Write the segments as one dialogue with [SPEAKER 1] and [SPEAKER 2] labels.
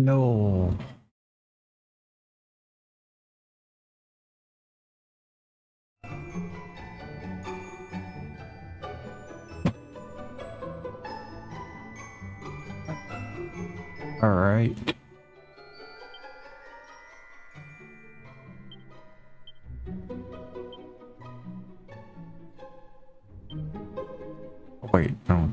[SPEAKER 1] No. All right. Wait, no.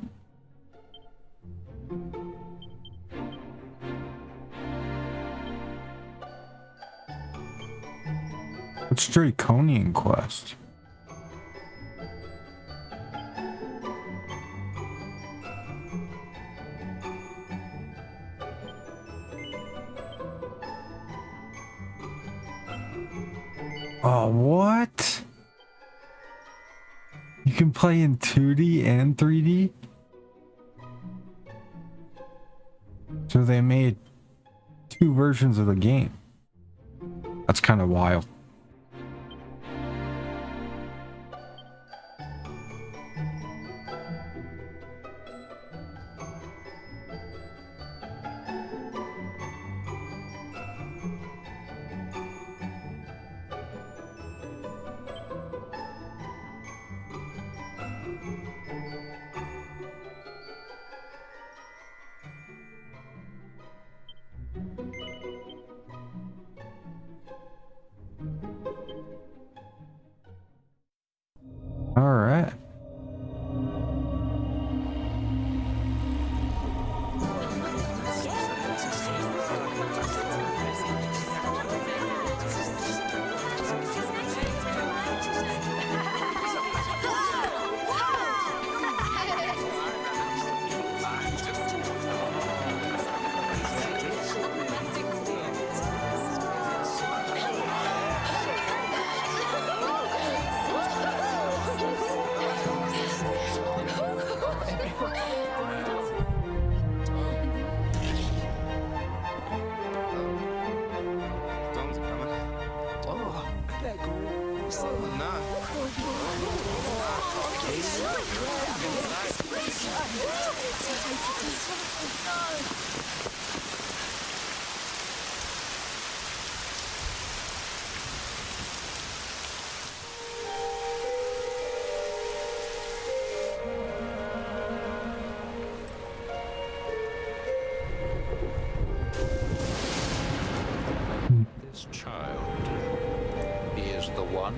[SPEAKER 1] What's Draconian Quest? Oh, what? You can play in 2D and 3D? So they made two versions of the game. That's kind of wild. All right.
[SPEAKER 2] This child, he is the one.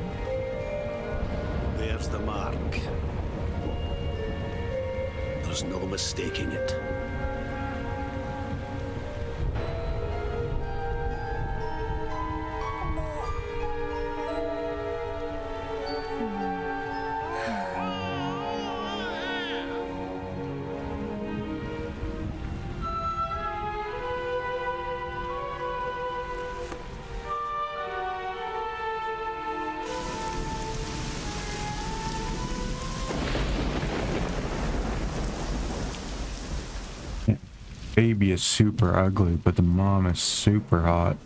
[SPEAKER 3] There's the mark. There's no mistaking it.
[SPEAKER 1] Baby is super ugly, but the mom is super hot.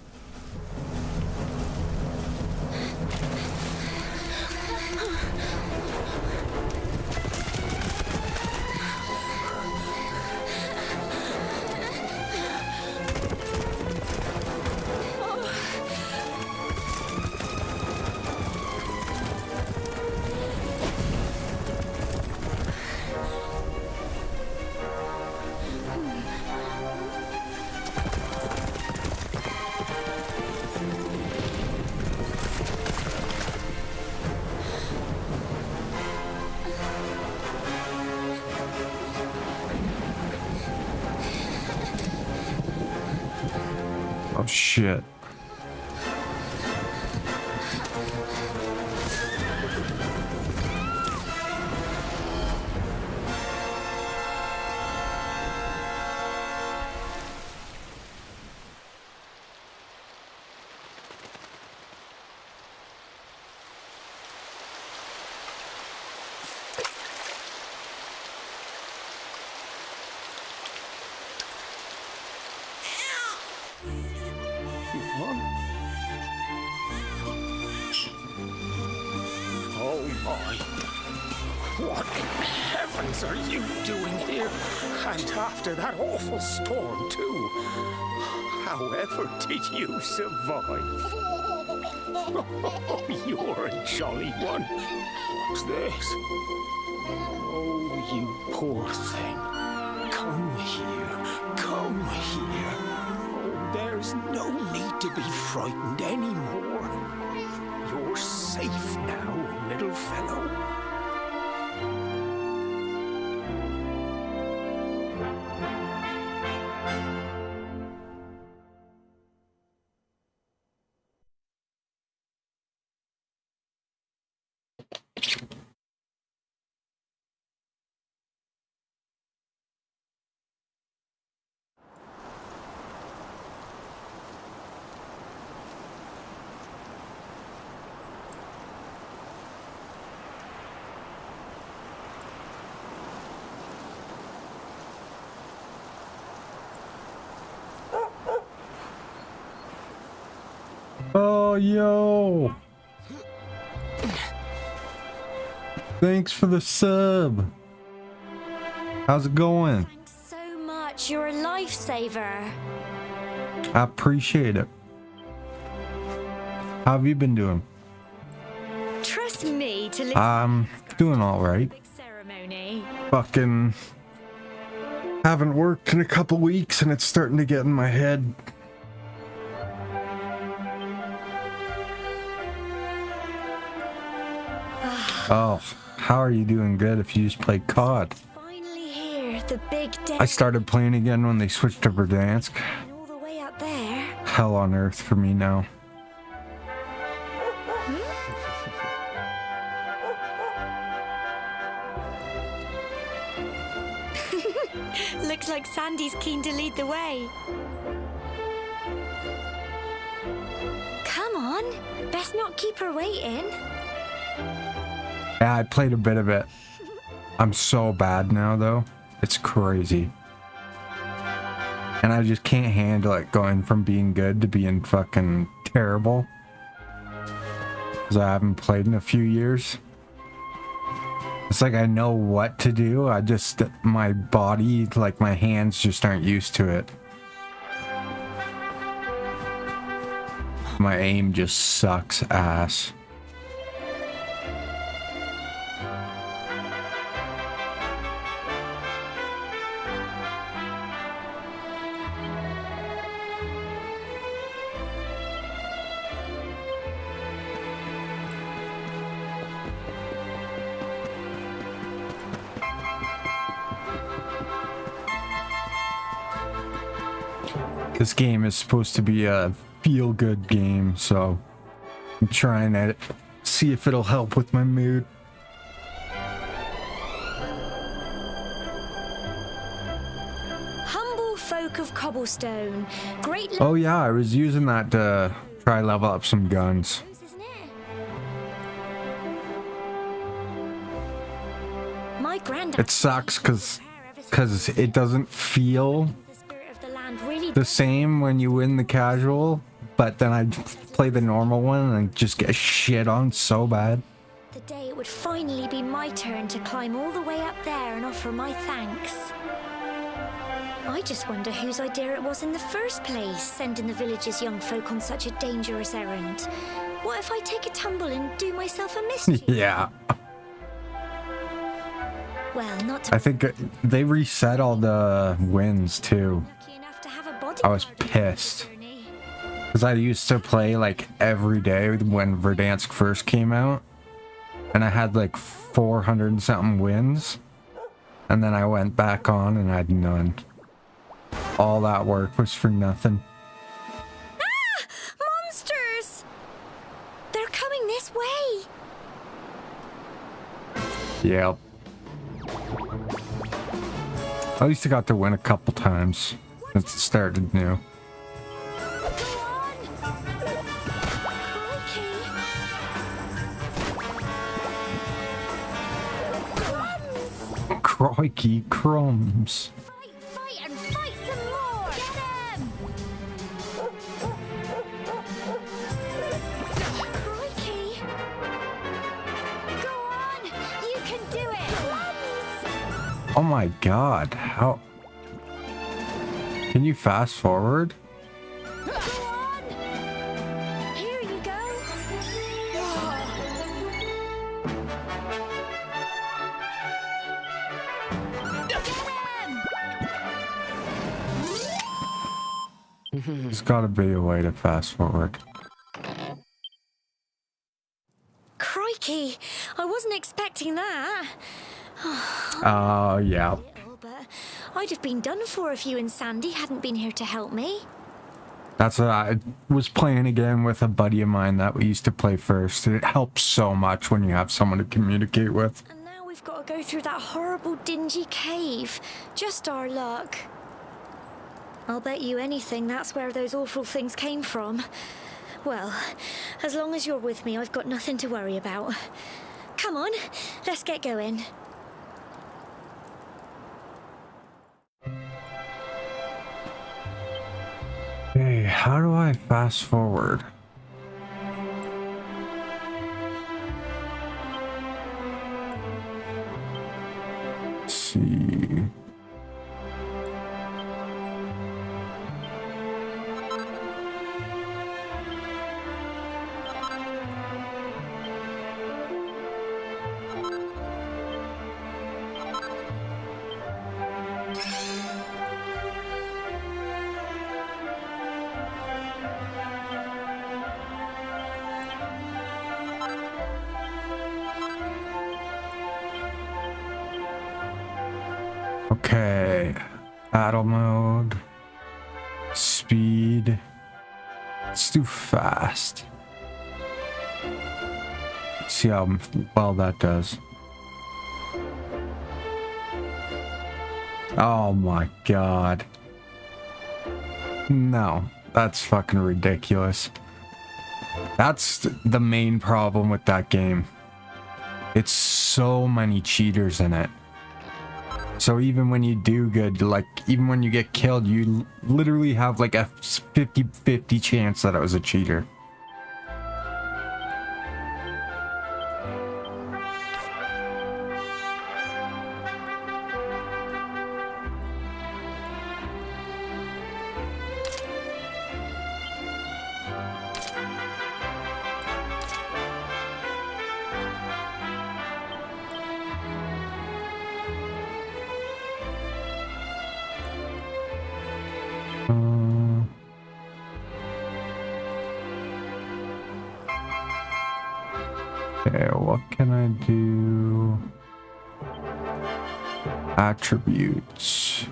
[SPEAKER 1] Oh shit.
[SPEAKER 3] Oh my. What in heaven?
[SPEAKER 4] heavens are you doing here? And after that awful storm, too. However did you survive? Oh, you're a jolly one. What's this? Oh, you poor thing. Come here. Come here. Oh, there's no need to be frightened anymore. You're safe now, little fellow.
[SPEAKER 1] Oh, yo. Thanks for the sub. How's it going?
[SPEAKER 5] Thanks so much. You're a lifesaver.
[SPEAKER 1] I appreciate it. How have you been doing?
[SPEAKER 5] Trust me to live
[SPEAKER 1] I'm doing all right.
[SPEAKER 5] big ceremony.
[SPEAKER 1] Fucking haven't worked in a couple weeks and it's starting to get in my head. Oh, how are you doing good if you just play COD?
[SPEAKER 5] Finally here, the big day.
[SPEAKER 1] I started playing again when they switched to Verdansk.
[SPEAKER 5] And all the way up there.
[SPEAKER 1] Hell on earth for me now.
[SPEAKER 5] Looks like Sandy's keen to lead the way. Come on, best not keep her waiting.
[SPEAKER 1] Yeah, I played a bit of it. I'm so bad now, though. It's crazy. And I just can't handle it going from being good to being fucking terrible. Because I haven't played in a few years. It's like I know what to do. My body, like my hands just aren't used to it. My aim just sucks ass. This game is supposed to be a feel-good game, so I'm trying to see if it'll help with my mood.
[SPEAKER 5] Humble folk of cobblestone. Great
[SPEAKER 1] Oh yeah, I was using that to try level up some guns.
[SPEAKER 5] isn't it? My granddad.
[SPEAKER 1] It sucks because it doesn't feel
[SPEAKER 5] the spirit of the land really
[SPEAKER 1] the same when you win the casual, but then I play the normal one and just get shit on so bad.
[SPEAKER 5] the day it would finally be my turn to climb all the way up there and offer my thanks. I just wonder whose idea it was in the first place, sending the village's young folk on such a dangerous errand. What if I take a tumble and do myself a mischief?
[SPEAKER 1] Yeah,
[SPEAKER 5] Well, not to
[SPEAKER 1] I think they reset all the wins too.
[SPEAKER 5] lucky enough to have a body.
[SPEAKER 1] I was pissed. Because I used to play like every day when Verdansk first came out. And I had like 400 and something wins. And then I went back on and I had none. All that work was for nothing.
[SPEAKER 5] Ah! Monsters! They're coming this way.
[SPEAKER 1] Yep. At least I got to win a couple times since it started new.
[SPEAKER 5] Go on! Crikey! Crumbs!
[SPEAKER 1] Crikey crumbs.
[SPEAKER 5] Fight and fight some more! Get him! Crikey! Go on! You can do it! Crumbs!
[SPEAKER 1] Oh my god, how... Can you fast forward?
[SPEAKER 5] Go on! Here you go.
[SPEAKER 1] There's gotta be a way to fast forward.
[SPEAKER 5] Crikey, I wasn't expecting that.
[SPEAKER 1] Oh, yeah.
[SPEAKER 5] Little, but I'd have been done for if you and Sandy hadn't been here to help me.
[SPEAKER 1] That's what I was playing again with a buddy of mine that we used to play first. It helps so much when you have someone to communicate with.
[SPEAKER 5] And now we've got to go through that horrible dingy cave. Just our luck. I'll bet you anything that's where those awful things came from. Well, as long as you're with me, I've got nothing to worry about. Come on, let's get going.
[SPEAKER 1] Hey, how do I fast forward? Let's see. Okay, battle mode, speed, let's do fast. See how well that does. Oh my god. No, that's fucking ridiculous. That's the main problem with that game. It's so many cheaters in it. So even when you do good, like, even when you get killed, you literally have like a 50-50 chance that it was a cheater. Okay, what can I do? Attributes.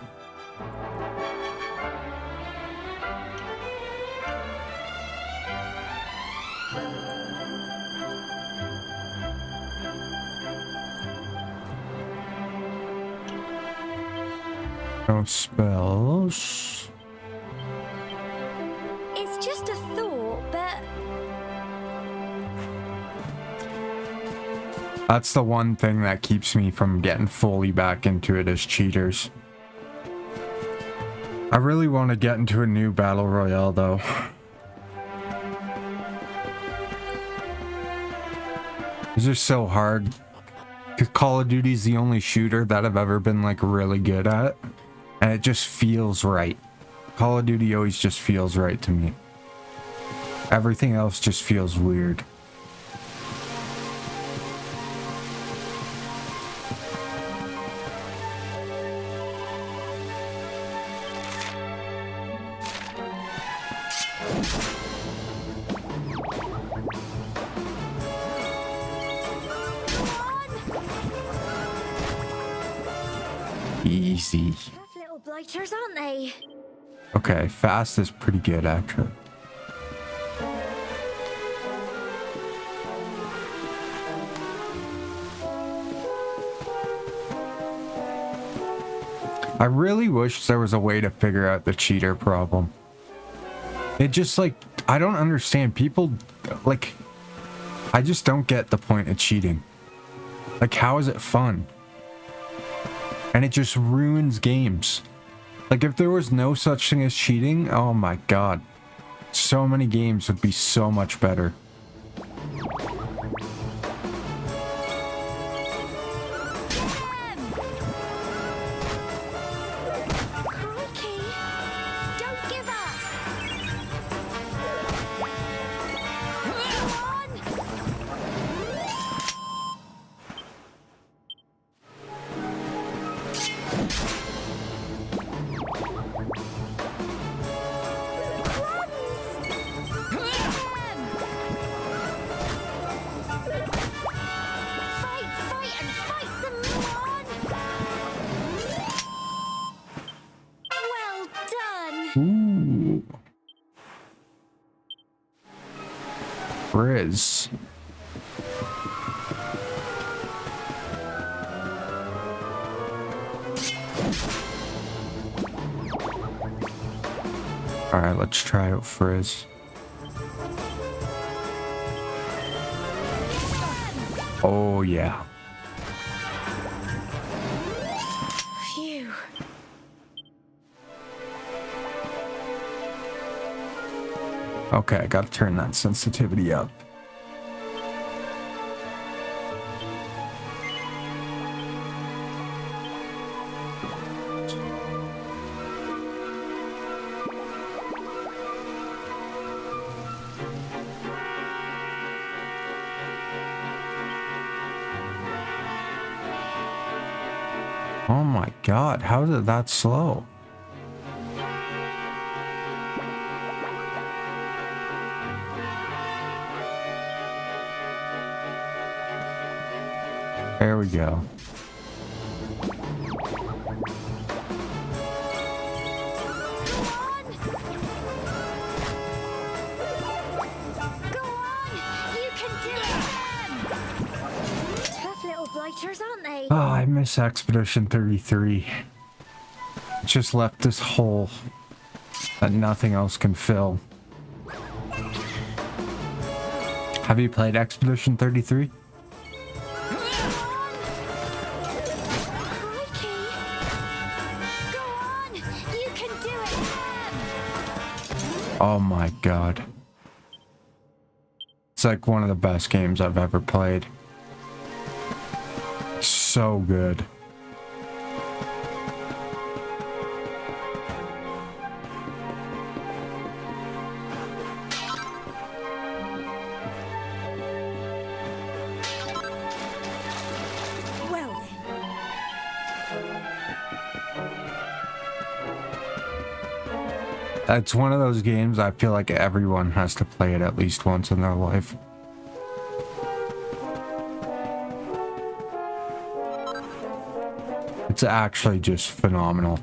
[SPEAKER 1] No spells.
[SPEAKER 5] It's just a thought, but
[SPEAKER 1] That's the one thing that keeps me from getting fully back into it as cheaters. I really want to get into a new battle royale though. It's just so hard. Because Call of Duty is the only shooter that I've ever been like really good at. And it just feels right. Call of Duty always just feels right to me. Everything else just feels weird. Easy.
[SPEAKER 5] tough little blighters, aren't they?
[SPEAKER 1] Okay, fast is pretty good actually. I really wish there was a way to figure out the cheater problem. It just like, I don't understand people, like, I just don't get the point of cheating. Like, how is it fun? And it just ruins games. Like, if there was no such thing as cheating, oh my god. So many games would be so much better.
[SPEAKER 5] Fight, fight, and fight some more! Well done!
[SPEAKER 1] Ooh. Frizz. Alright, let's try out Frizz. Oh, yeah.
[SPEAKER 5] Phew.
[SPEAKER 1] Okay, I gotta turn that sensitivity up. Oh my god, how is it that slow? There we go.
[SPEAKER 5] Go on! You can do it! Tough little blighters, aren't they?
[SPEAKER 1] Oh, I miss Expedition 33. It just left this hole that nothing else can fill. Have you played Expedition 33? Oh my god. It's like one of the best games I've ever played. So good.
[SPEAKER 5] Well then.
[SPEAKER 1] It's one of those games I feel like everyone has to play it at least once in their life. It's actually just phenomenal.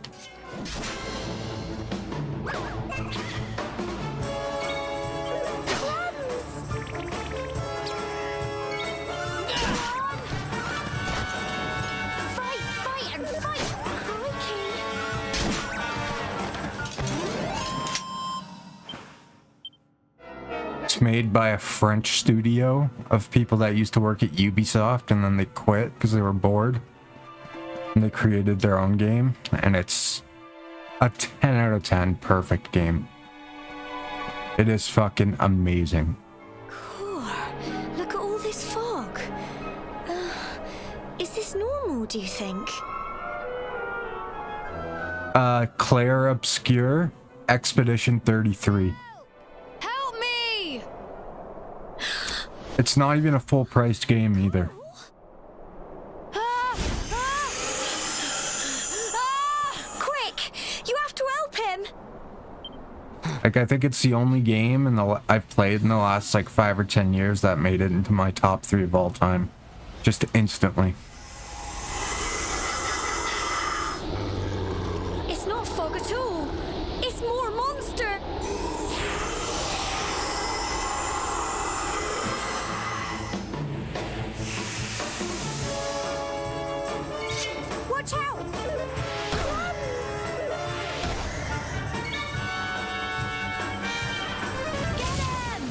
[SPEAKER 5] Fight, fight, and fight! Crikey!
[SPEAKER 1] It's made by a French studio of people that used to work at Ubisoft and then they quit because they were bored. And they created their own game, and it's a 10 out of 10 perfect game. It is fucking amazing.
[SPEAKER 5] Cool. Look at all this fog. Is this normal, do you think?
[SPEAKER 1] Claire Obscure, Expedition 33.
[SPEAKER 5] Help me!
[SPEAKER 1] It's not even a full-priced game either.
[SPEAKER 5] Quick! You have to help him!
[SPEAKER 1] Like, I think it's the only game I've played in the last, like, 5 or 10 years that made it into my top 3 of all time. Just instantly.
[SPEAKER 5] It's not fog at all. It's more monster. Watch out! Get him!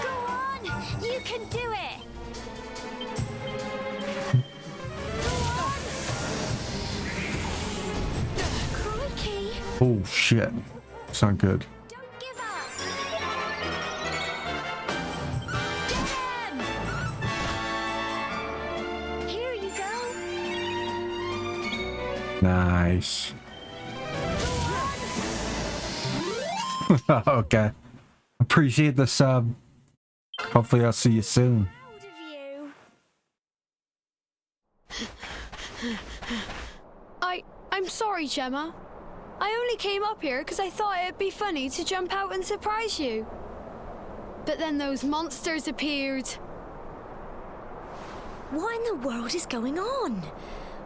[SPEAKER 5] Go on! You can do it! Crikey!
[SPEAKER 1] Oh, shit. It's not good.
[SPEAKER 5] Don't give up! Get him! Here you go!
[SPEAKER 1] Nice. Okay. Appreciate the sub. Hopefully I'll see you soon.
[SPEAKER 5] Proud of you.
[SPEAKER 6] I'm sorry, Gemma. I only came up here because I thought it'd be funny to jump out and surprise you. But then those monsters appeared.
[SPEAKER 5] What in the world is going on?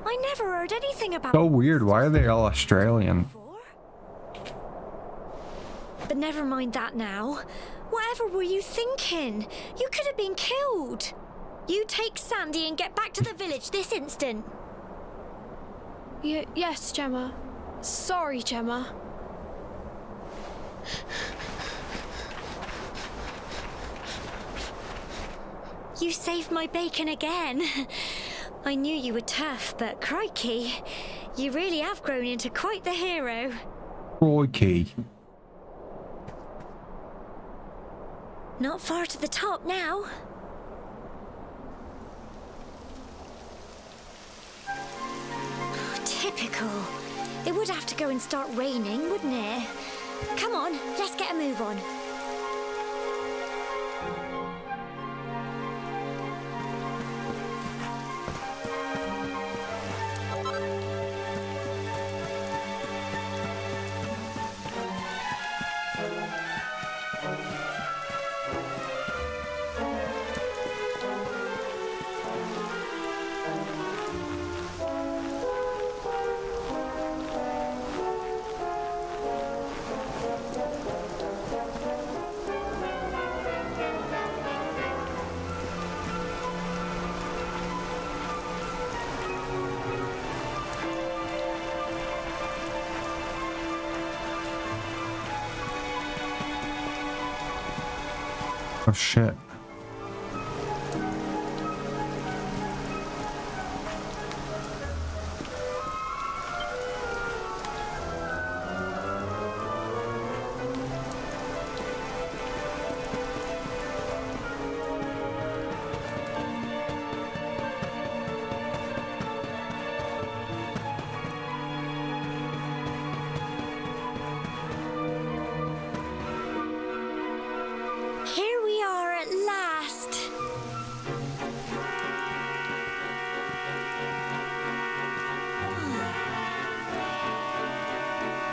[SPEAKER 5] I never heard anything about...
[SPEAKER 1] So weird. Why are they all Australian?
[SPEAKER 5] before. But never mind that now. Whatever were you thinking? You could have been killed. You take Sandy and get back to the village this instant.
[SPEAKER 6] Yes, Gemma. Sorry, Gemma.
[SPEAKER 5] You saved my bacon again. I knew you were tough, but crikey, you really have grown into quite the hero.
[SPEAKER 1] Crikey.
[SPEAKER 5] Not far to the top now. Typical. It would have to go and start raining, wouldn't it? Come on, let's get a move on.
[SPEAKER 1] Oh shit.
[SPEAKER 5] Here we are at last.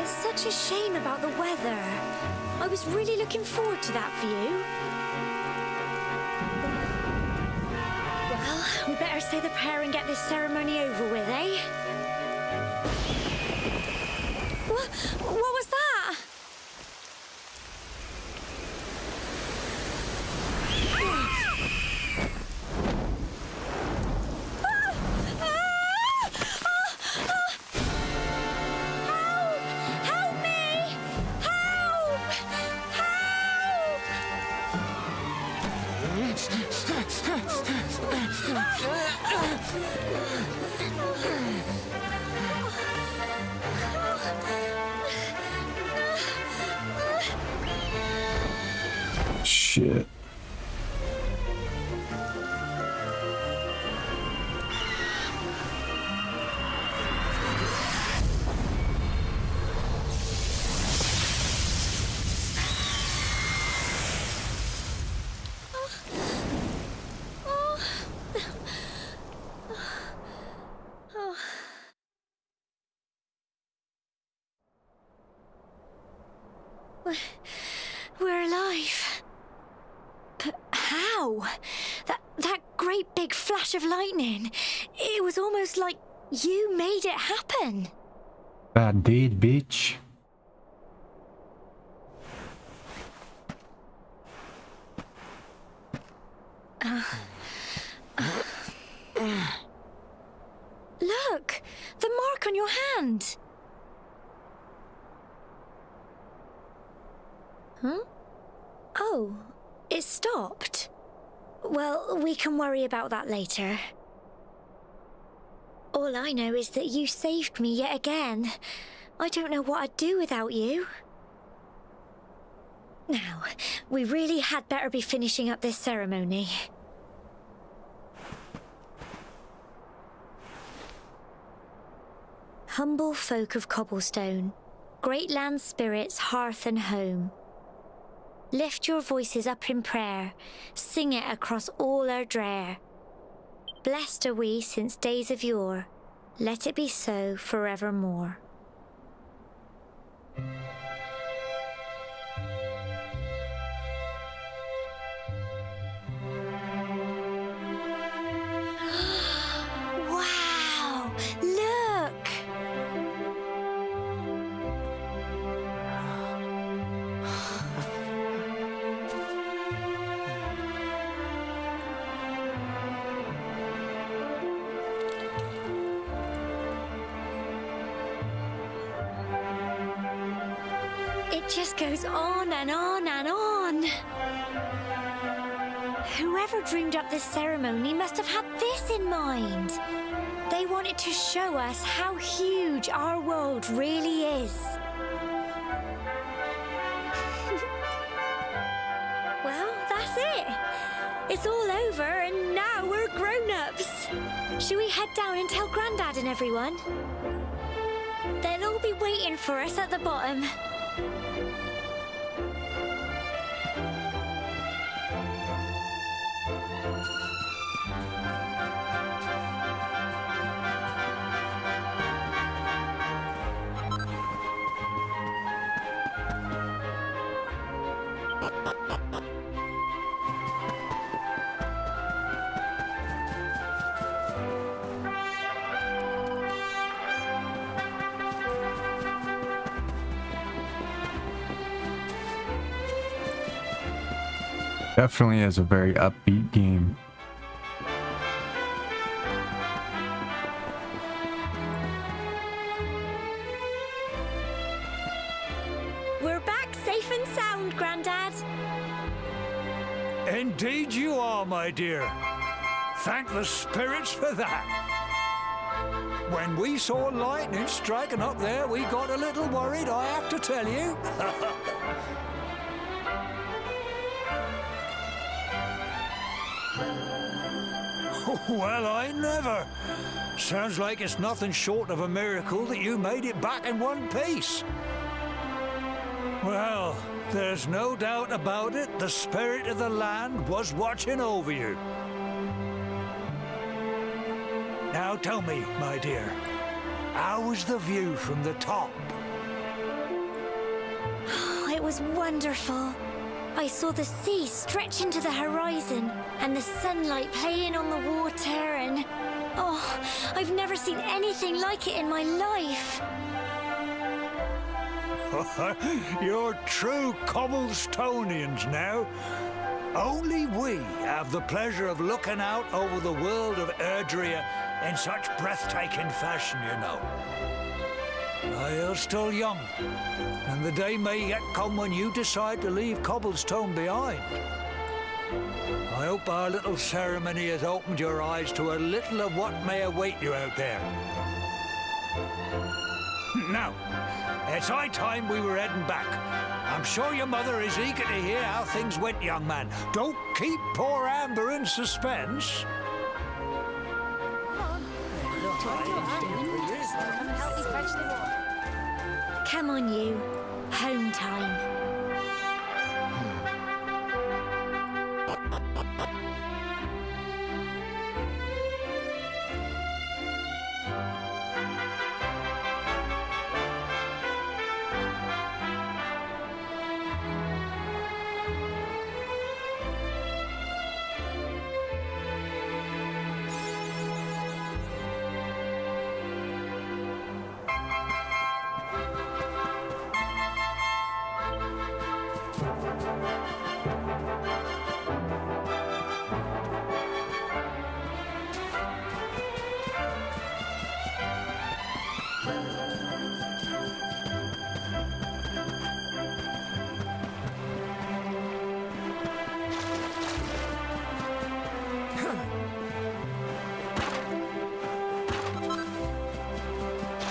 [SPEAKER 5] It's such a shame about the weather. I was really looking forward to that view. Well, we better say the prayer and get this ceremony over with, eh? What was that? Help me! Help!
[SPEAKER 1] Shit.
[SPEAKER 5] We're alive. But how? That great big flash of lightning. It was almost like you made it happen.
[SPEAKER 1] Bad deed, bitch.
[SPEAKER 5] Look, the mark on your hand. Huh? Oh, it stopped. Well, we can worry about that later. All I know is that you saved me yet again. I don't know what I'd do without you. Now, we really had better be finishing up this ceremony. Humble folk of cobblestone, great land spirits, hearth and home. Lift your voices up in prayer, sing it across all our drear. Blessed are we since days of yore, Let it be so forevermore. Wow! Look! It just goes on and on and on. Whoever dreamed up this ceremony must have had this in mind. They wanted to show us how huge our world really is. Well, that's it. It's all over and now we're grown-ups. Shall we head down and tell Grandad and everyone? They'll all be waiting for us at the bottom.
[SPEAKER 1] Definitely is a very upbeat game.
[SPEAKER 5] We're back safe and sound, Grandad.
[SPEAKER 7] Indeed you are, my dear. Thank the spirits for that. When we saw lightning striking up there, we got a little worried, I have to tell you. Well, I never. Sounds like it's nothing short of a miracle that you made it back in one piece. Well, there's no doubt about it, the spirit of the land was watching over you. Now tell me, my dear, how was the view from the top?
[SPEAKER 5] Oh, it was wonderful. I saw the sea stretch into the horizon and the sunlight playing on the water and... Oh, I've never seen anything like it in my life.
[SPEAKER 7] You're true Cobblestonians now. Only we have the pleasure of looking out over the world of Erdrea in such breathtaking fashion, you know. You're still young, and the day may yet come when you decide to leave Cobblestone behind. I hope our little ceremony has opened your eyes to a little of what may await you out there. Now, it's high time we were heading back. I'm sure your mother is eager to hear how things went, young man. Don't keep poor Amber in suspense.
[SPEAKER 5] Come on, you. Home time.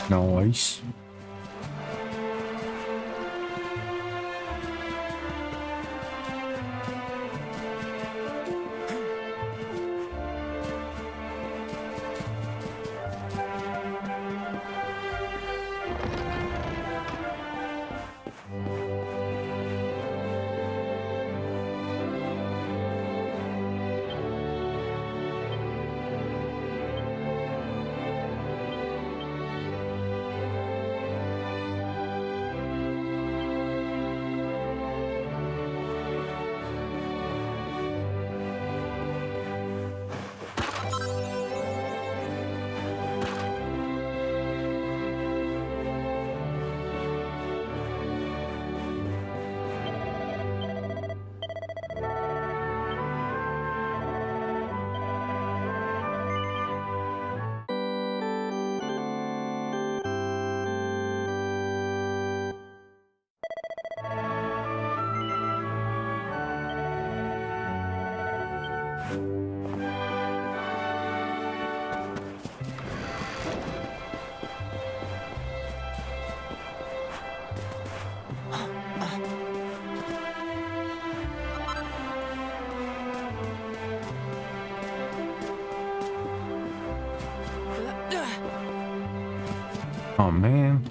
[SPEAKER 1] Nice. Oh man.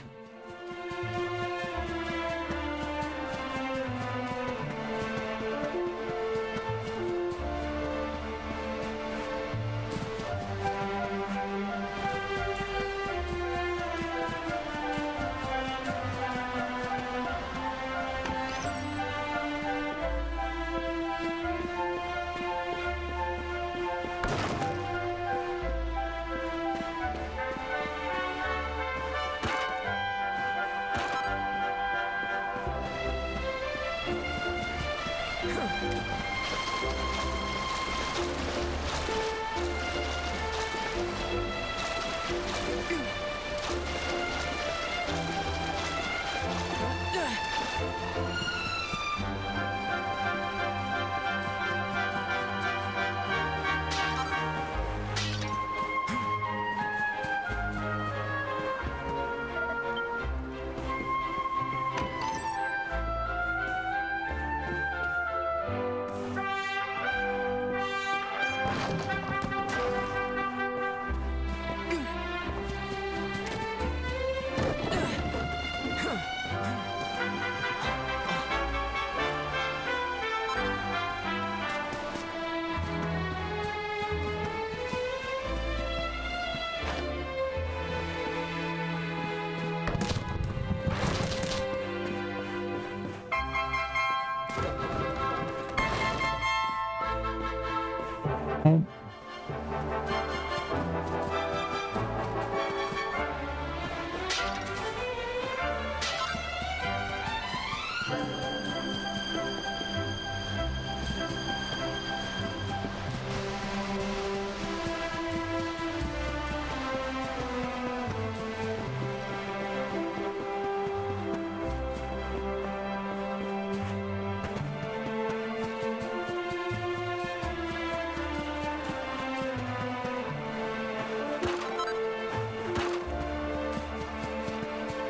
[SPEAKER 1] Oh.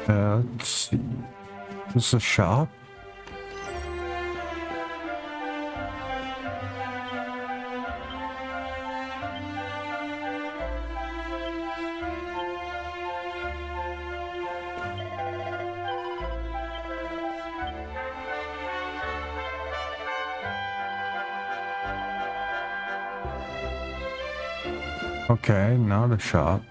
[SPEAKER 1] Let's see. This is a shop. Okay, not a shop.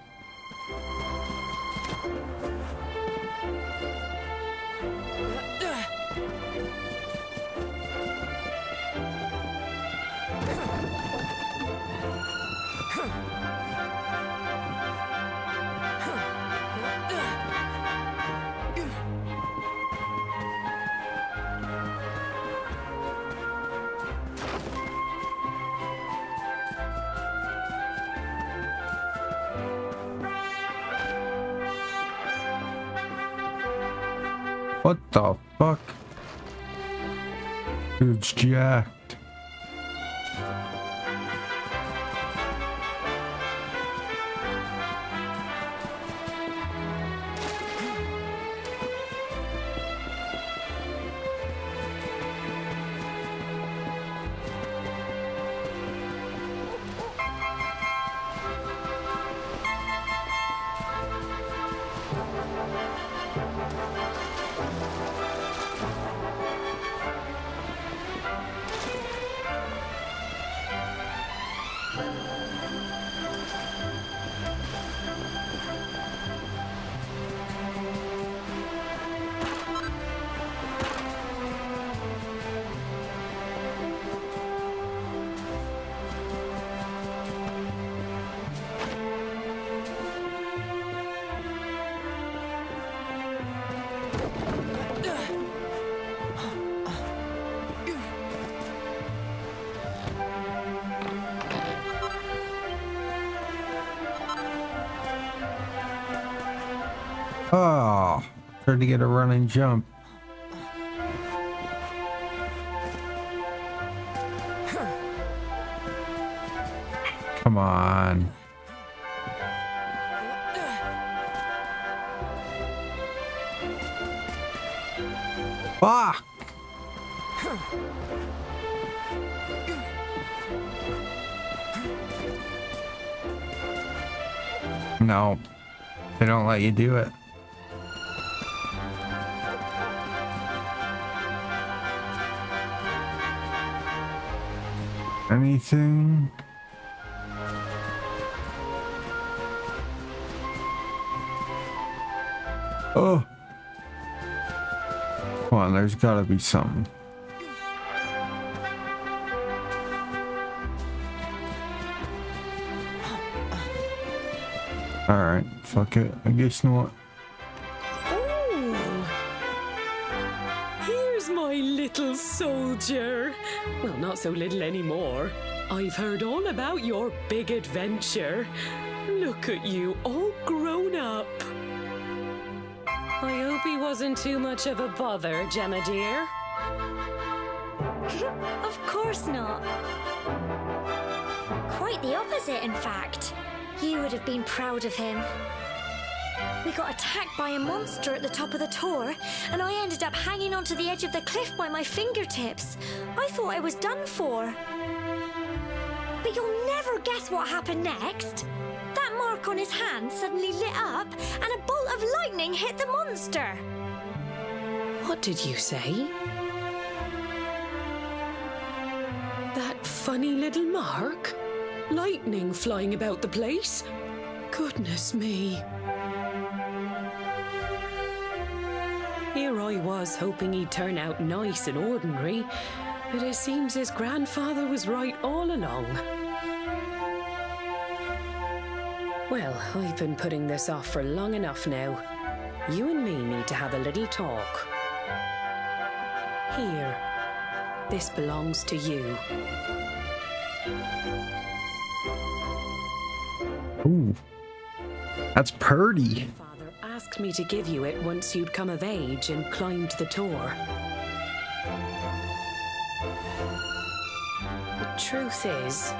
[SPEAKER 1] What the fuck? Dude's jacked. Oh, tried to get a running jump. Come on. Fuck. No, they don't let you do it. Anything? Oh. Come on, there's gotta be something. Alright, fuck it. I guess not.
[SPEAKER 8] Oh, here's my little soldier. Well, not so little anymore. I've heard all about your big adventure. Look at you, all grown up. I hope he wasn't too much of a bother, Gemma dear.
[SPEAKER 5] Of course not. Quite the opposite, in fact. You would have been proud of him. We got attacked by a monster at the top of the tour, and I ended up hanging onto the edge of the cliff by my fingertips. I thought I was done for. But you'll never guess what happened next. That mark on his hand suddenly lit up, and a bolt of lightning hit the monster.
[SPEAKER 8] What did you say? That funny little mark? Lightning flying about the place? Goodness me. Here I was hoping he'd turn out nice and ordinary, but it seems his grandfather was right all along. Well, I've been putting this off for long enough now. You and me need to have a little talk. Here. This belongs to you.
[SPEAKER 1] Ooh. That's purty.
[SPEAKER 8] Father asked me to give you it once you'd come of age and climbed the tour. The truth is,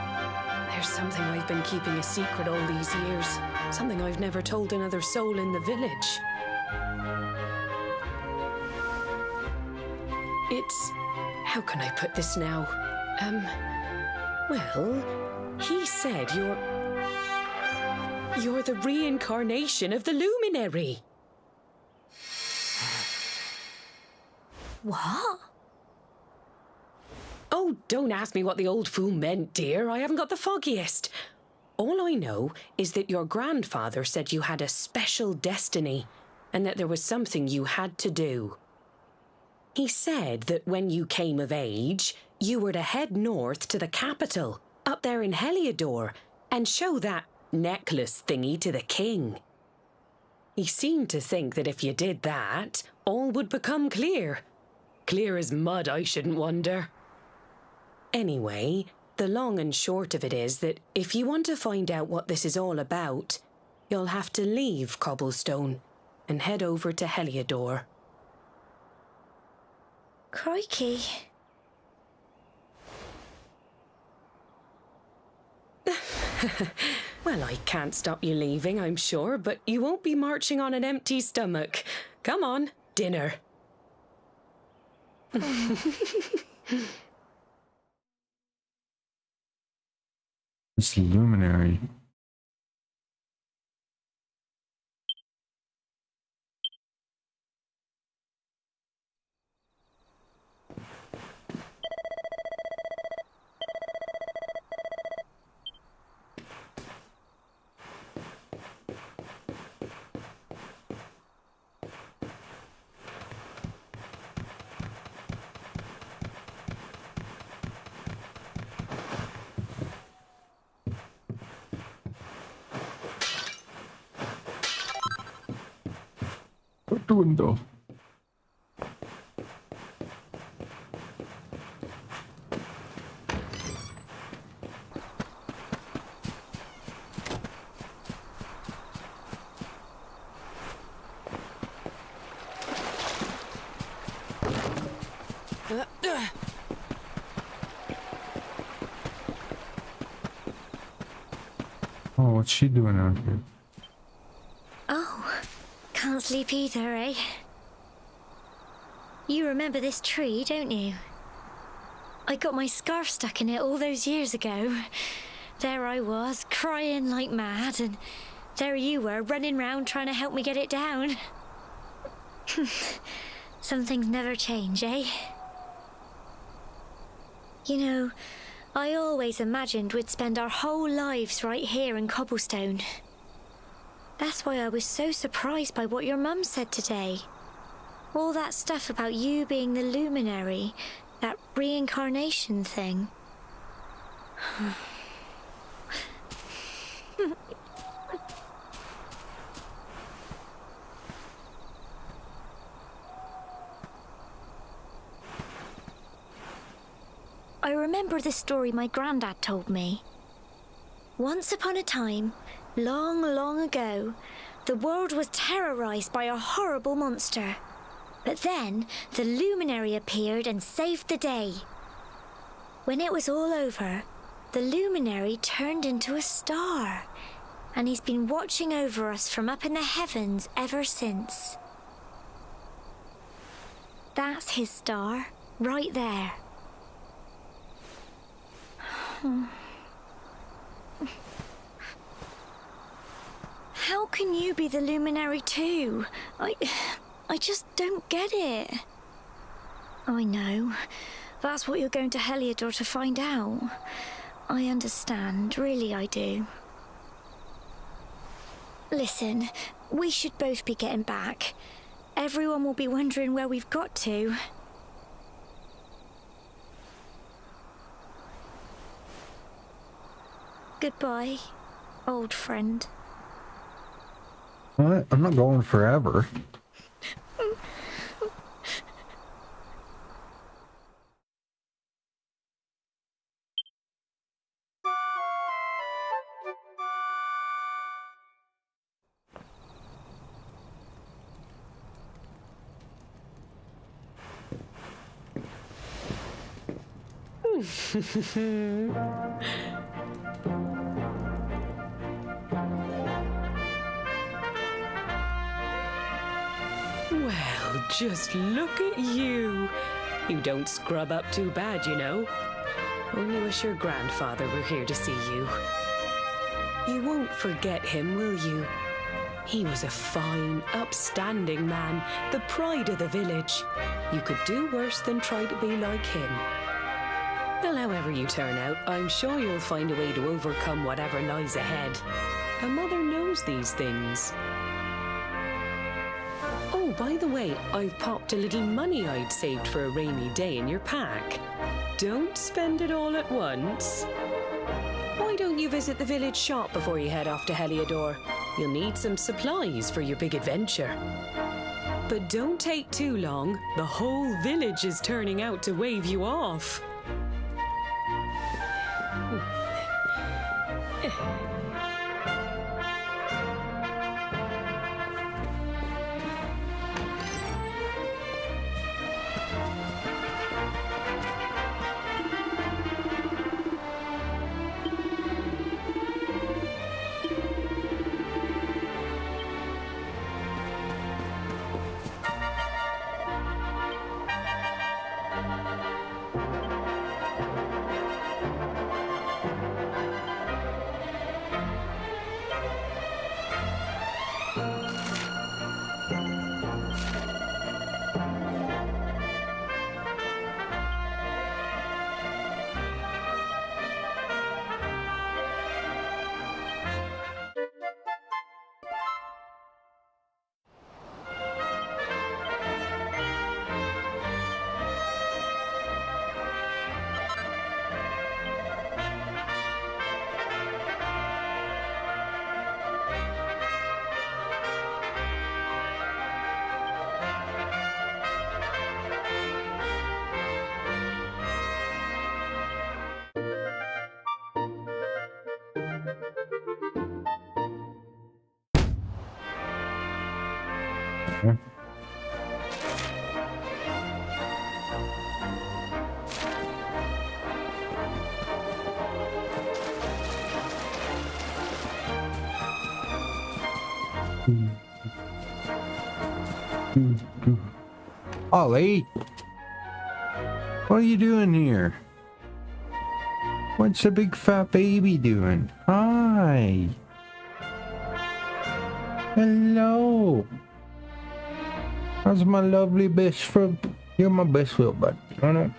[SPEAKER 8] there's something I've been keeping a secret all these years. Something I've never told another soul in the village. It's... how can I put this now? Well, he said you're the reincarnation of the luminary.
[SPEAKER 5] What?
[SPEAKER 8] Oh, don't ask me what the old fool meant, dear. I haven't got the foggiest. All I know is that your grandfather said you had a special destiny and that there was something you had to do. He said that when you came of age, you were to head north to the capital, up there in Heliodor, and show that necklace thingy to the king. He seemed to think that if you did that, all would become clear. Clear as mud, I shouldn't wonder. Anyway, the long and short of it is that if you want to find out what this is all about, you'll have to leave Cobblestone and head over to Heliodor.
[SPEAKER 5] Crikey.
[SPEAKER 8] Well, I can't stop you leaving, I'm sure, but you won't be marching on an empty stomach. Come on, dinner.
[SPEAKER 1] It's luminary. Out the window. Oh, what's she doing out here?
[SPEAKER 5] Oh, can't sleep either, eh? You remember this tree, don't you? I got my scarf stuck in it all those years ago. There I was, crying like mad, and there you were, running round trying to help me get it down. Some things never change, eh? You know, I always imagined we'd spend our whole lives right here in Cobblestone. That's why I was so surprised by what your mum said today. All that stuff about you being the luminary, that reincarnation thing. I remember the story my granddad told me. Once upon a time, long, long ago, the world was terrorized by a horrible monster. But then, the luminary appeared and saved the day. When it was all over, the luminary turned into a star, and he's been watching over us from up in the heavens ever since. That's his star, right there. How can you be the luminary too? I just don't get it. I know. That's what you're going to Heliodor to find out. I understand, really I do. Listen, we should both be getting back. Everyone will be wondering where we've got to. Goodbye, old friend.
[SPEAKER 1] What? I'm not going forever.
[SPEAKER 8] Well, just look at you. You don't scrub up too bad, you know. Only wish your grandfather were here to see you. You won't forget him, will you? He was a fine, upstanding man, the pride of the village. You could do worse than try to be like him. Well, however you turn out, I'm sure you'll find a way to overcome whatever lies ahead. A mother knows these things. Oh, by the way, I've popped a little money I'd saved for a rainy day in your pack. Don't spend it all at once. Why don't you visit the village shop before you head off to Heliodor? You'll need some supplies for your big adventure. But don't take too long. The whole village is turning out to wave you off.
[SPEAKER 1] Ollie, what are you doing here? What's the big fat baby doing? Hi. Hello. How's my lovely best friend? You're my best little bud. You know?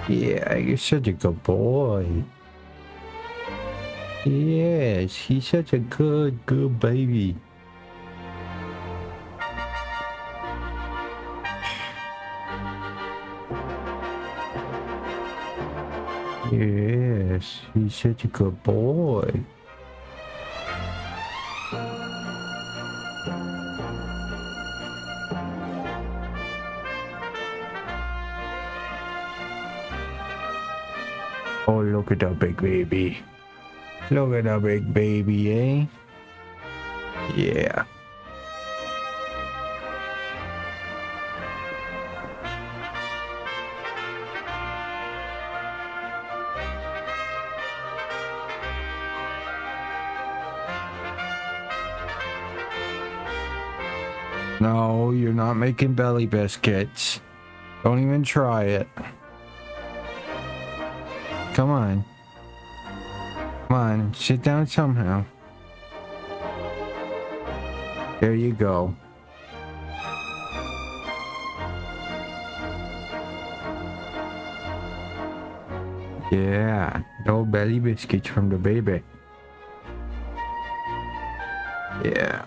[SPEAKER 1] Yeah, you're such a good boy. Yes, he's such a good baby. Yes, he's such a good boy. Oh, look at that big baby. Look at that big baby, eh? Yeah. No, you're not making belly biscuits. Don't even try it. Come on. Come on, sit down somehow. There you go. Yeah, no belly biscuits from the baby. Yeah.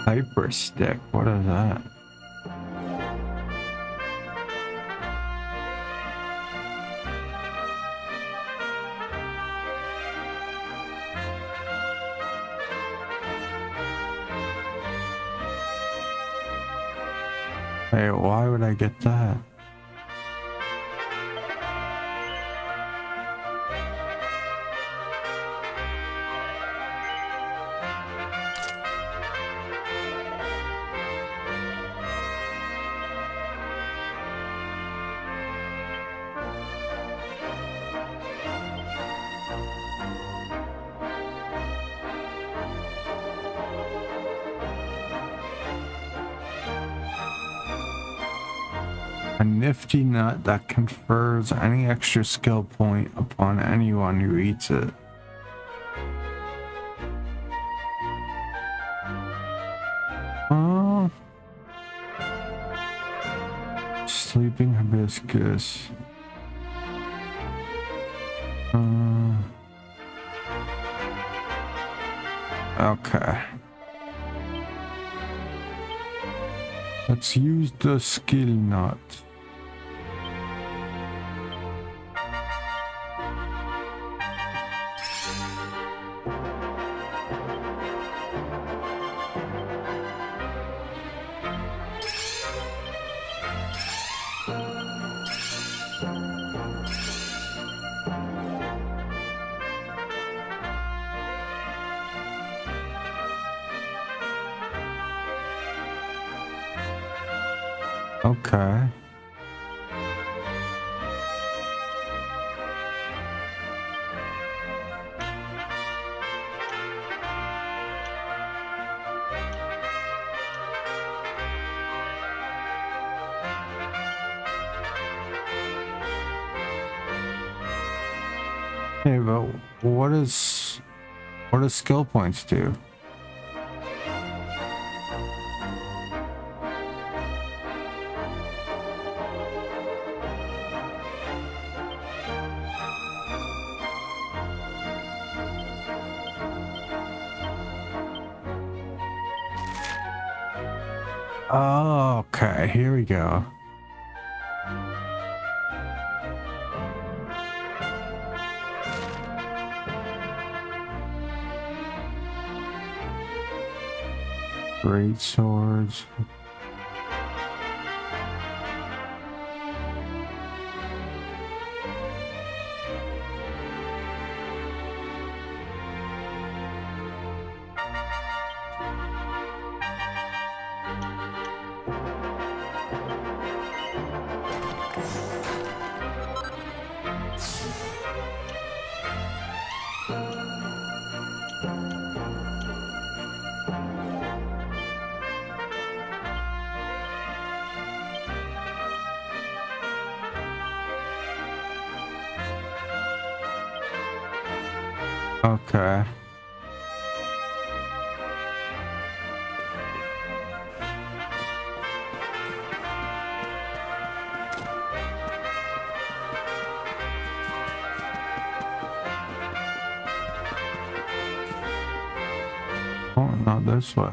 [SPEAKER 1] Hyper stick, what is that? Hey, why would I get that? A nifty nut that confers any extra skill point upon anyone who eats it. Oh. Sleeping hibiscus. Okay. Let's use the skill nut. Okay. Hey, but what does skill points do? Oh, okay, here we go. Great swords. Okay. Oh, not this way.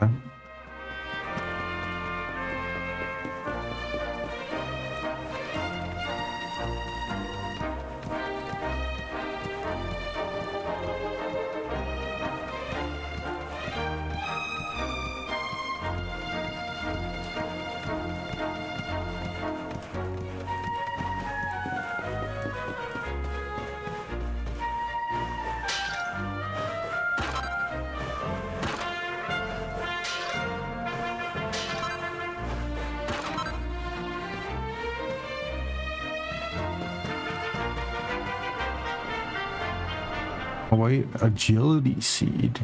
[SPEAKER 1] Oh, wait, agility seed.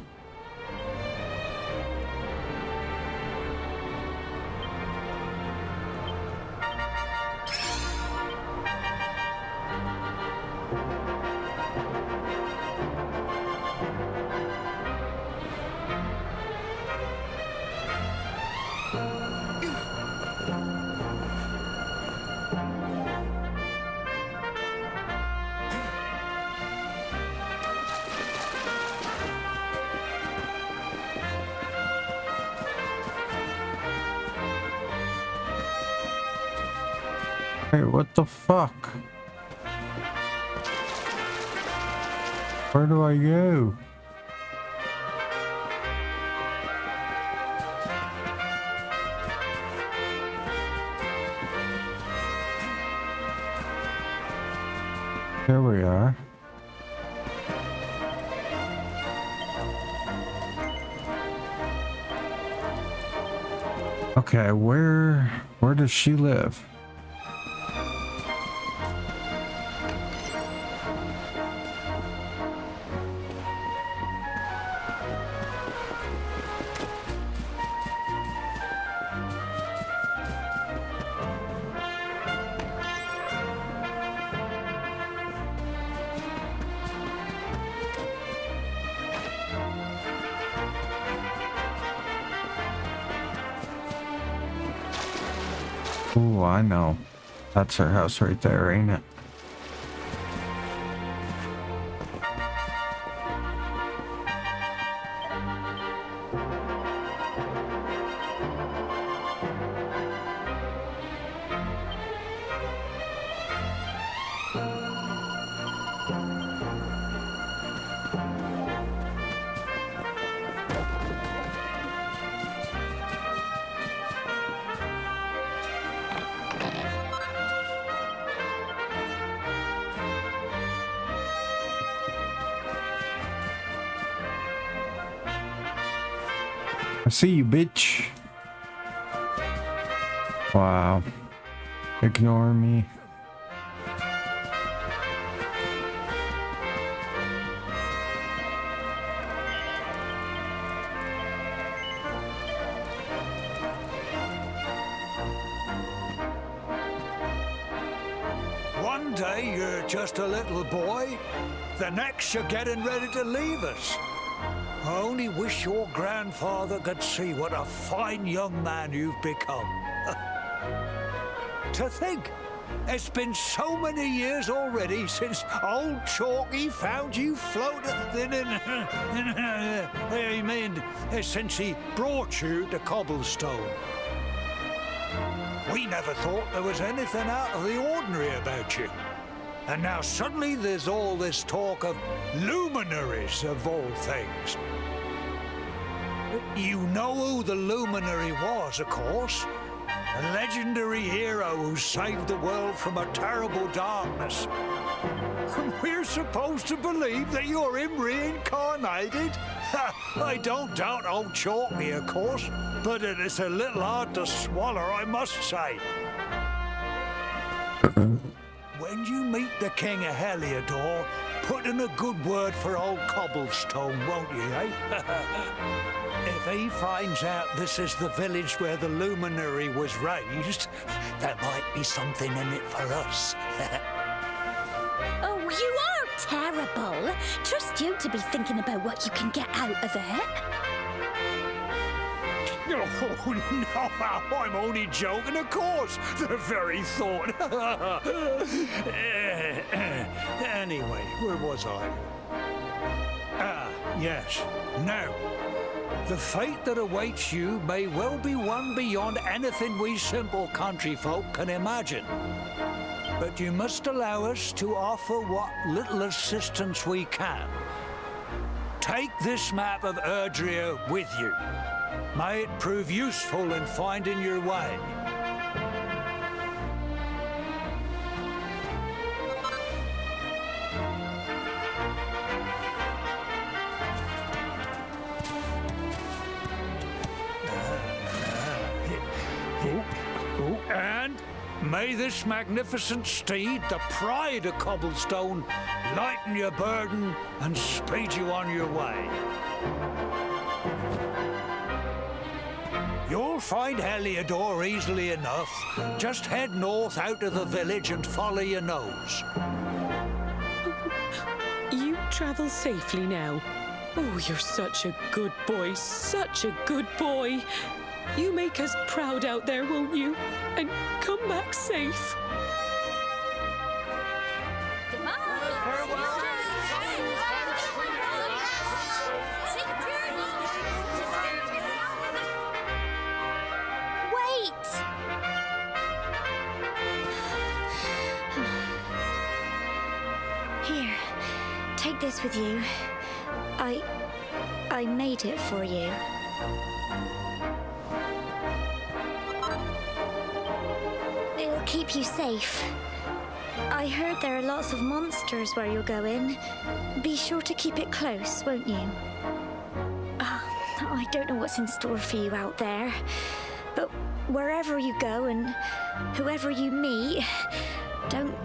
[SPEAKER 1] Hey, what the fuck? Where do I go? There we are. Okay, where does she live? Oh, I know. That's her house right there, ain't it? I see you, bitch. Wow. Ignore me.
[SPEAKER 7] One day you're just a little boy, the next you're getting ready to leave us. I only wish your grandfather could see what a fine young man you've become. To think, it's been so many years already since old Chalky found you floating I mean, since he brought you to Cobblestone. We never thought there was anything out of the ordinary about you. And now suddenly there's all this talk of luminaries of all things. You know who the luminary was, of course. A legendary hero who saved the world from a terrible darkness. And we're supposed to believe that you're him reincarnated? I don't doubt old Chalky, of course, but it is a little hard to swallow, I must say. When you meet the King of Heliodor, put in a good word for old Cobblestone, won't you, eh? If he finds out this is the village where the luminary was raised, there might be something in it for us.
[SPEAKER 5] Oh, you are terrible. Trust you to be thinking about what you can get out of it.
[SPEAKER 7] Oh, no, I'm only joking, of course. The very thought. Anyway, where was I? Ah, yes. Now, the fate that awaits you may well be one beyond anything we simple country folk can imagine. But you must allow us to offer what little assistance we can. Take this map of Erdrea with you. May it prove useful in finding your way. And may this magnificent steed, the pride of Cobblestone, lighten your burden and speed you on your way. You'll find Heliodor easily enough. Just head north out of the village and follow your nose.
[SPEAKER 8] You travel safely now. Oh, you're such a good boy, such a good boy. You make us proud out there, won't you? And come back safe.
[SPEAKER 5] Here, take this with you. I made it for you. It'll keep you safe. I heard there are lots of monsters where you're going. Be sure to keep it close, won't you? I don't know what's in store for you out there, but wherever you go and whoever you meet, don't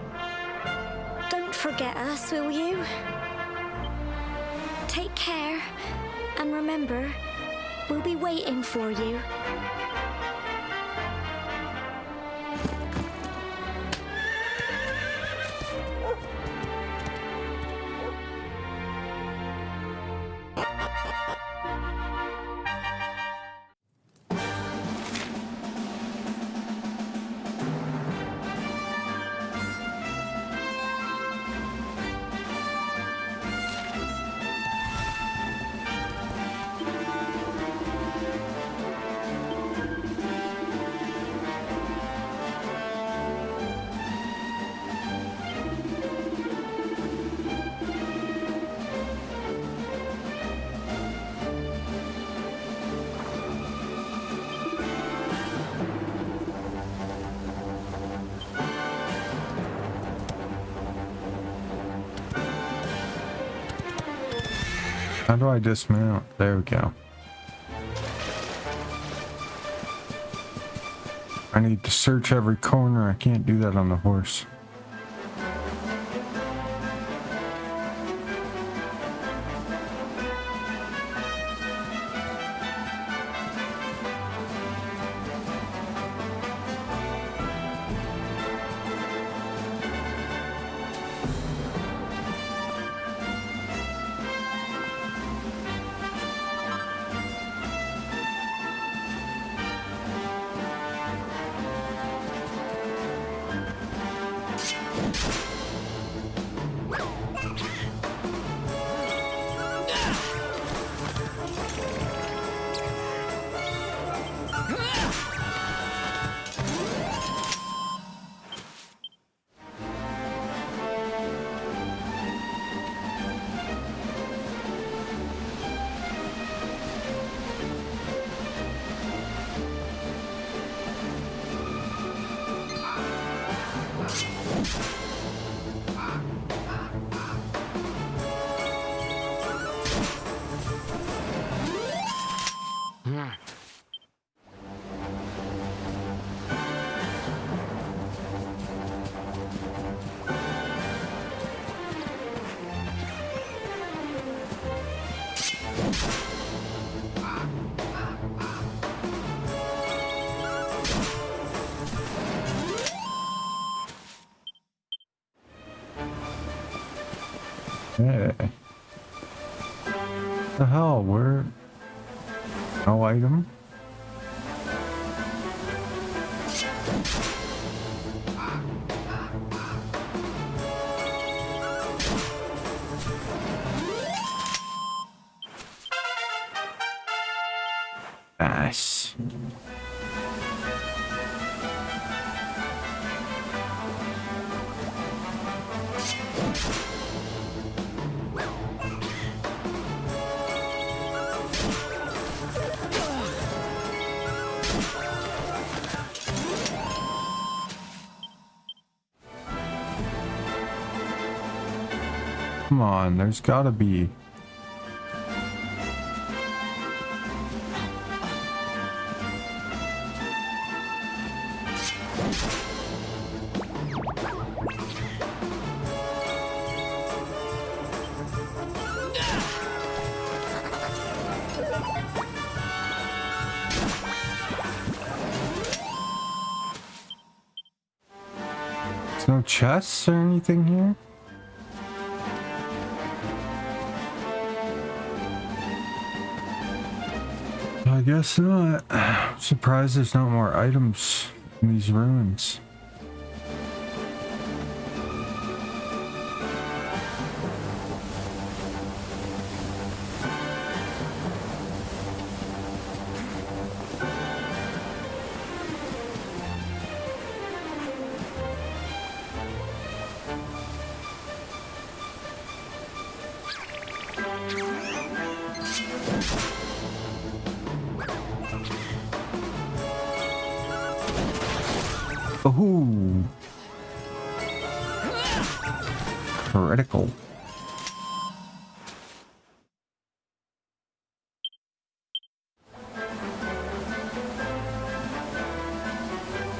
[SPEAKER 5] forget us, will you? Take care, and remember, we'll be waiting for you.
[SPEAKER 1] How do I dismount? There we go. I need to search every corner. I can't do that on the horse. Hey. The hell, where? No item? Nice. Come on, there's gotta be. There's no chests or anything here? I guess not. I'm surprised there's not more items in these ruins. Ooh. Critical.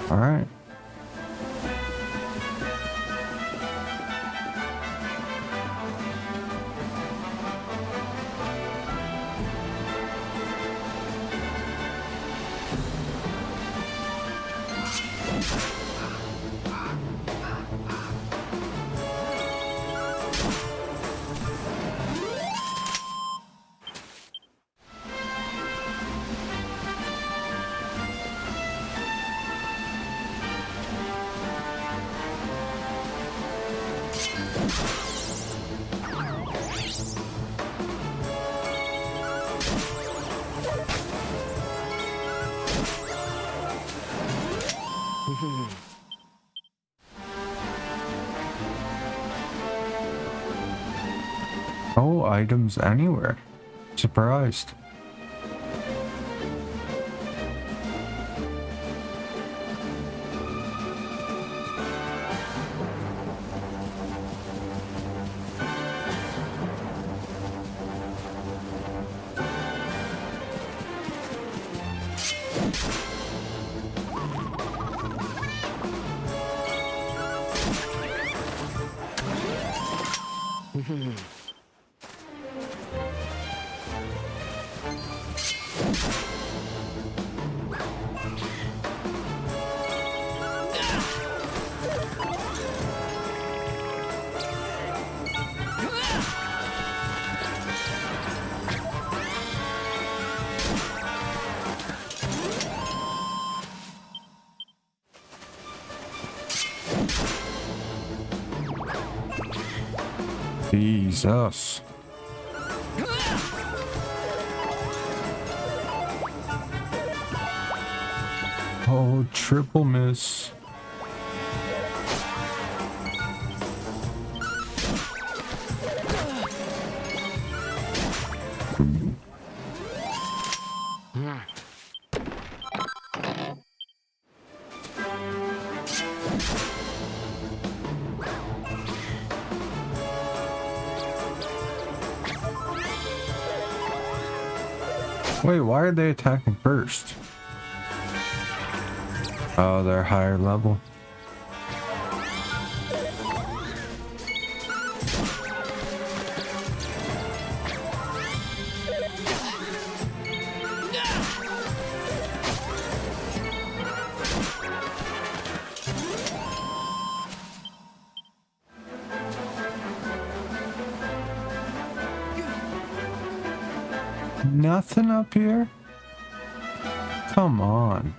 [SPEAKER 1] All right. No items anywhere. Surprised. Jesus. Oh, triple miss. Wait, why are they attacking first? Oh, they're higher level. Nothing up here? Come on.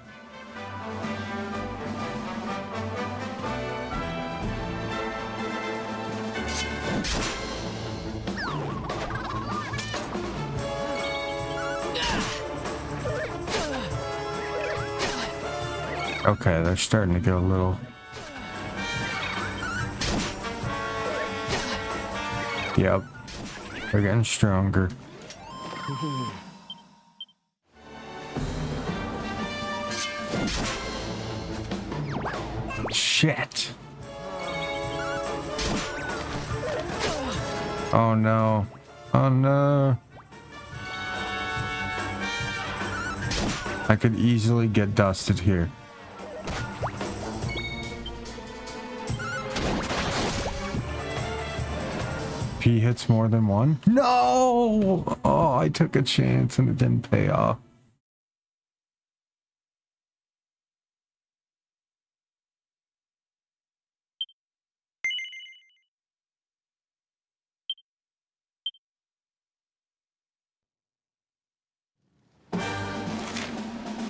[SPEAKER 1] Okay, they're starting to get a little... Yep. They're getting stronger. Shit. Oh no. Oh no. I could easily get dusted here. He hits more than one? No! Oh, I took a chance and it didn't pay off.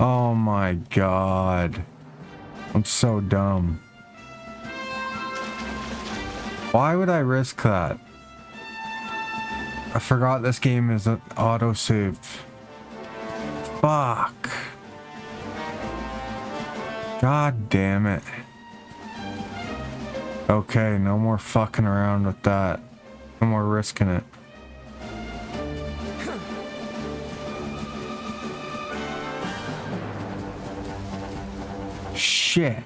[SPEAKER 1] Oh my god. I'm so dumb. Why would I risk that? I forgot this game is an autosave. Fuck. God damn it. Okay, no more fucking around with that. No more risking it. Shit.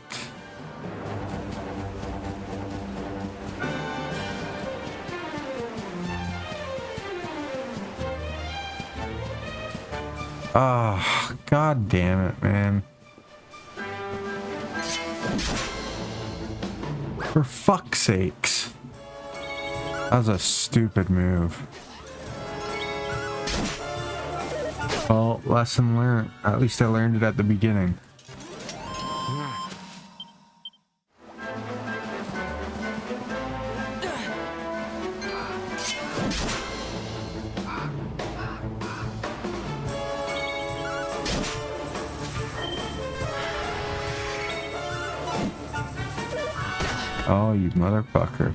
[SPEAKER 1] Oh, god damn it, man. For fuck's sakes. That was a stupid move. Well, lesson learned. At least I learned it at the beginning. Oh, you motherfucker.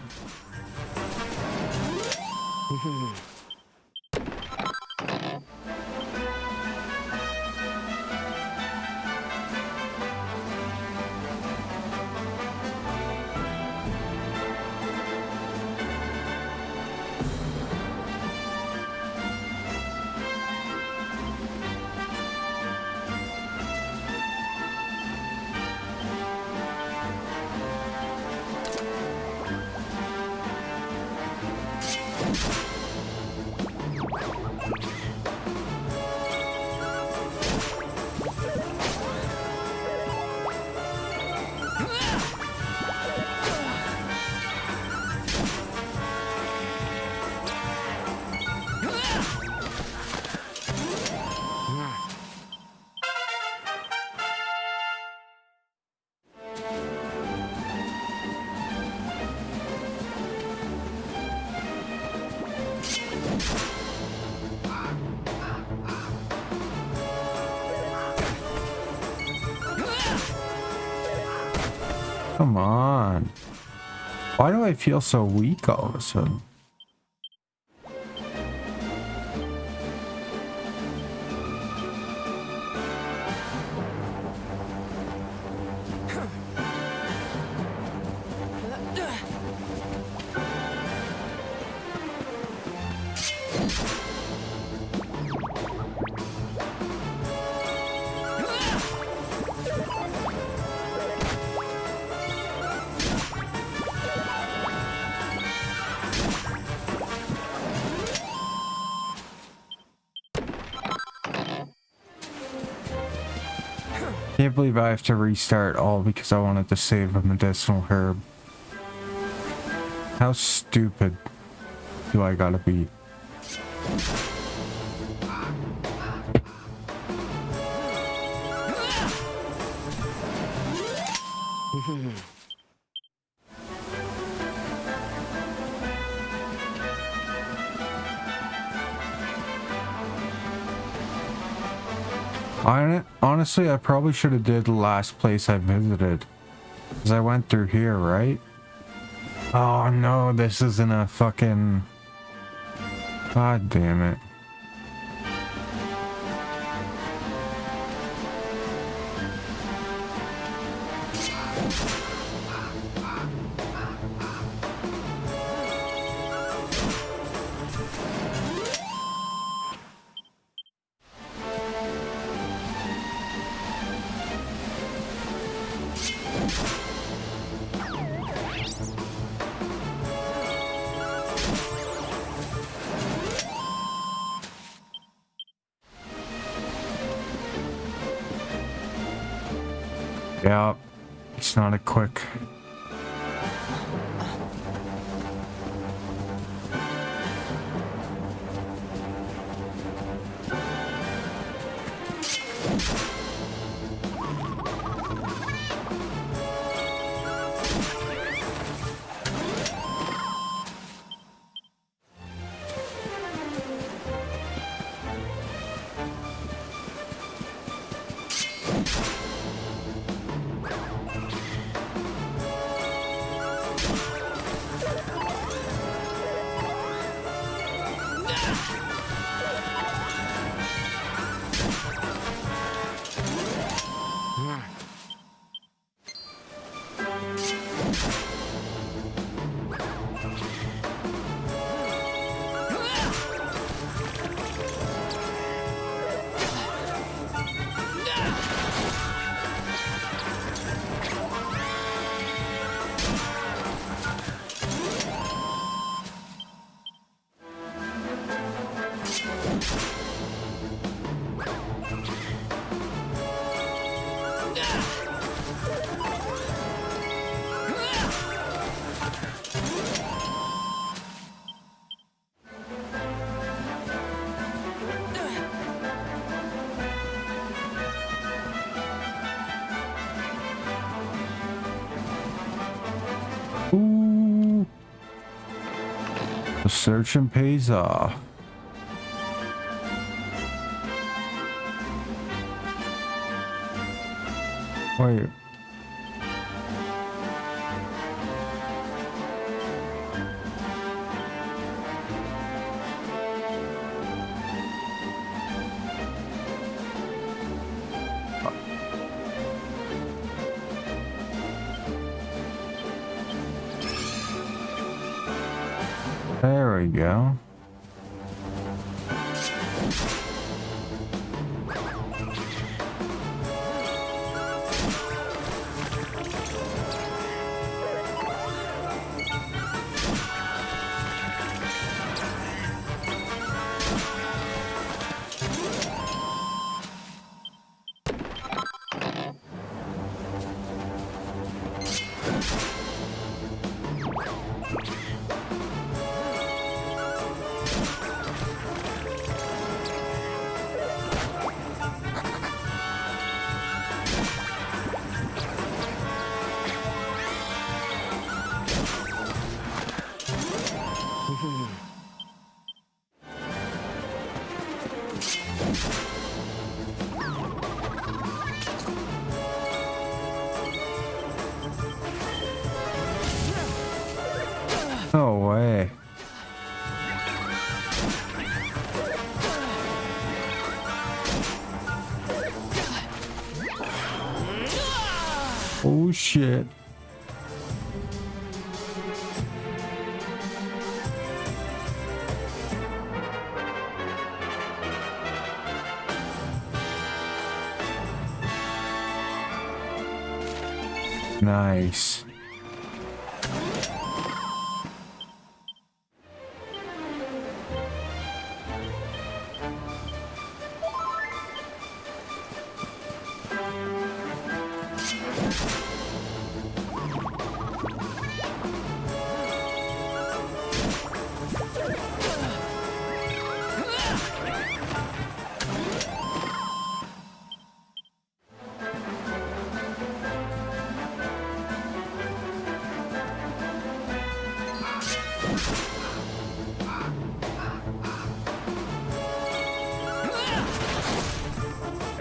[SPEAKER 1] Come on. Why do I feel so weak all of a sudden? Can't believe I have to restart all because I wanted to save a medicinal herb. How stupid do I gotta be? Honestly, I probably should have did the last place I visited. Because I went through here, right? Oh no, this isn't a fucking... God damn it. Yeah, it's not a quick... Ooh. The searching pays off. Wait. There we go. No way. Oh shit. Nice.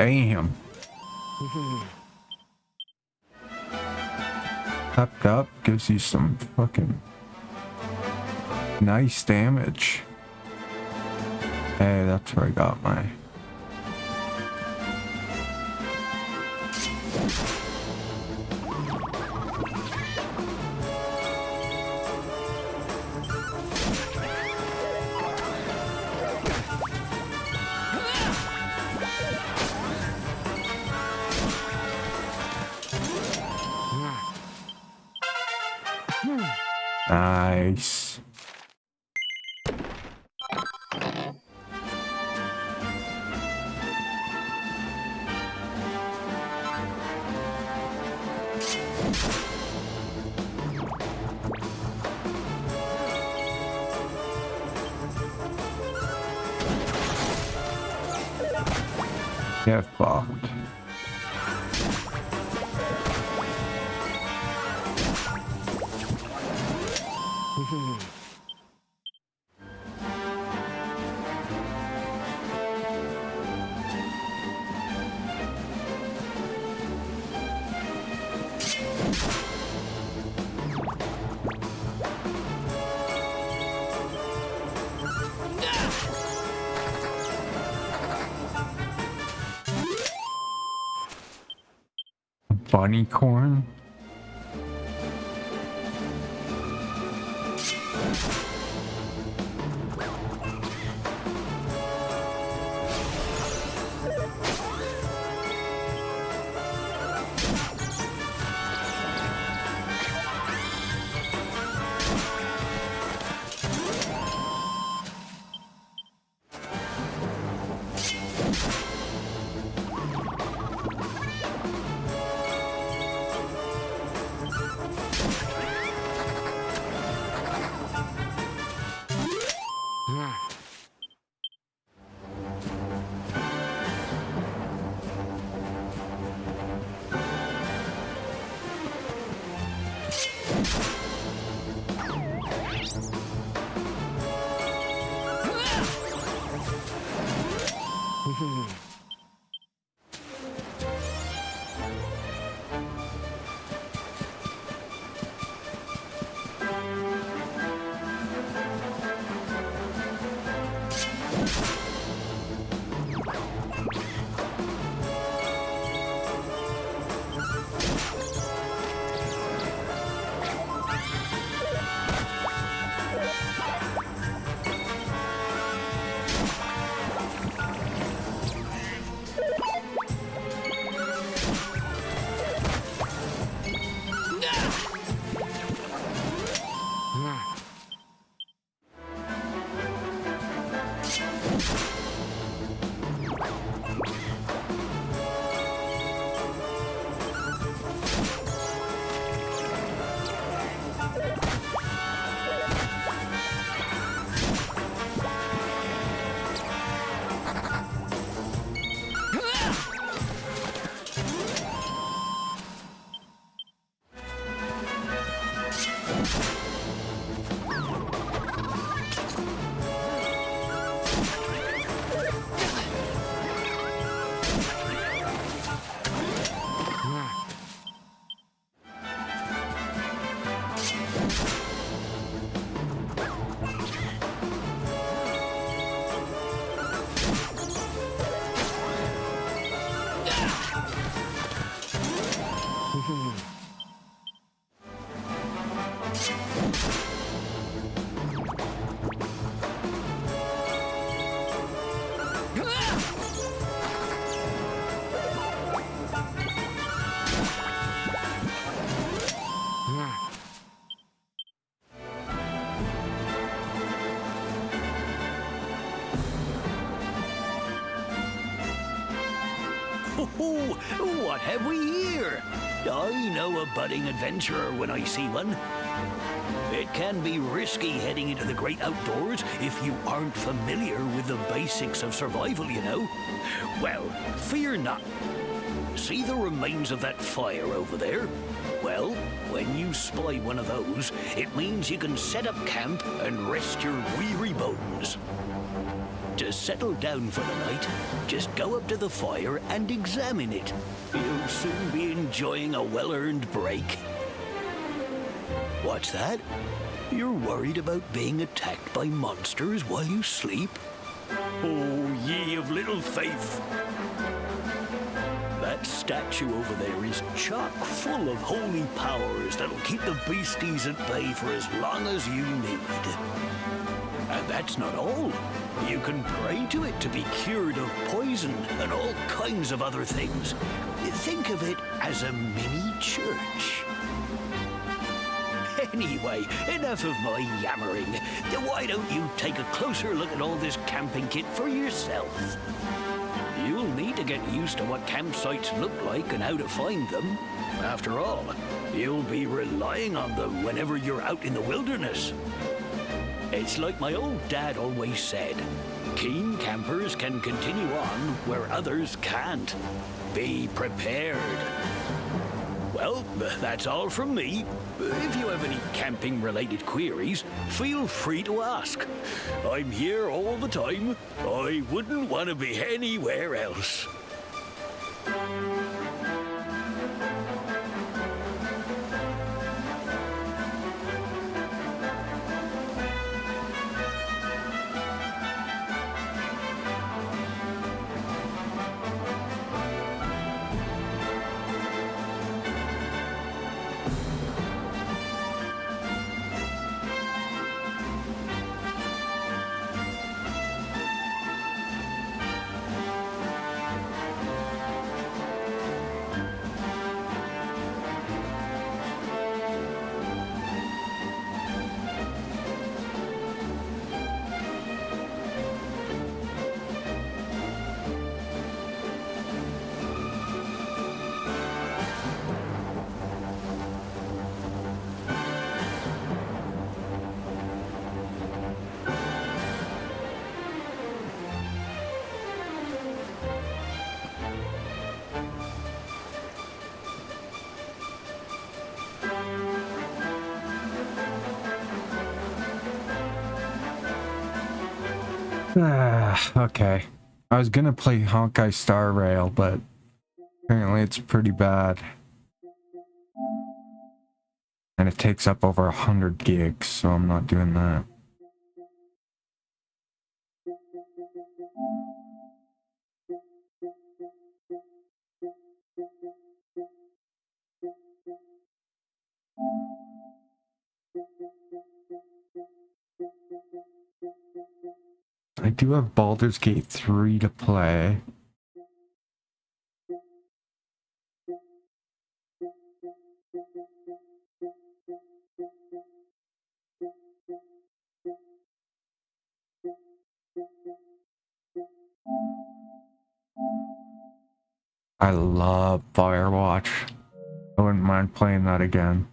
[SPEAKER 1] Damn. Tapped up gives you some fucking nice damage. Hey, that's where I got my... Nice. Get fucked. Bunny corn?
[SPEAKER 3] Oh, what have we here? I know a budding adventurer when I see one. It can be risky heading into the great outdoors if you aren't familiar with the basics of survival, you know. Well, fear not. See the remains of that fire over there? Well, when you spy one of those, it means you can set up camp and rest your weary bones. To settle down for the night, just go up to the fire and examine it. You'll soon be enjoying a well-earned break. What's that? You're worried about being attacked by monsters while you sleep? Oh, ye of little faith! That statue over there is chock full of holy powers that'll keep the beasties at bay for as long as you need. And that's not all. You can pray to it to be cured of poison and all kinds of other things. Think of it as a mini church. Anyway, enough of my yammering. Why don't you take a closer look at all this camping kit for yourself? You'll need to get used to what campsites look like and how to find them. After all, you'll be relying on them whenever you're out in the wilderness. It's like my old dad always said, keen campers can continue on where others can't. Be prepared. Well, that's all from me. If you have any camping-related queries, feel free to ask. I'm here all the time. I wouldn't want to be anywhere else.
[SPEAKER 1] Okay. I was gonna play Honkai Star Rail, but apparently it's pretty bad. And it takes up over 100 gigs, so I'm not doing that. I do have Baldur's Gate 3 to play. I love Firewatch. I wouldn't mind playing that again.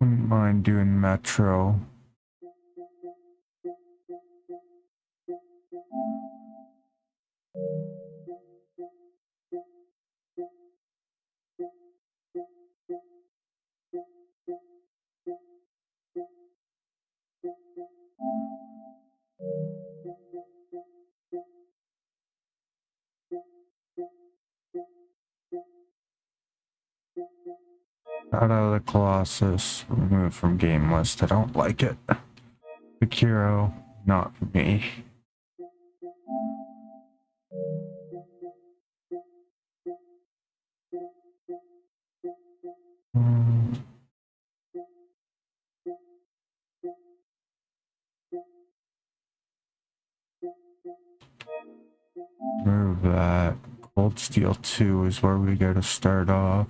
[SPEAKER 1] Wouldn't mind doing Metro. Out of the Colossus, remove from game list. I don't like it. Sekiro, not for me. Move that. Cold Steel 2 is where we go to start off.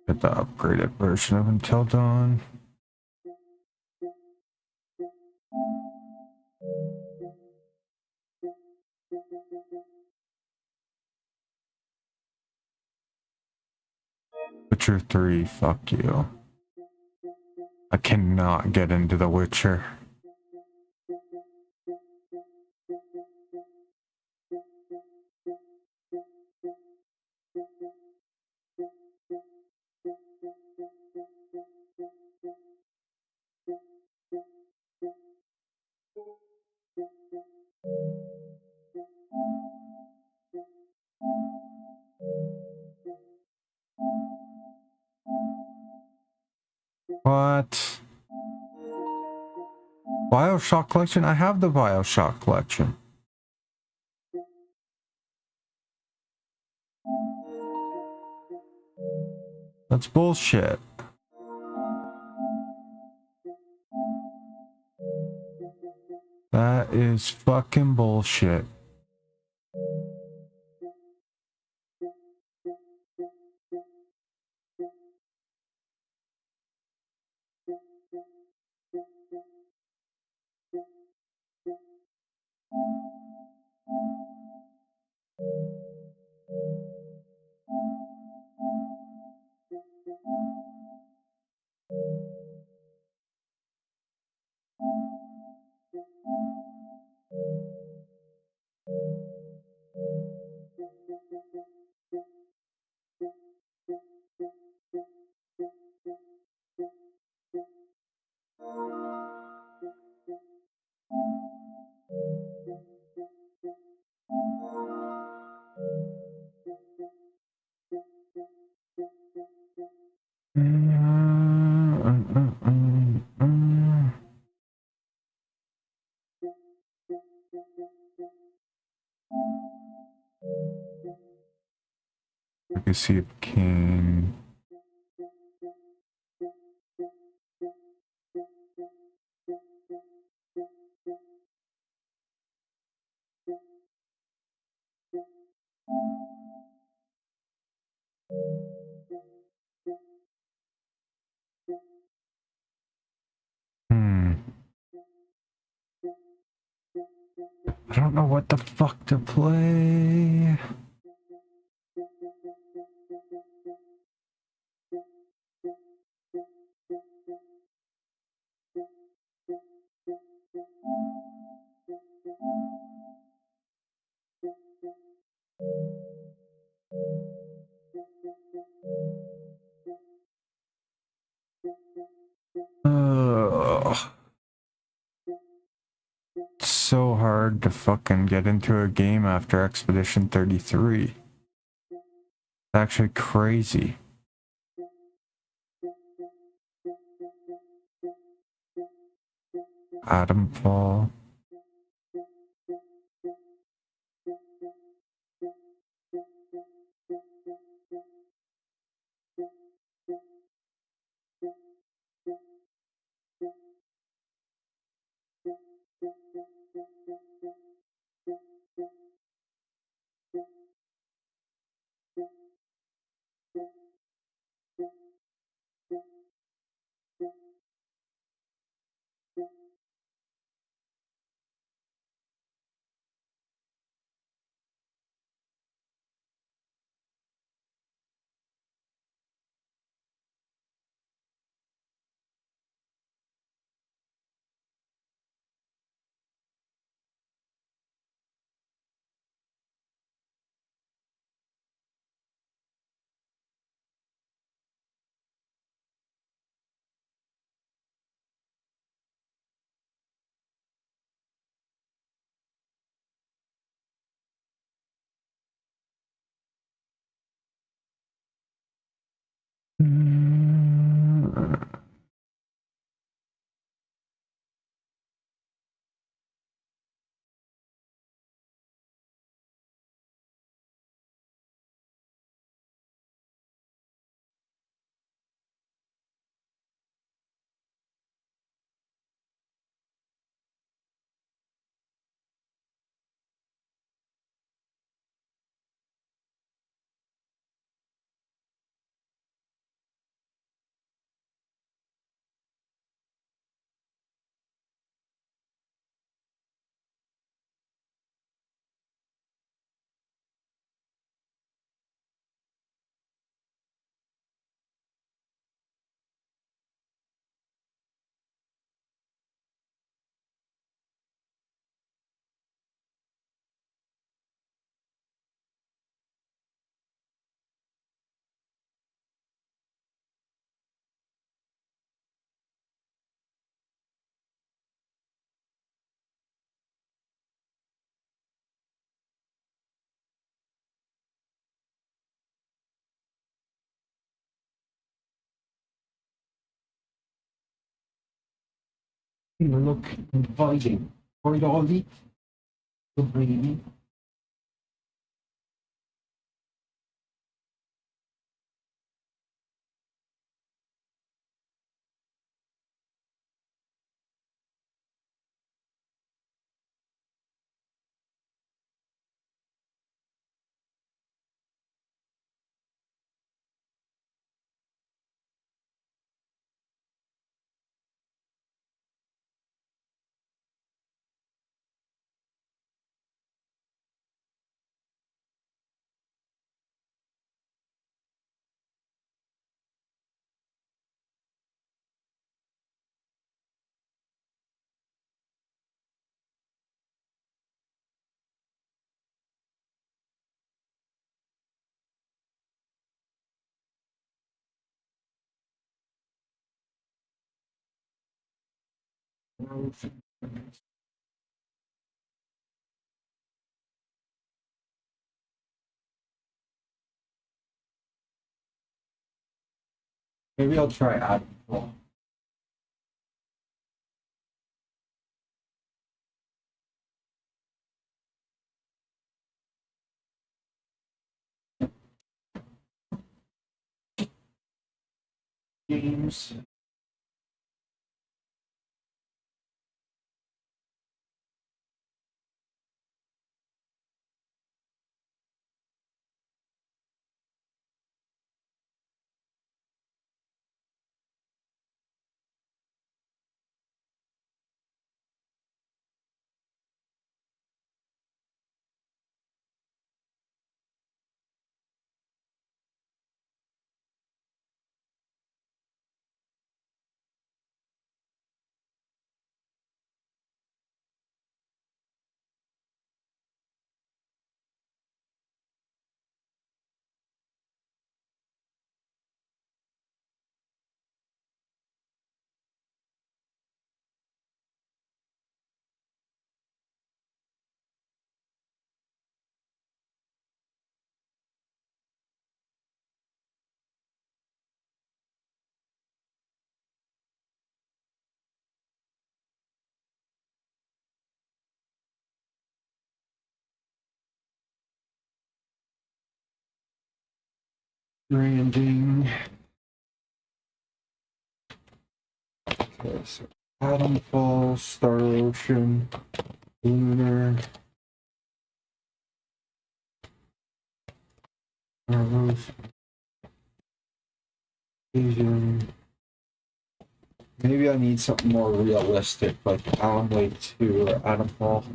[SPEAKER 1] Get the upgraded version of Until Dawn. Witcher 3, fuck you. I cannot get into The Witcher. What? BioShock collection? I have the BioShock collection. That's bullshit. That is fucking bullshit. Legacy of King. I don't know what the fuck to play. Ugh. It's so hard to fucking get into a game after Expedition 33. It's actually crazy. Atomfall. look inviting. Right, Ollie? Good baby. Maybe I'll try Adam. Games. Branding. Okay, so Atom Falls, Star Ocean, Lunar, Star Ocean, Asian. Maybe I need something more realistic, like Alan Wake 2 or Atom Fall.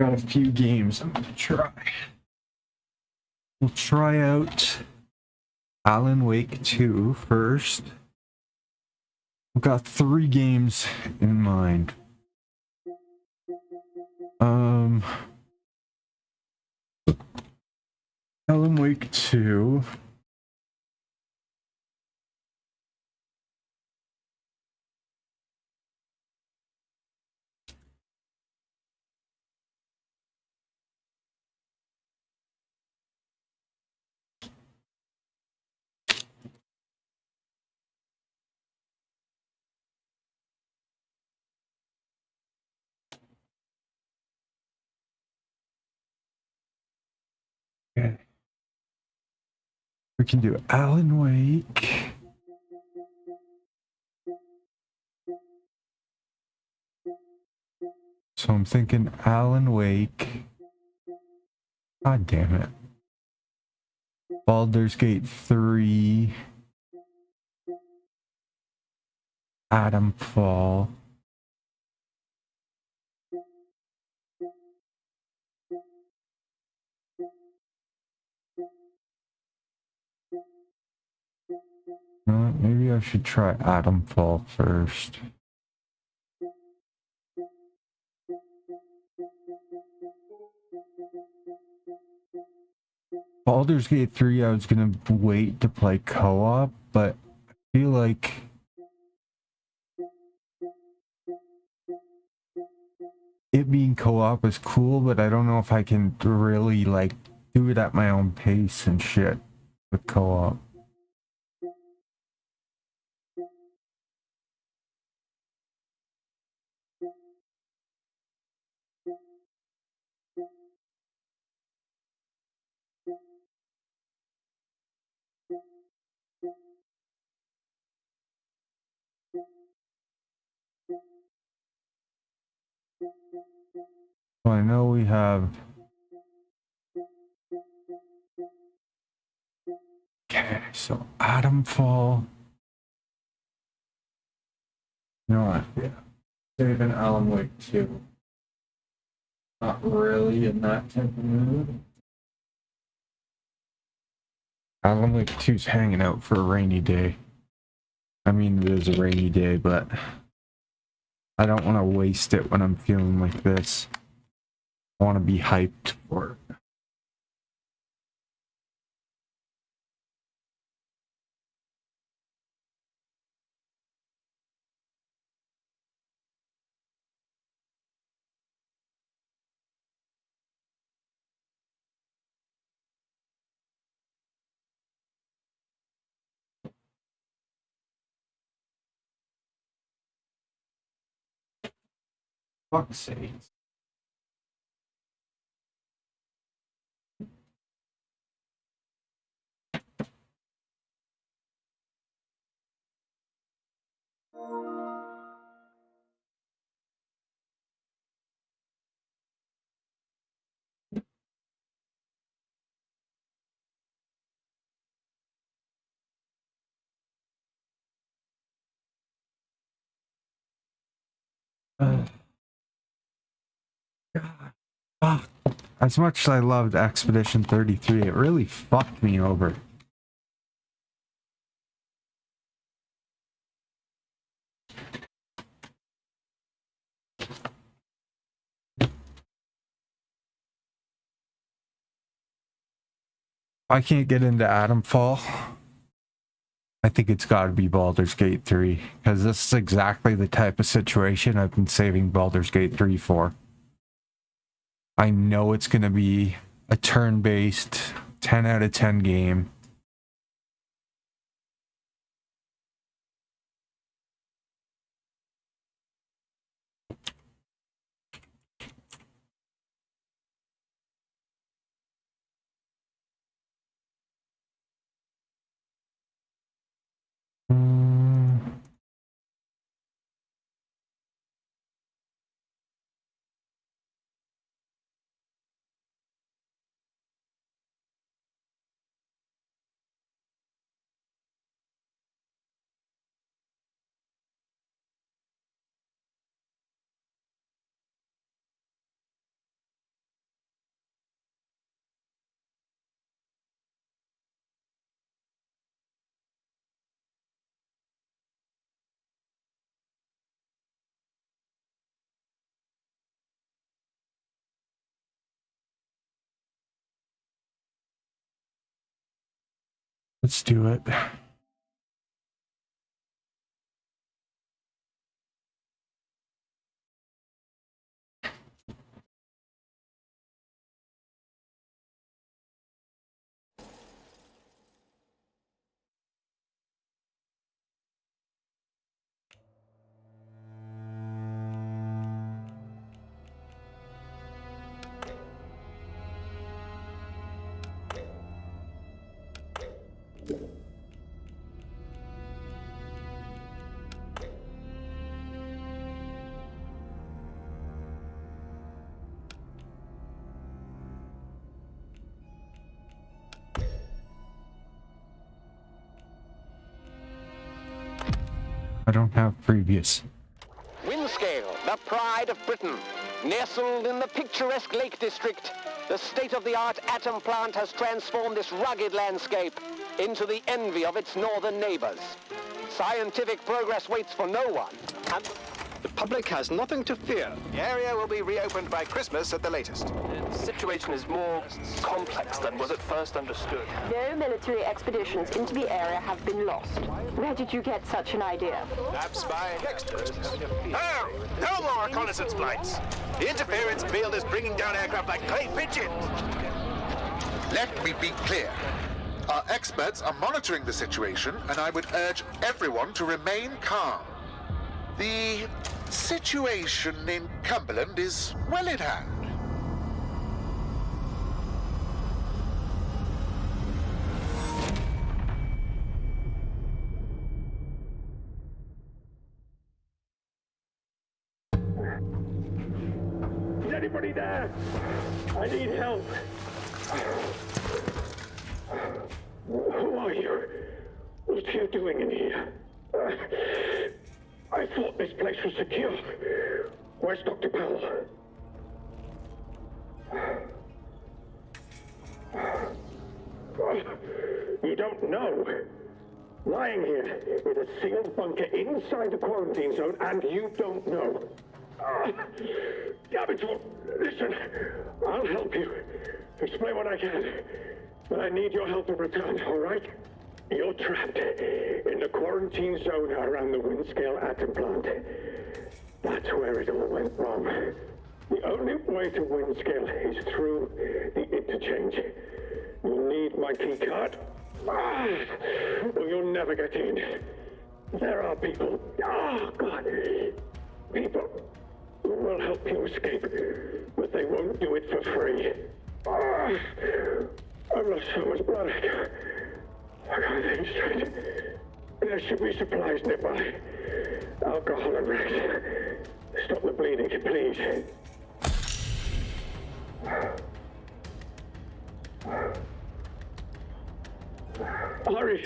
[SPEAKER 1] Got a few games I'm gonna try. We'll try out Alan Wake 2 first. I've got 3 games in mind. Alan Wake 2. Okay. We can do Alan Wake. So I'm thinking Alan Wake. God damn it. Baldur's Gate 3. Atom Fall. Maybe I should try Atom Fall first. Baldur's Gate 3, I was gonna wait to play co-op, but I feel like it being co-op is cool, but I don't know if I can really, like, do it at my own pace and shit with co-op. Well, I know we have... Okay, so Atomfall. You know what? Yeah. Saving Alan Wake 2. Not really in that type of mood. Alan Wake 2's hanging out for a rainy day. I mean, it is a rainy day, but I don't want to waste it when I'm feeling like this. I want to be hyped for it. Fuck's sake. God. Fuck. As much as I loved Expedition 33, it really fucked me over. I can't get into Atomfall. I think it's got to be Baldur's Gate 3, because this is exactly the type of situation I've been saving Baldur's Gate 3 for. I know it's going to be a turn-based 10 out of 10 game. Let's do it. I don't have previous.
[SPEAKER 9] Windscale, the pride of Britain. Nestled in the picturesque Lake District, the state-of-the-art atom plant has transformed this rugged landscape into the envy of its northern neighbors. Scientific progress waits for no one, and
[SPEAKER 10] The public has nothing to fear.
[SPEAKER 9] The area will be reopened by Christmas at the latest.
[SPEAKER 11] The situation is more complex than was at first understood.
[SPEAKER 12] No military expeditions into the area have been lost. Where did you get such an idea?
[SPEAKER 9] Perhaps by next Christmas. No! No more reconnaissance flights! The interference field is bringing down aircraft like clay pigeons!
[SPEAKER 13] Let me be clear. Our experts are monitoring the situation, and I would urge everyone to remain calm. The situation in Cumberland is well in hand.
[SPEAKER 4] Is anybody there? I need help. Who are you? What are you doing in here? I thought this place was secure. Where's Dr. Powell? You don't know. Lying here in a sealed bunker inside the quarantine zone, and you don't know. Damn it, listen, I'll help you. Explain what I can. But I need your help in return, all right? You're trapped in the quarantine zone around the Windscale atom plant. That's where it all went wrong. The only way to Windscale is through the interchange. You'll need my key card. Or you'll never get in. There are people, God, people who will help you escape, but they won't do it for free. I've lost so much blood. I can't think straight. There should be supplies nearby. Alcohol and rest. Stop the bleeding, please. Hurry.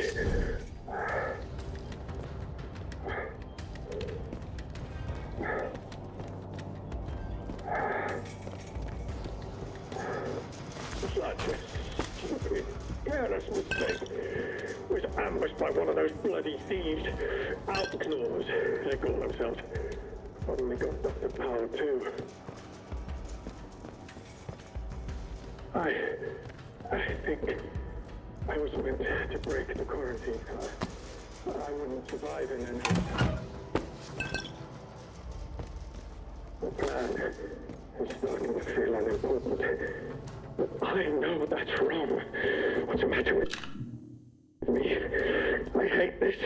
[SPEAKER 4] Such a stupid, careless mistake. Was ambushed by one of those bloody thieves. Outlaws, they call themselves. Suddenly got Dr. Powell too. I think I was meant to break the quarantine. I wouldn't survive in an... The plan is starting to feel unimportant. But I know that's wrong. What's the matter with me? I hate this.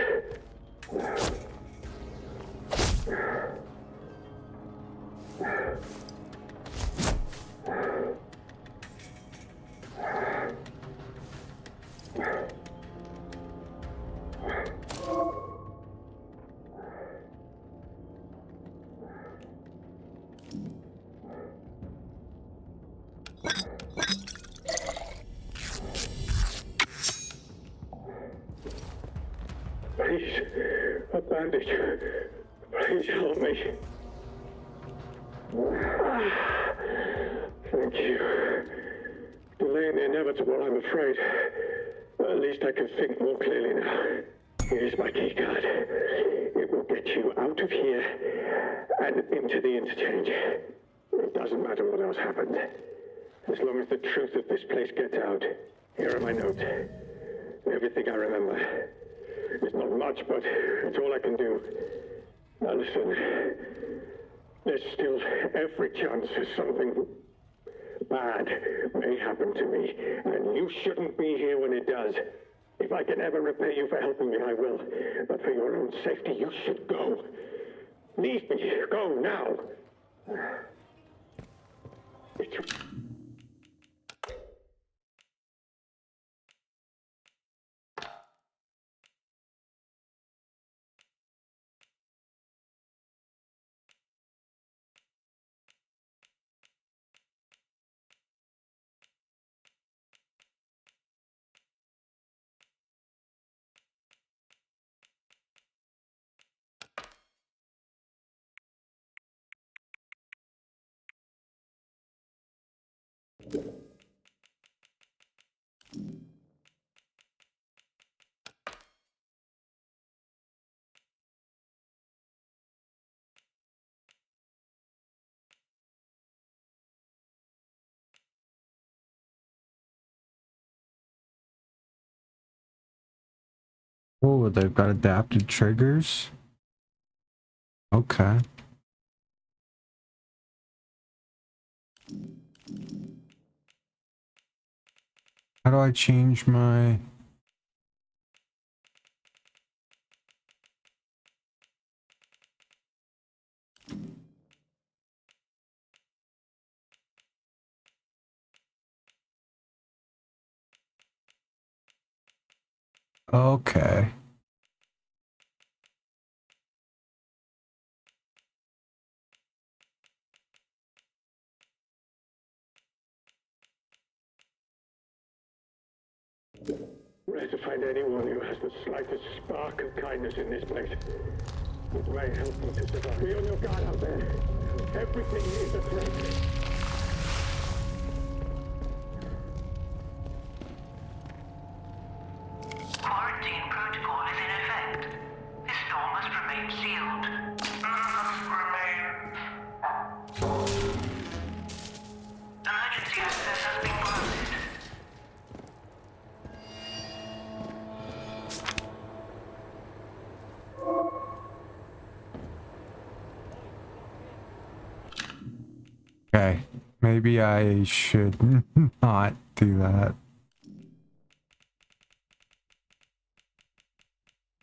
[SPEAKER 4] Please, a bandage. Please help me. Thank you. Delaying the inevitable, I'm afraid. But at least I can think more clearly now. Here's my key card. It will get you out of here and into the interchange. It doesn't matter what else happens. As long as the truth of this place gets out. Here are my notes. Everything I remember. It's not much, but it's all I can do. Now listen, there's still every chance that something bad may happen to me, and you shouldn't be here when it does. If I can ever repay you for helping me, I will. But for your own safety, you should go. Leave me. Go now. It's...
[SPEAKER 1] Oh, they've got adapted triggers. Okay. How do I change my... Okay.
[SPEAKER 14] Where to find anyone who has the slightest spark of kindness in this place? It may help you to survive. Be on your guard out there. Everything is a threat.
[SPEAKER 15] Quarantine protocol is in effect. This door must remain sealed. Emergency access has been granted.
[SPEAKER 1] Okay. Maybe I should not do that.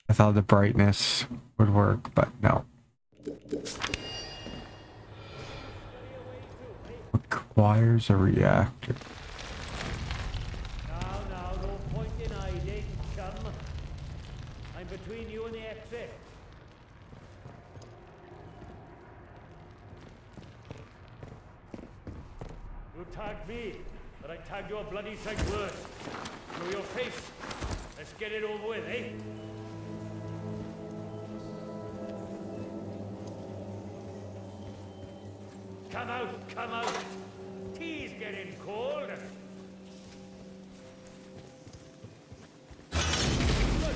[SPEAKER 1] I thought the brightness would work, but no. Requires a reactor.
[SPEAKER 16] Now, no point in hiding, chum. I'm between you and the exit. You tagged me, but I tagged you a bloody sight worse. Show your face. Let's get it over with, eh? Come out, come out. Tea's getting cold.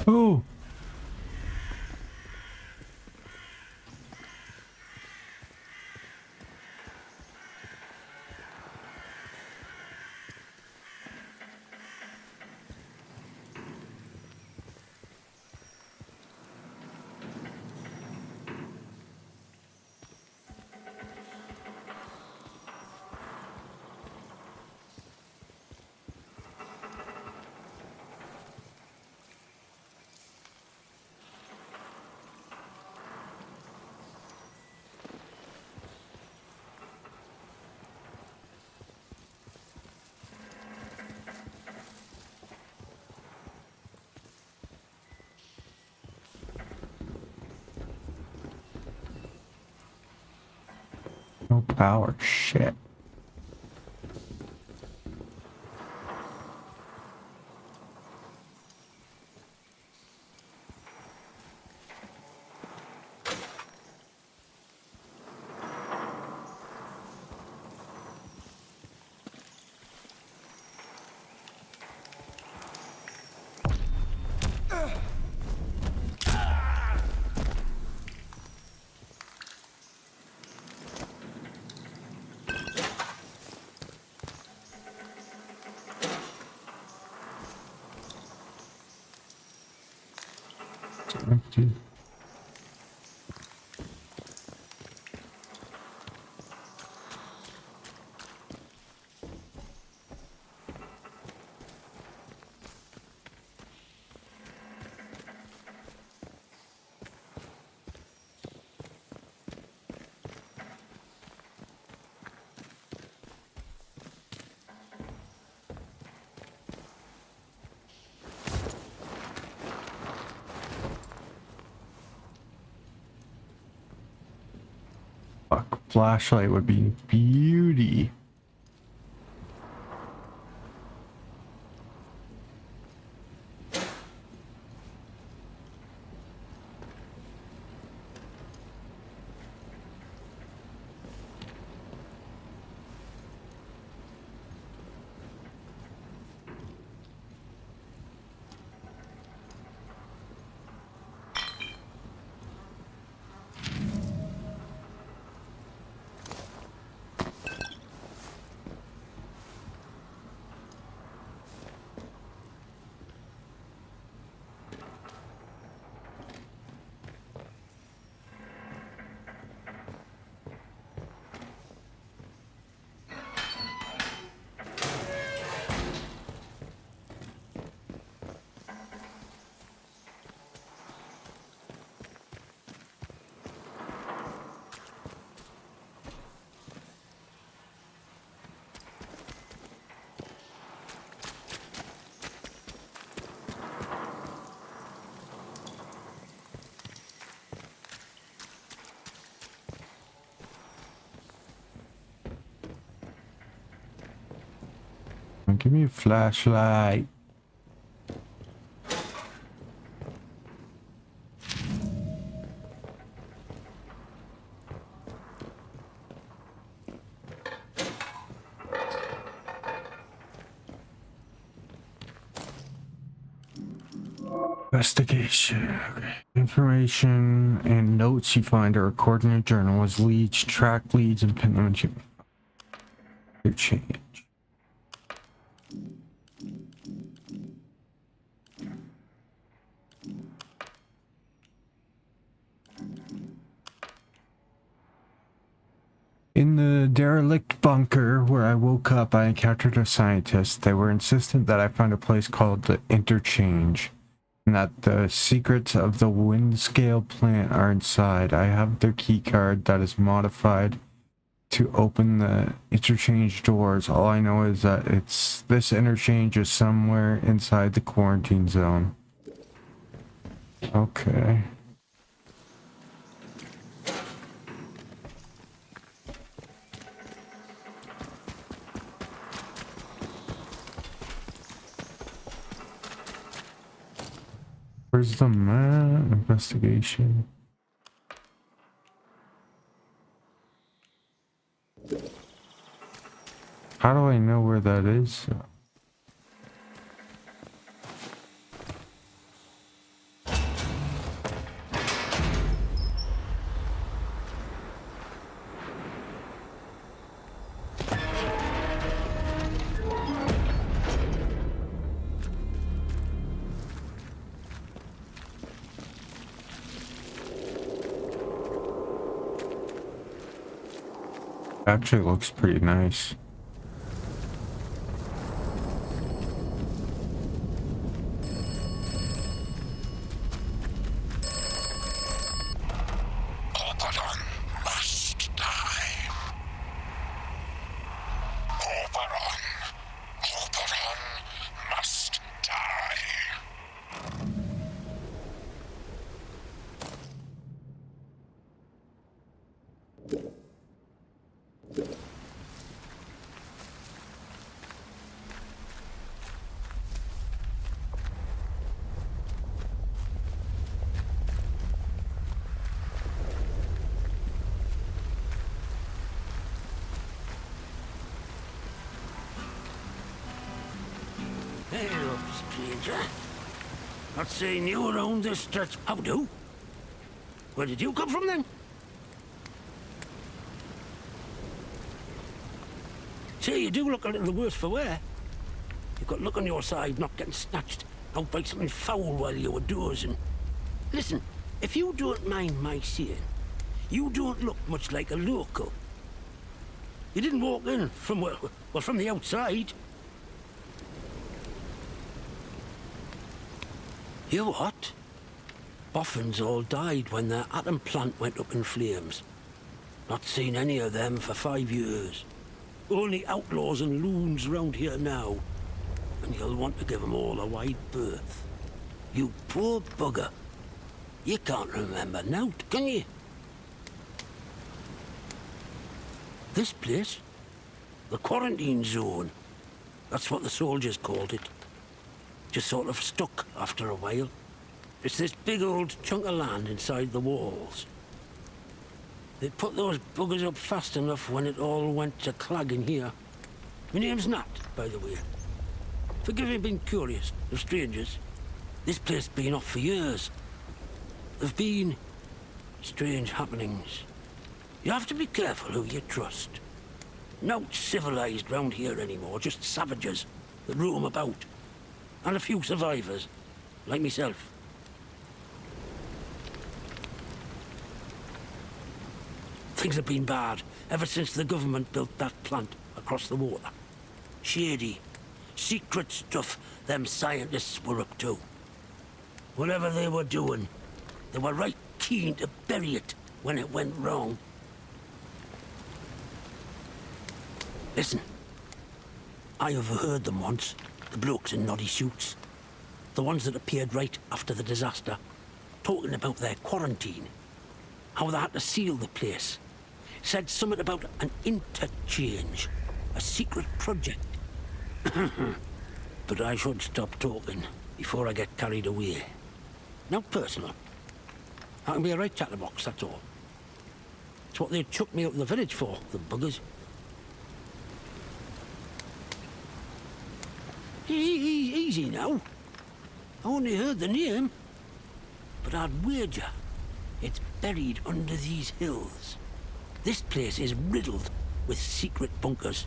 [SPEAKER 1] Oh. No power. Shit. Empty. Fuck, flashlight would be beauty. Give me a flashlight. Investigation. Okay. Information and notes you find are recorded in a journal as leads, track leads, and pin them into your change. In the derelict bunker where I woke up, I encountered a scientist. They were insistent that I find a place called the Interchange, and that the secrets of the wind scale plant are inside. I have their key card that is modified to open the interchange doors. All I know is that this interchange is somewhere inside the quarantine zone. Okay. Where's the map? Investigation. How do I know where that is? Actually looks pretty nice.
[SPEAKER 3] Hey up, stranger. Not seeing you around this stretch. How do? Where did you come from then? Say, you do look a little worse for wear. You've got luck on your side, not getting snatched out by something foul while you were dozing. Listen, if you don't mind my saying, you don't look much like a local. You didn't walk in from, well, from the outside. You what? Boffins all died when their atom plant went up in flames. Not seen any of them for 5 years. Only outlaws and loons round here now. And you'll want to give them all a wide berth. You poor bugger. You can't remember naught, can you? This place? The quarantine zone. That's what the soldiers called it. Just sort of stuck after a while. It's this big old chunk of land inside the walls. They put those buggers up fast enough when it all went to clagging here. My name's Nat, by the way. Forgive me being curious of strangers. This place has been off for years. There've been strange happenings. You have to be careful who you trust. Not civilized round here anymore, just savages that roam about. And a few survivors, like myself. Things have been bad ever since the government built that plant across the water. Shady, secret stuff them scientists were up to. Whatever they were doing, they were right keen to bury it when it went wrong. Listen, I overheard them once, the blokes in noddy suits. The ones that appeared right after the disaster, talking about their quarantine. How they had to seal the place. Said something about an interchange, a secret project. But I should stop talking before I get carried away. Not personal. I can be a right chatterbox, that's all. It's what they chucked me out of the village for, the buggers. Easy now. I only heard the name. But I'd wager it's buried under these hills. This place is riddled with secret bunkers.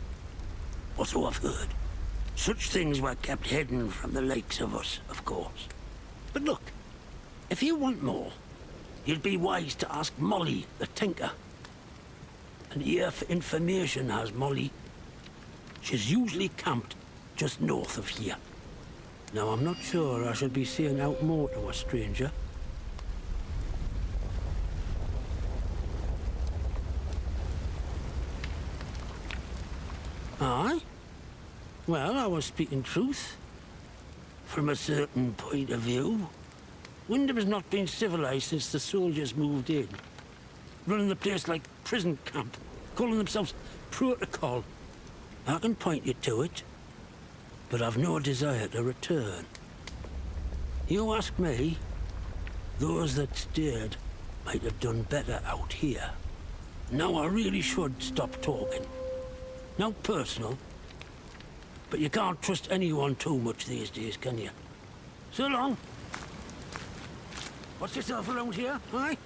[SPEAKER 3] Or so I've heard. Such things were kept hidden from the likes of us, of course. But look, if you want more, you'd be wise to ask Molly, the tinker. An ear for information has Molly. She's usually camped just north of here. Now, I'm not sure I should be saying out more to a stranger. Aye? Well, I was speaking truth. From a certain point of view. Wyndham has not been civilized since the soldiers moved in. Running the place like prison camp, calling themselves protocol. I can point you to it, but I've no desire to return. You ask me, those that stayed might have done better out here. Now I really should stop talking. Now personal, but you can't trust anyone too much these days, can you? So long. What's yourself around here, aye?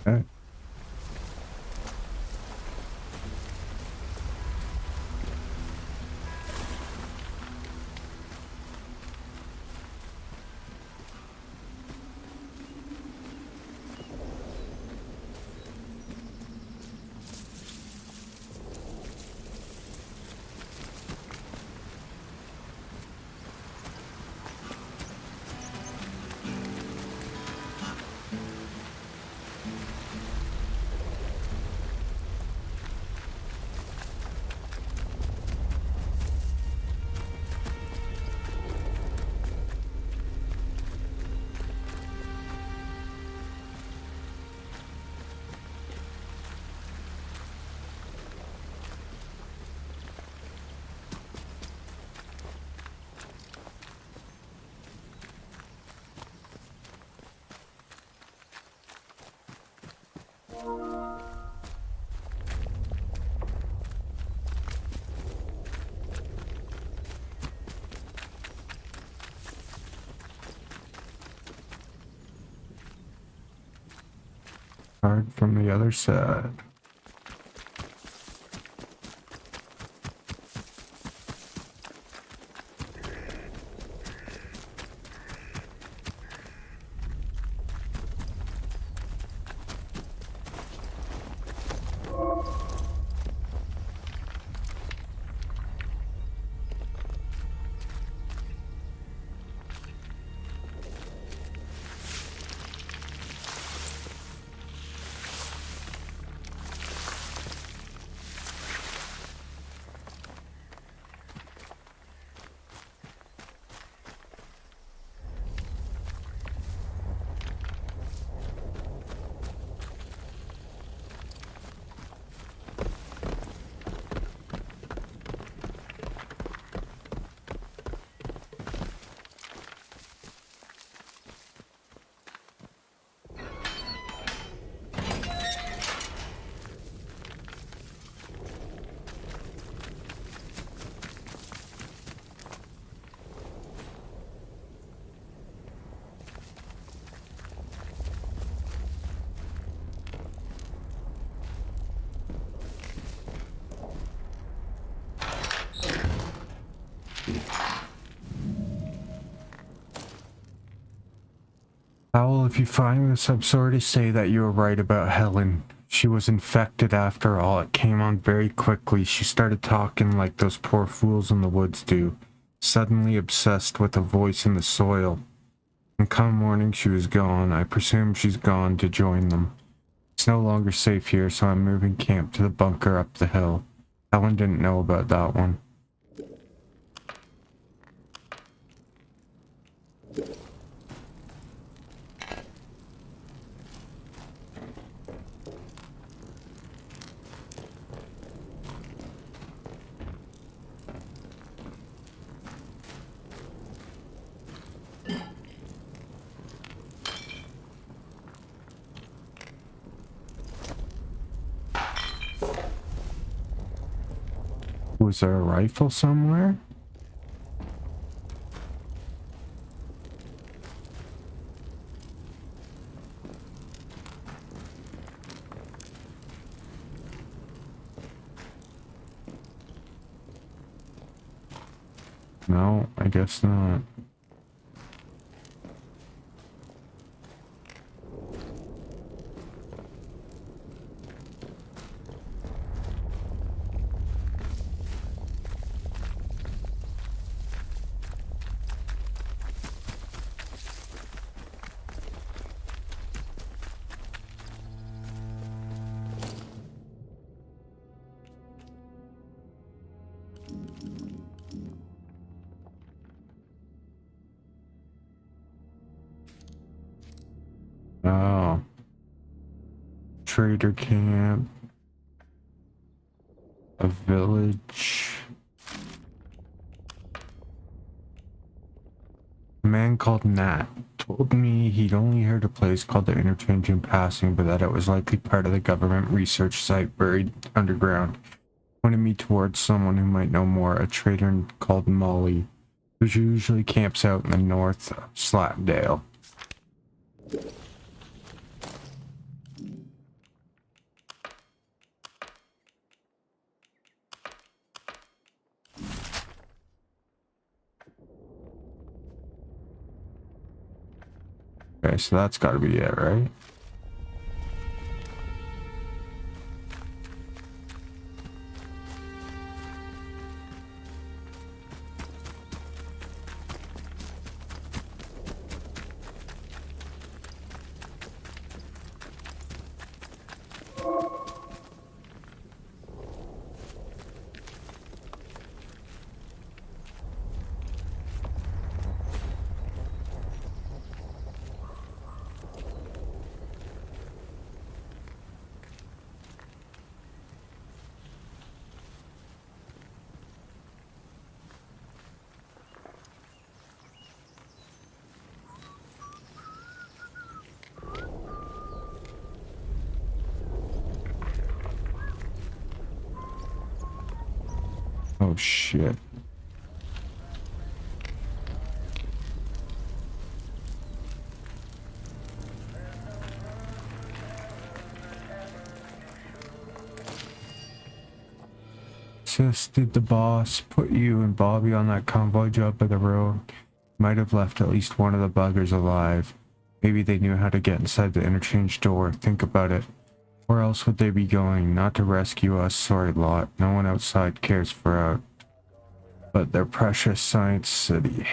[SPEAKER 1] Okay. Card from the other side. Powell, if you find this, I'm sorry to say that you were right about Helen. She was infected after all. It came on very quickly. She started talking like those poor fools in the woods do, suddenly obsessed with a voice in the soil. And come morning, she was gone. I presume she's gone to join them. It's no longer safe here, so I'm moving camp to the bunker up the hill. Helen didn't know about that one. Was there a rifle somewhere? No, I guess not. Oh. Trader camp. A village. A man called Nat told me he'd only heard a place called the Interchange in passing, but that it was likely part of the government research site buried underground. Pointed me towards someone who might know more, a trader called Molly, who usually camps out in the north of Slatdale. Okay, so that's gotta be it, right? Oh shit. Sis, did the boss put you and Bobby on that convoy job by the road? Might have left at least one of the buggers alive. Maybe they knew how to get inside the interchange door. Think about it. Where else would they be going? Not to rescue us, sorry lot. No one outside cares for out. But their precious Science City.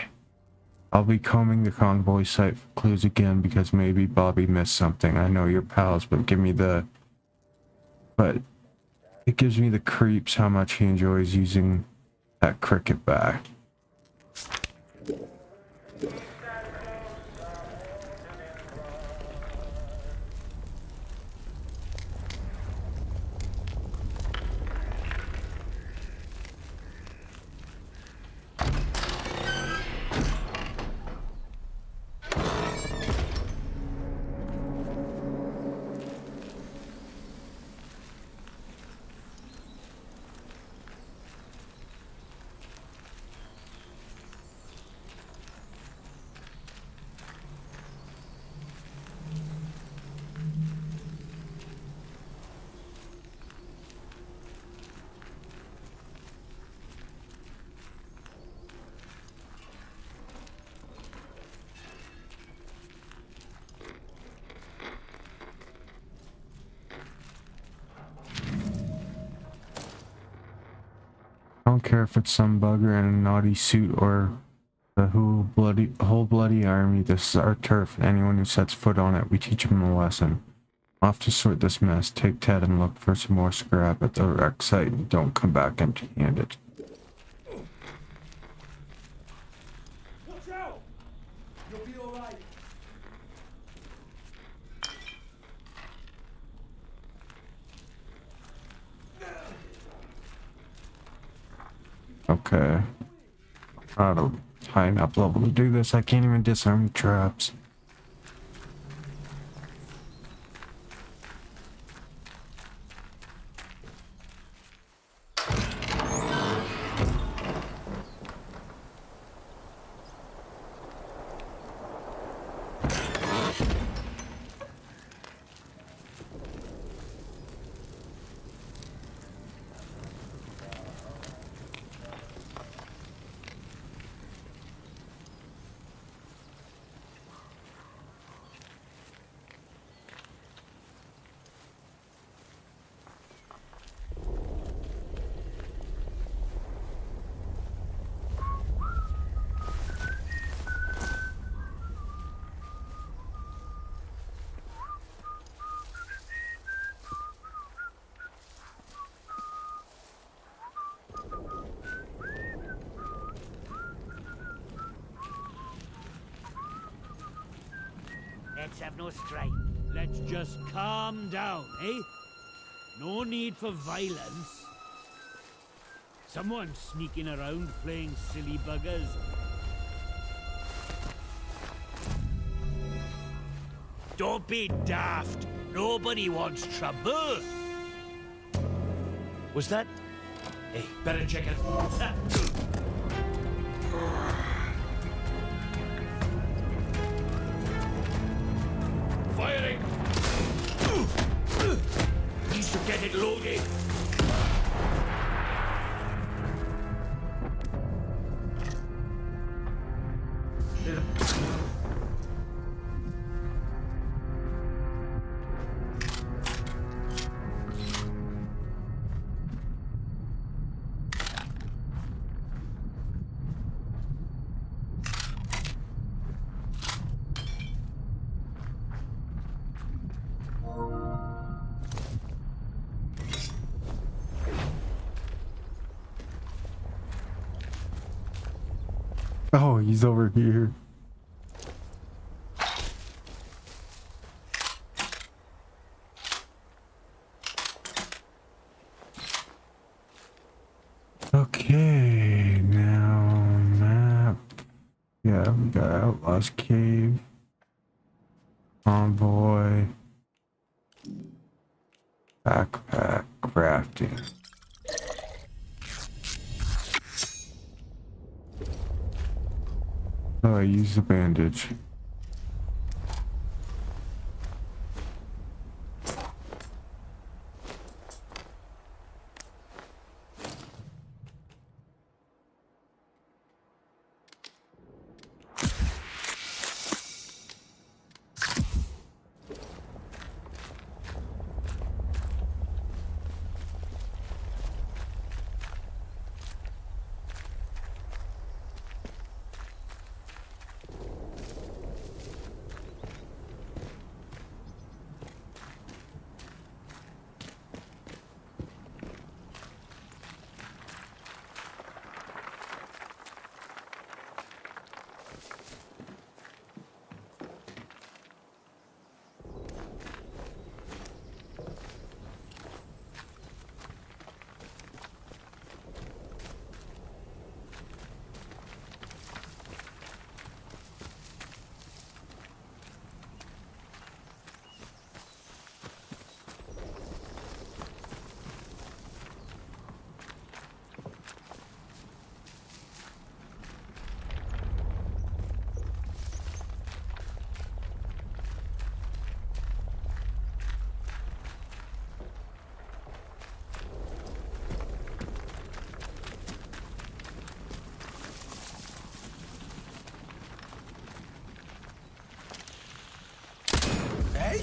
[SPEAKER 1] I'll be combing the convoy site for clues again because maybe Bobby missed something. I know you're pals, but it gives me the creeps how much he enjoys using that cricket bat. I don't care if it's some bugger in a naughty suit or the whole bloody army. This is our turf, and anyone who sets foot on it, we teach them a lesson. Off to sort this mess. Take Ted and look for some more scrap at the wreck site, and don't come back empty-handed.
[SPEAKER 16] Watch out! You'll be all right.
[SPEAKER 1] Okay. Not a high enough level to do this. I can't even disarm the traps.
[SPEAKER 16] Let's have no strife. Let's just calm down, eh? No need for violence. Someone's sneaking around playing silly buggers. Don't be daft. Nobody wants trouble. Was that? Hey, better check it. Firing! Needs to get it loaded.
[SPEAKER 1] Oh, he's over here. Okay, now map. Yeah, we got Outlaw's Cave. Convoy. Backpack crafting. Oh, I use the bandage.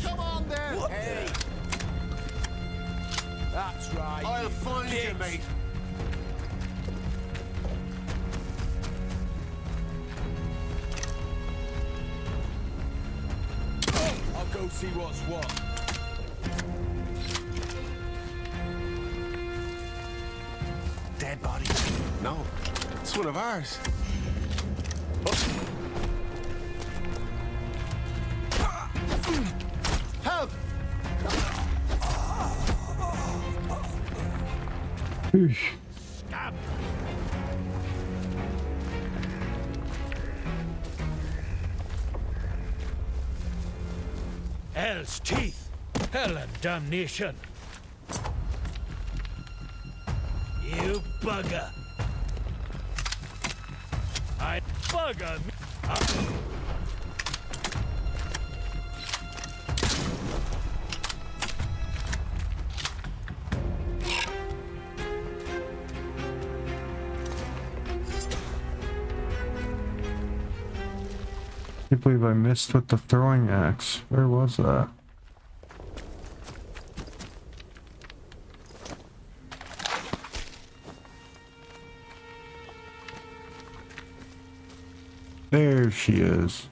[SPEAKER 17] Come on then! What? Hey! That's right. I'll find you, mate. go see what's what.
[SPEAKER 7] Dead body?
[SPEAKER 17] No, it's one of ours. Help!
[SPEAKER 7] Stop! Hell's teeth! Hell and damnation! You bugger! I bugger me!
[SPEAKER 1] I can't believe I missed with the throwing axe. Where was that? There she is.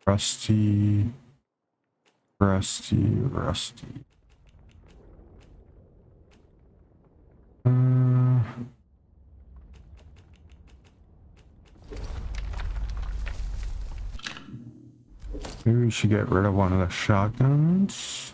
[SPEAKER 1] Rusty, rusty. Maybe we should get rid of one of the shotguns.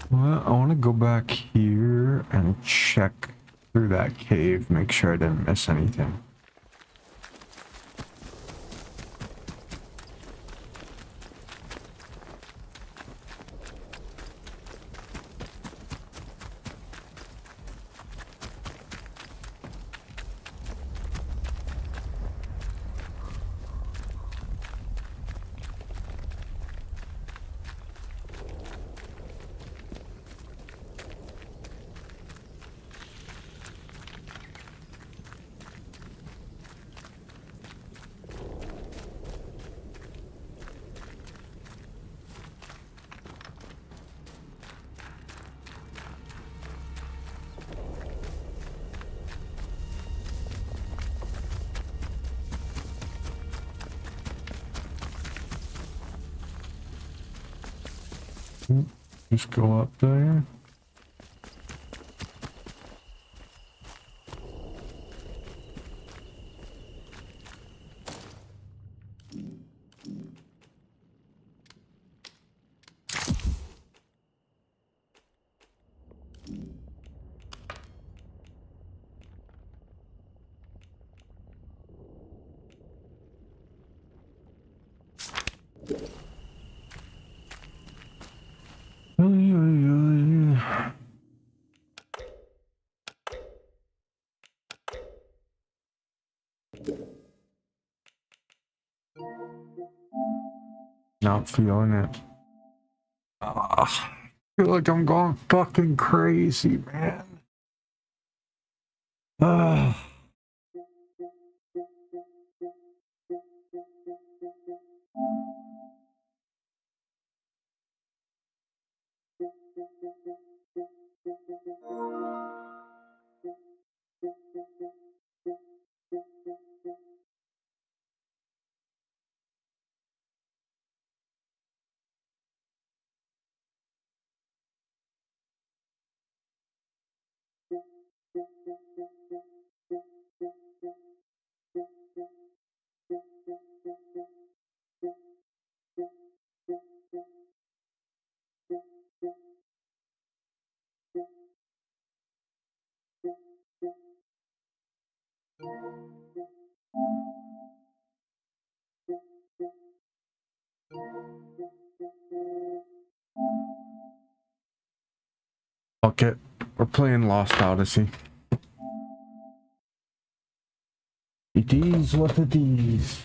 [SPEAKER 1] Well, I want to go back here and check through that cave, make sure I didn't miss anything. Just go up there. Not feeling it. I feel like I'm going fucking crazy, man. Okay, we're playing Lost Odyssey. It is what it is.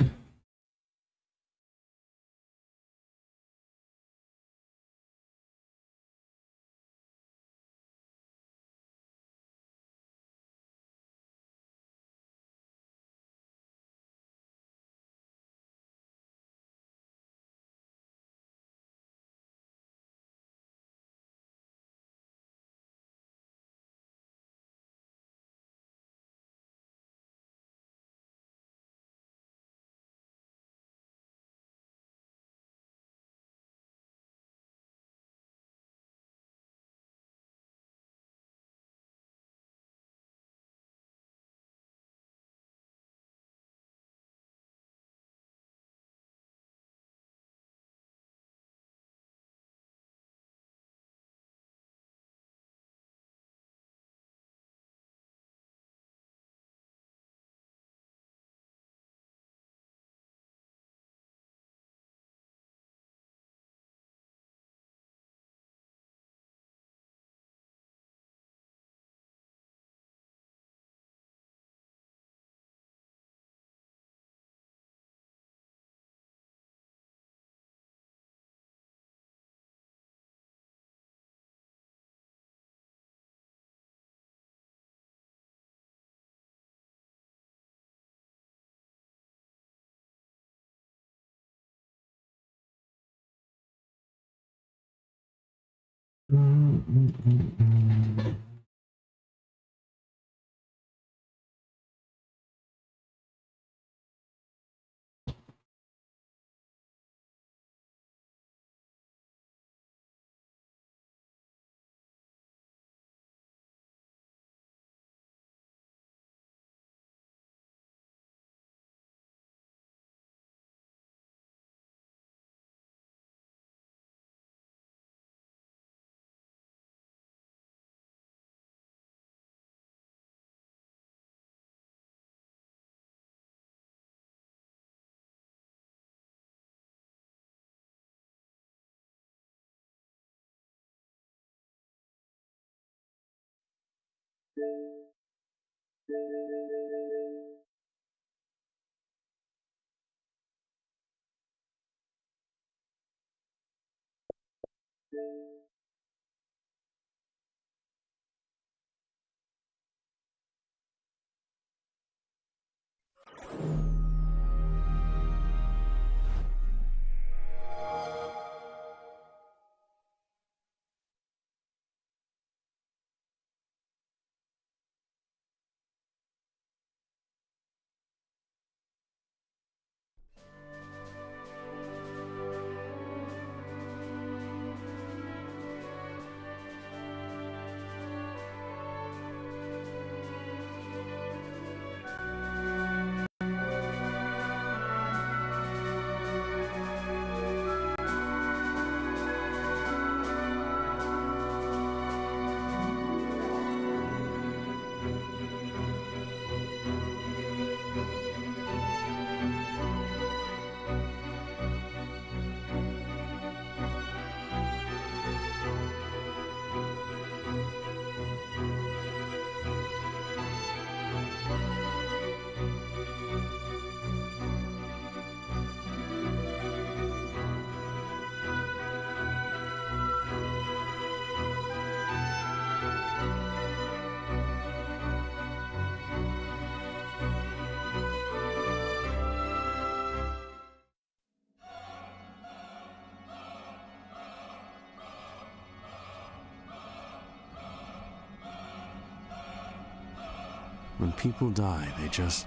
[SPEAKER 18] When people die, they just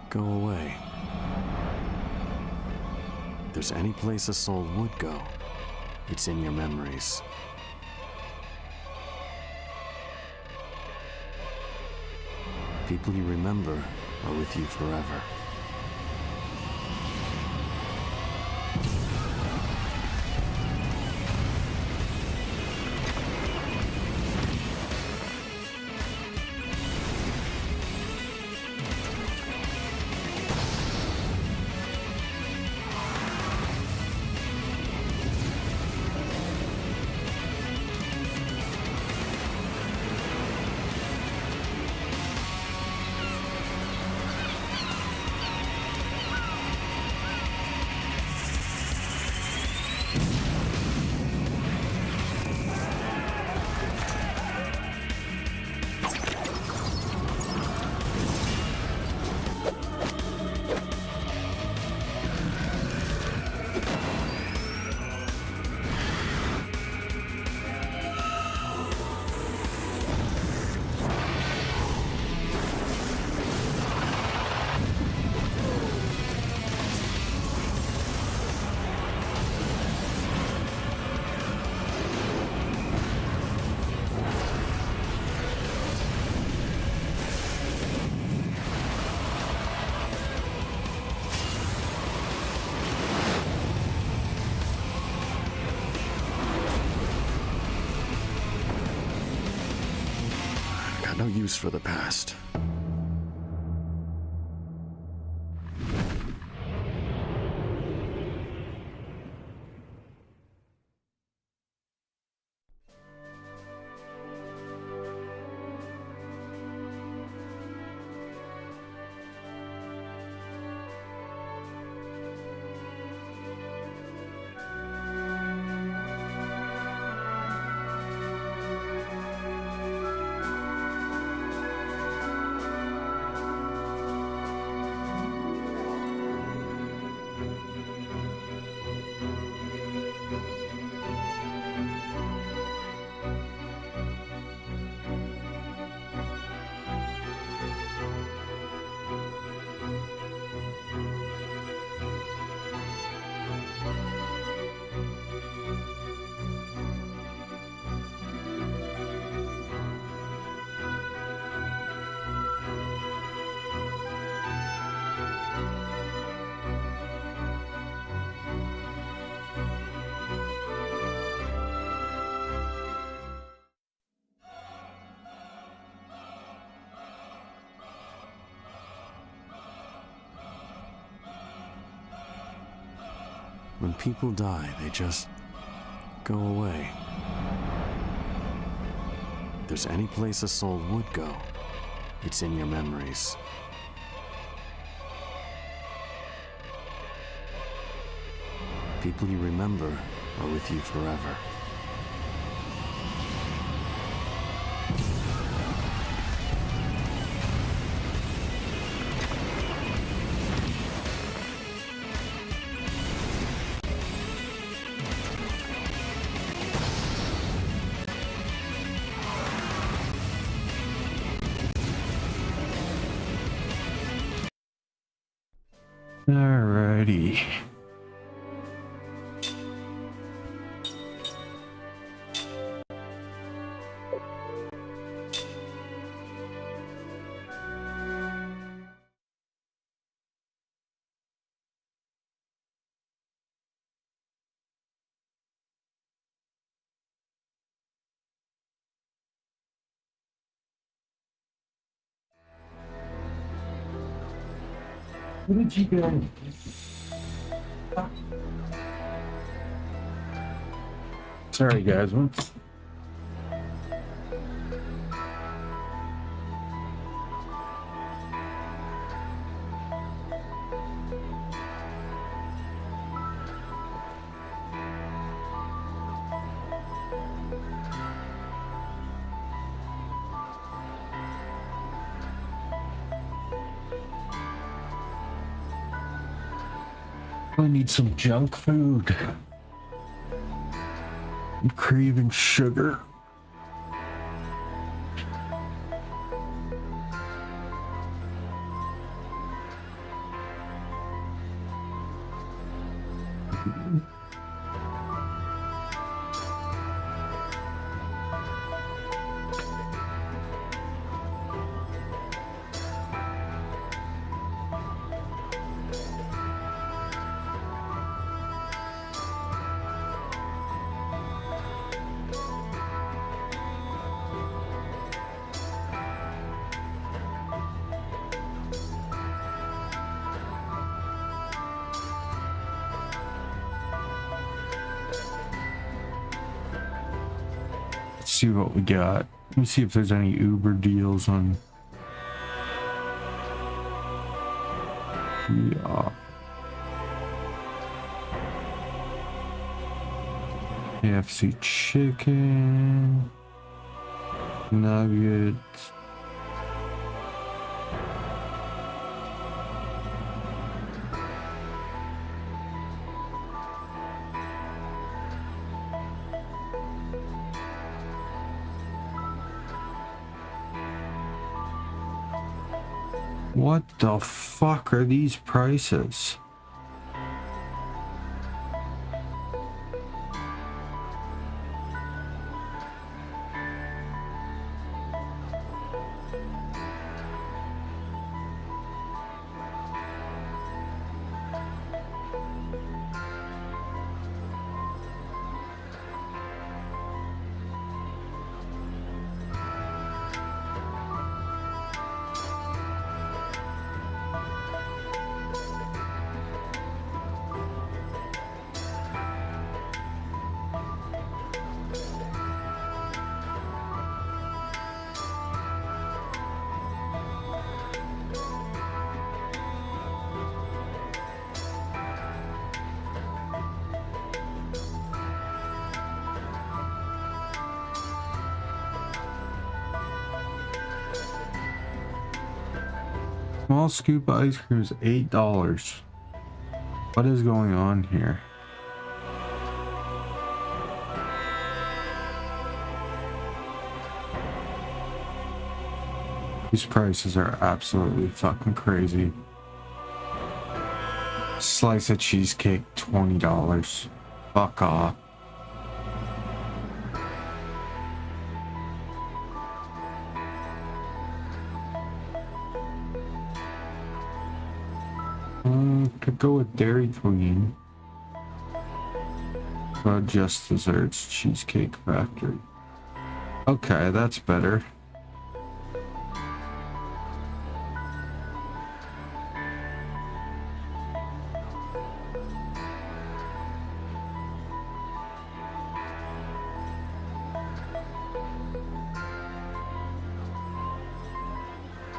[SPEAKER 18] go away. If there's any place a soul would go, it's in your memories. People you remember are with you forever. no use for the past. When people die, they just go away. If there's any place a soul would go, it's in your memories. People you remember are with you forever.
[SPEAKER 1] Alrighty. What did you do? Sorry, guys. I need some junk food. I'm craving sugar. See what we got. Let me see if there's any Uber deals on. Yeah. KFC chicken. Nuggets. What the fuck are these prices? Small scoop of ice cream is $8. What is going on here? These prices are absolutely fucking crazy. Slice of cheesecake, $20. Fuck off. Could go with Dairy Queen. But just desserts, Cheesecake Factory. Okay, that's better.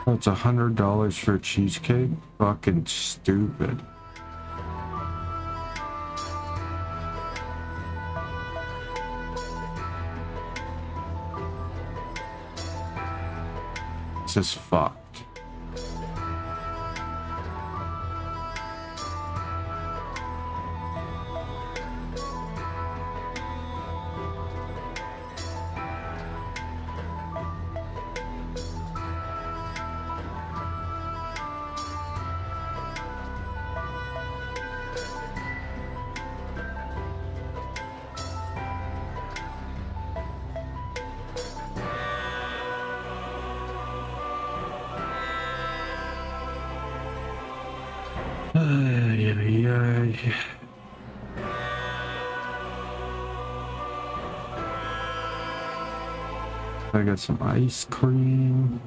[SPEAKER 1] Oh, it's $100 for a cheesecake? Fucking stupid. This is fucked. I got some ice cream.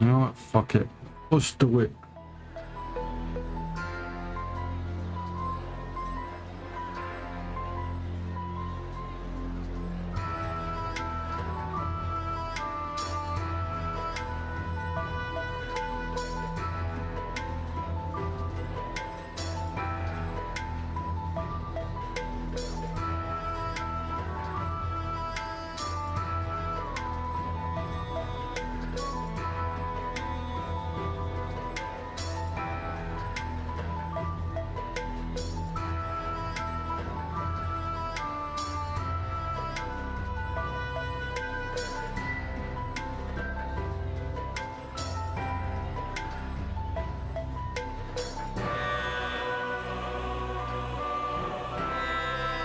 [SPEAKER 1] You know what? Fuck it. Let's do it.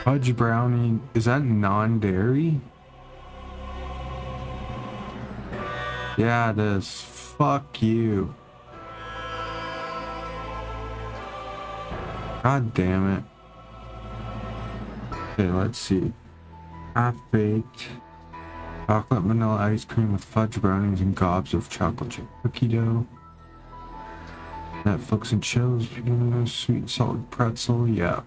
[SPEAKER 1] Fudge brownie, is that non-dairy? Yeah, it is. Fuck you. God damn it. Okay, let's see. Half-baked. Chocolate vanilla ice cream with fudge brownies and gobs of chocolate chip cookie dough. Netflix and chills. Sweet and salted pretzel. Yeah.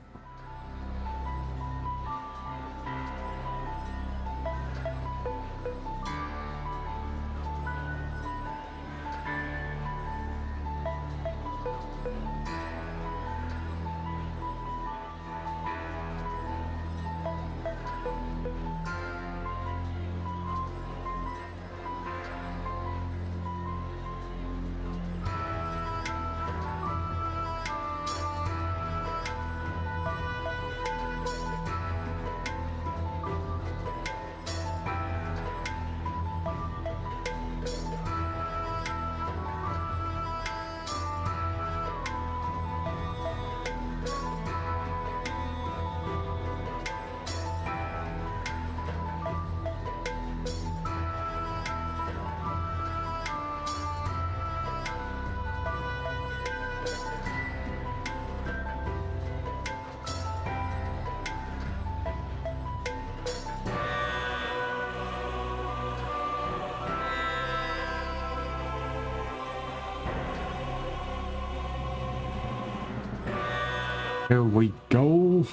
[SPEAKER 1] Here we go.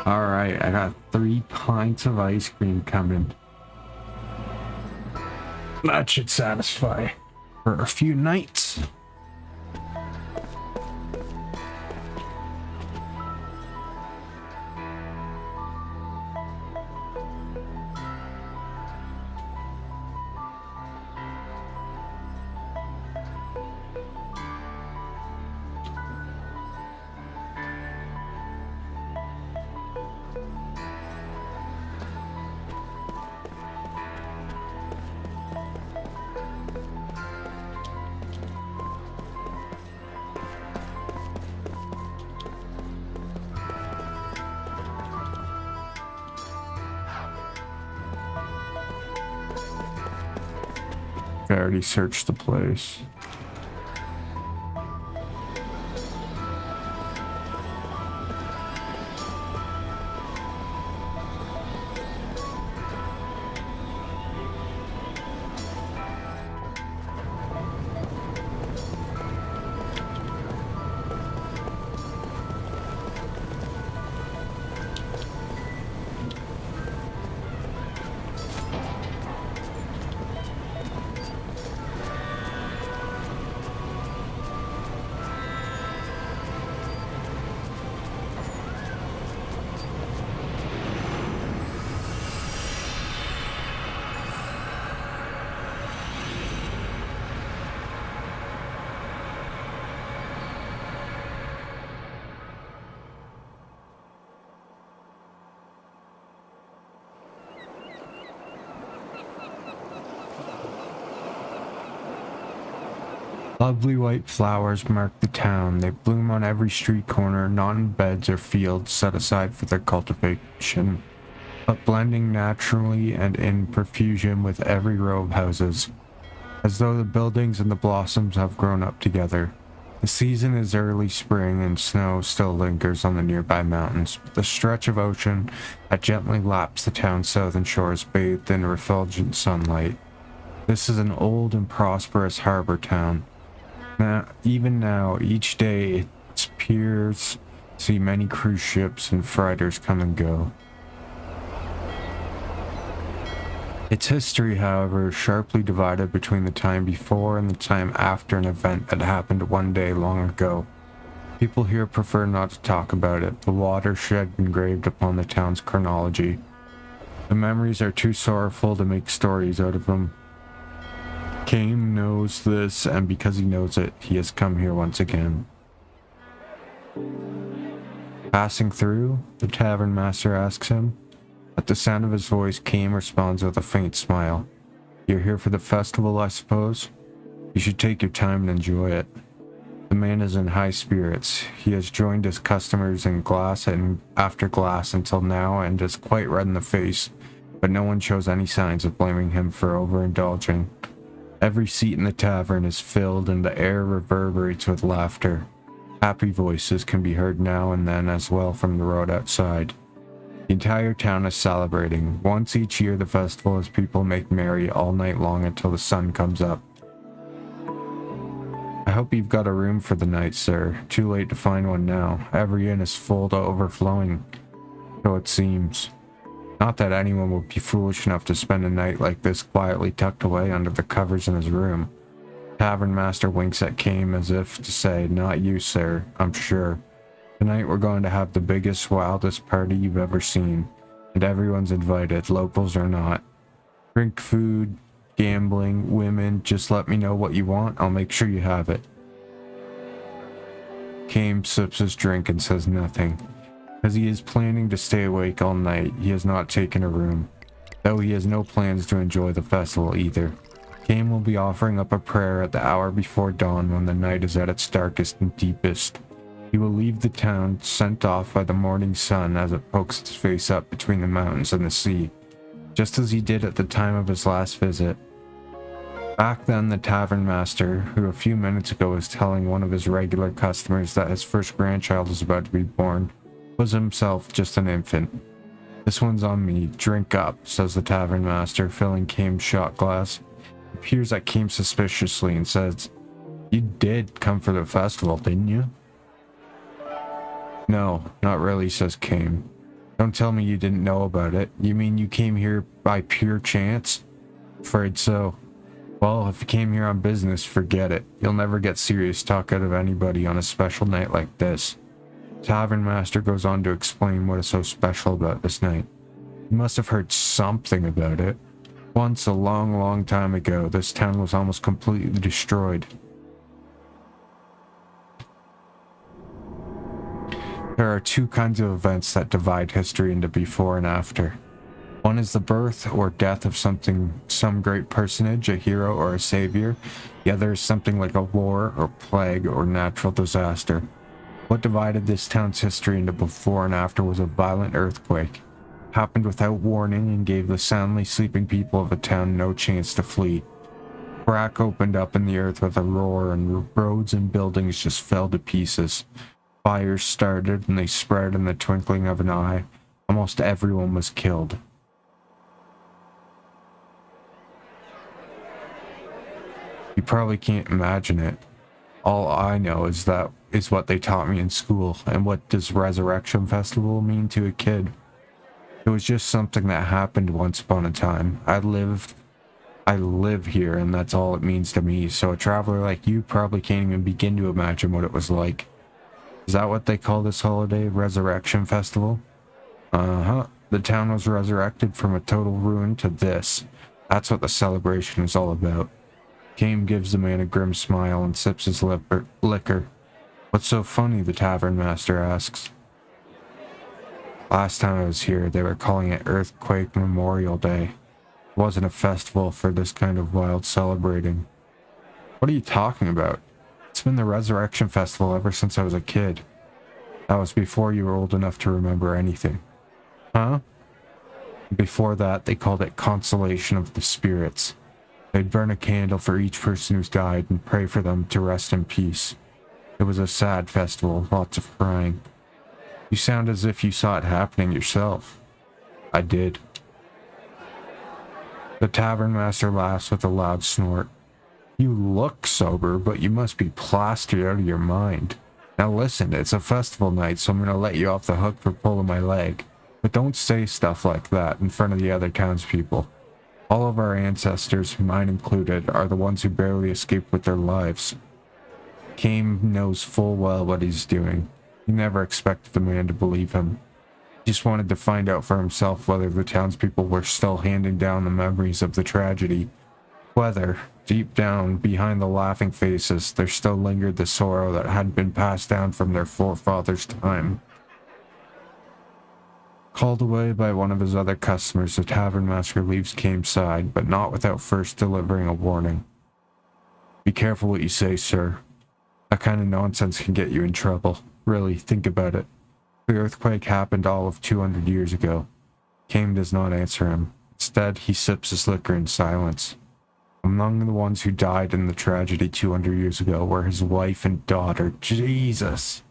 [SPEAKER 1] Alright, I got 3 pints of ice cream coming. That should satisfy for a few nights. I already searched the place. Lovely white flowers mark the town. They bloom on every street corner, not in beds or fields set aside for their cultivation, but blending naturally and in profusion with every row of houses, as though the buildings and the blossoms have grown up together. The season is early spring and snow still lingers on the nearby mountains, but the stretch of ocean that gently laps the town's southern shores bathed in refulgent sunlight. This is an old and prosperous harbor town. Even now, each day its piers see many cruise ships and freighters come and go. Its history, however, is sharply divided between the time before and the time after an event that happened one day long ago. People here prefer not to talk about it, the watershed engraved upon the town's chronology. The memories are too sorrowful to make stories out of them. Kame knows this, and because he knows it, he has come here once again. Passing through, the tavern master asks him. At the sound of his voice, Kame responds with a faint smile. You're here for the festival, I suppose? You should take your time and enjoy it. The man is in high spirits. He has joined his customers in glass and after glass until now and is quite red in the face, but no one shows any signs of blaming him for overindulging. Every seat in the tavern is filled and the air reverberates with laughter. Happy voices can be heard now and then as well from the road outside. The entire town is celebrating. Once each year the festival as people make merry all night long until the sun comes up. I hope you've got a room for the night, sir. Too late to find one now. Every inn is full to overflowing. So it seems. Not that anyone would be foolish enough to spend a night like this quietly tucked away under the covers in his room. Tavern master winks at Kame as if to say, not you, sir, I'm sure. Tonight we're going to have the biggest, wildest party you've ever seen, and everyone's invited, locals or not. Drink, food, gambling, women, just let me know what you want, I'll make sure you have it. Kame sips his drink and says nothing. As he is planning to stay awake all night, he has not taken a room, though he has no plans to enjoy the festival either. Kame will be offering up a prayer at the hour before dawn when the night is at its darkest and deepest. He will leave the town, sent off by the morning sun as it pokes its face up between the mountains and the sea, just as he did at the time of his last visit. Back then, the tavern master, who a few minutes ago was telling one of his regular customers that his first grandchild was about to be born, was himself just an infant. This one's on me, drink up, says the tavern master, filling Kame's shot glass. He peers at Kame suspiciously and says, You did come for the festival, didn't you? No, not really, says Kame. Don't tell me you didn't know about it. You mean you came here by pure chance? Afraid so. Well, if you came here on business, forget it. You'll never get serious talk out of anybody on a special night like this. Tavern Master goes on to explain what is so special about this night. You must have heard something about it. Once, a long, long time ago, this town was almost completely destroyed. There are two kinds of events that divide history into before and after. One is the birth or death of some great personage, a hero or a savior. The other is something like a war or plague or natural disaster. What divided this town's history into before and after was a violent earthquake. It happened without warning and gave the soundly sleeping people of the town no chance to flee. A crack opened up in the earth with a roar, and roads and buildings just fell to pieces. Fires started and they spread in the twinkling of an eye. Almost everyone was killed. You probably can't imagine it. All I know is that is what they taught me in school, and what does Resurrection Festival mean to a kid? It was just something that happened once upon a time. I live here, and that's all it means to me, so a traveler like you probably can't even begin to imagine what it was like. Is that what they call this holiday, Resurrection Festival? Uh-huh. The town was resurrected from a total ruin to this. That's what the celebration is all about. Kame gives the man a grim smile and sips his liquor. What's so funny, the tavern master asks. Last time I was here, they were calling it Earthquake Memorial Day. It wasn't a festival for this kind of wild celebrating. What are you talking about? It's been the Resurrection Festival ever since I was a kid. That was before you were old enough to remember anything. Huh? Before that, they called it Consolation of the Spirits. They'd burn a candle for each person who's died and pray for them to rest in peace. It was a sad festival, lots of crying. You sound as if you saw it happening yourself. I did. The tavern master laughs with a loud snort. You look sober, but you must be plastered out of your mind. Now listen, it's a festival night, so I'm gonna let you off the hook for pulling my leg. But don't say stuff like that in front of the other townspeople. All of our ancestors, mine included, are the ones who barely escaped with their lives. Kame knows full well what he's doing. He never expected the man to believe him. He just wanted to find out for himself whether the townspeople were still handing down the memories of the tragedy. Whether, deep down, behind the laughing faces, there still lingered the sorrow that had been passed down from their forefathers' time. Called away by one of his other customers, the tavern master leaves Kame's side, but not without first delivering a warning. Be careful what you say, sir. That kind of nonsense can get you in trouble. Really, think about it. The earthquake happened all of 200 years ago. Kame does not answer him. Instead, he sips his liquor in silence. Among the ones who died in the tragedy 200 years ago were his wife and daughter. Jesus!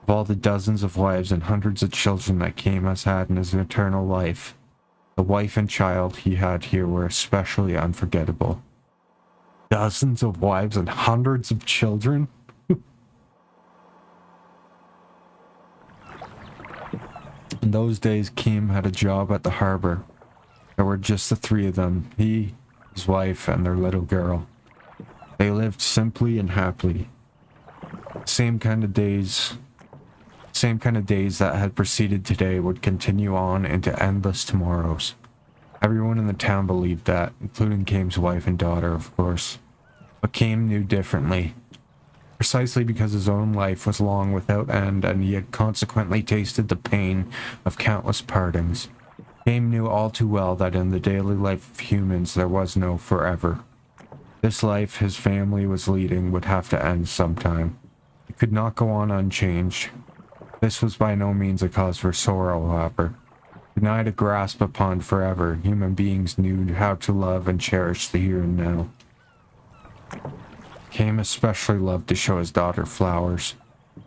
[SPEAKER 1] Of all the dozens of wives and hundreds of children that Kame has had in his eternal life, the wife and child he had here were especially unforgettable. Dozens of wives and hundreds of children? In those days, Kame had a job at the harbor. There were just the three of them, he, his wife, and their little girl. They lived simply and happily. Same kind of days that had preceded today would continue on into endless tomorrows. Everyone in the town believed that, including Kame's wife and daughter, of course. But Kame knew differently. Precisely because his own life was long without end, and he had consequently tasted the pain of countless partings. Kame knew all too well that in the daily life of humans there was no forever. This life his family was leading would have to end sometime. It could not go on unchanged. This was by no means a cause for sorrow, however. Denied a grasp upon forever, human beings knew how to love and cherish the here and now. Kame especially loved to show his daughter flowers.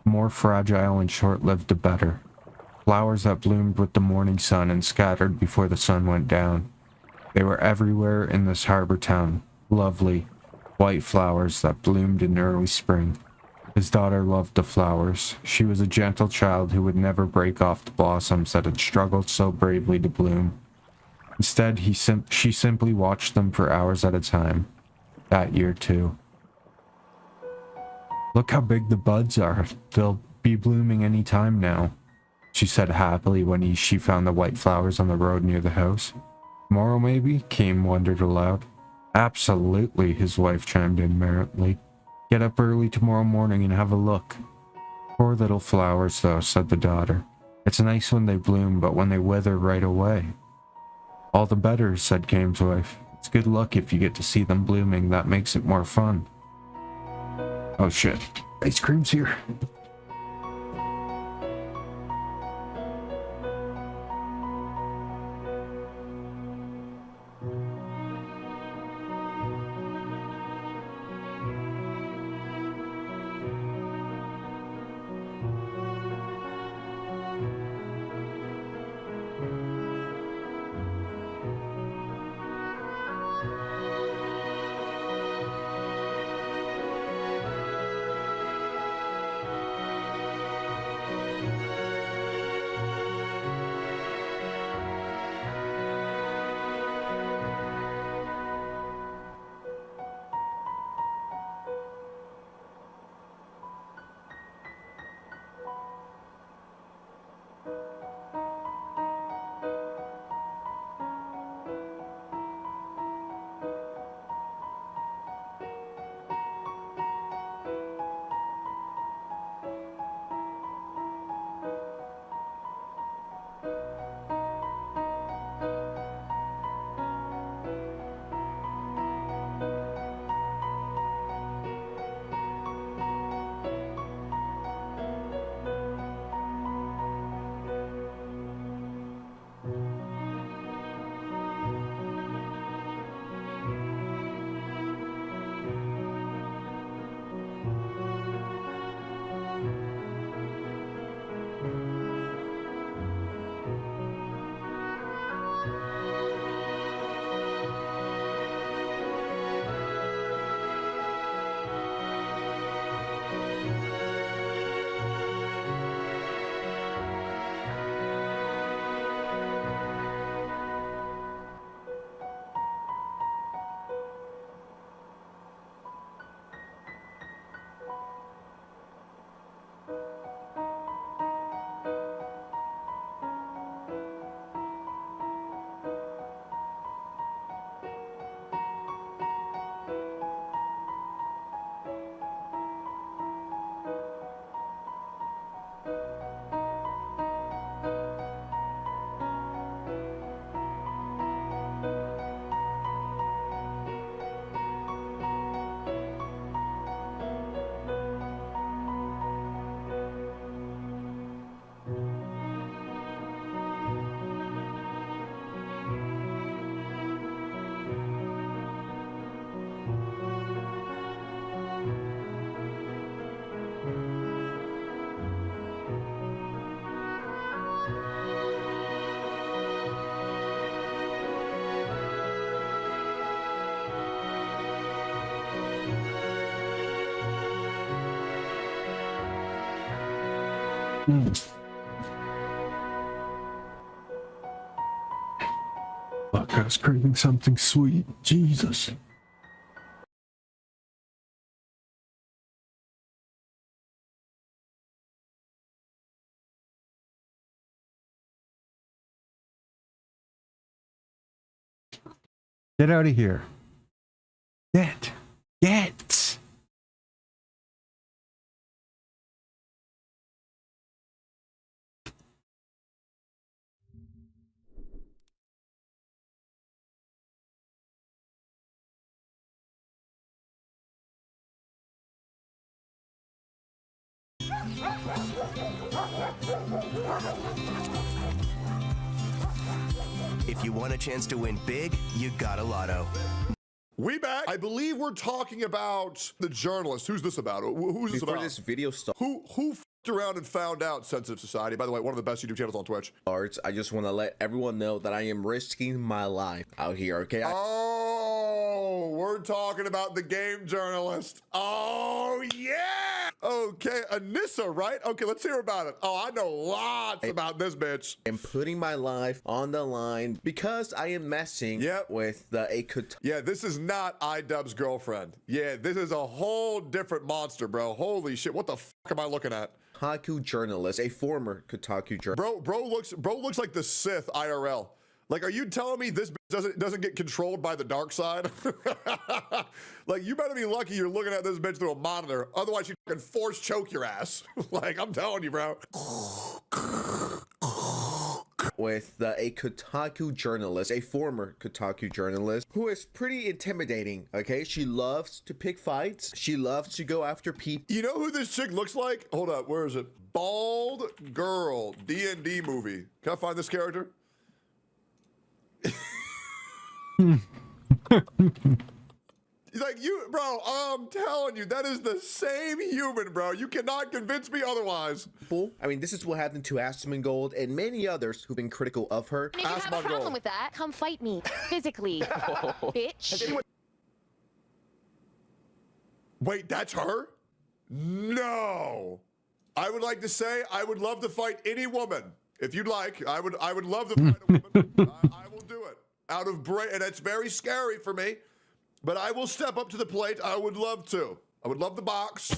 [SPEAKER 1] The more fragile and short-lived the better. Flowers that bloomed with the morning sun and scattered before the sun went down. They were everywhere in this harbor town, lovely, white flowers that bloomed in early spring. His daughter loved the flowers. She was a gentle child who would never break off the blossoms that had struggled so bravely to bloom. Instead, she simply watched them for hours at a time. That year, too. "Look how big the buds are. They'll be blooming any time now," she said happily when she found the white flowers on the road near the house. "Tomorrow, maybe?" Kane wondered aloud. "Absolutely," his wife chimed in merrily. "Get up early tomorrow morning and have a look." "Poor little flowers, though," said the daughter. "It's nice when they bloom, but when they wither right away." "All the better," said Kane's wife. "It's good luck if you get to see them blooming. That makes it more fun." Oh shit. Ice cream's here. Fuck, I was craving something sweet. Jesus. Get out of here. Get.
[SPEAKER 19] If you want a chance to win big, you got a lotto.
[SPEAKER 20] We back. I believe we're talking about the journalist. Who's this about? Who's this about?
[SPEAKER 21] Before this video starts,
[SPEAKER 20] Who f***ed around and found out Sensitive Society? By the way, one of the best YouTube channels on Twitch.
[SPEAKER 21] I just want to let everyone know that I am risking my life out here, okay?
[SPEAKER 20] Oh, we're talking about the game journalist. Oh, yeah. Okay, Anissa, right? Okay, let's hear about it. Oh, I know lots about this bitch.
[SPEAKER 21] I'm putting my life on the line because I am messing with the
[SPEAKER 20] Yeah, this is not iDubbbz's girlfriend. Yeah, this is a whole different monster, bro. Holy shit, what the fuck am I looking at?
[SPEAKER 21] Kotaku journalist, a former Kotaku journalist.
[SPEAKER 20] Bro looks like the Sith IRL. Like, are you telling me this bitch doesn't get controlled by the dark side? Like, you better be lucky you're looking at this bitch through a monitor. Otherwise, she can force choke your ass. Like, I'm telling you, bro.
[SPEAKER 21] With a Kotaku journalist, a former Kotaku journalist, who is pretty intimidating, okay? She loves to pick fights. She loves to go after people.
[SPEAKER 20] You know who this chick looks like? Hold up, where is it? Bald girl, D&D movie. Can I find this character? Like, you, bro, I'm telling you, that is the same human, bro. You cannot convince me otherwise.
[SPEAKER 21] I mean, this is what happened to Asmongold and many others who've been critical of her.
[SPEAKER 22] And if you have a problem with that, come fight me physically, bitch.
[SPEAKER 20] Wait, that's her? No. I would like to say I would love to fight any woman. If you'd like, I would love to fight a woman. I will do it. Out of brain, and it's very scary for me, but I will step up to the plate. I would love to. I would love the box.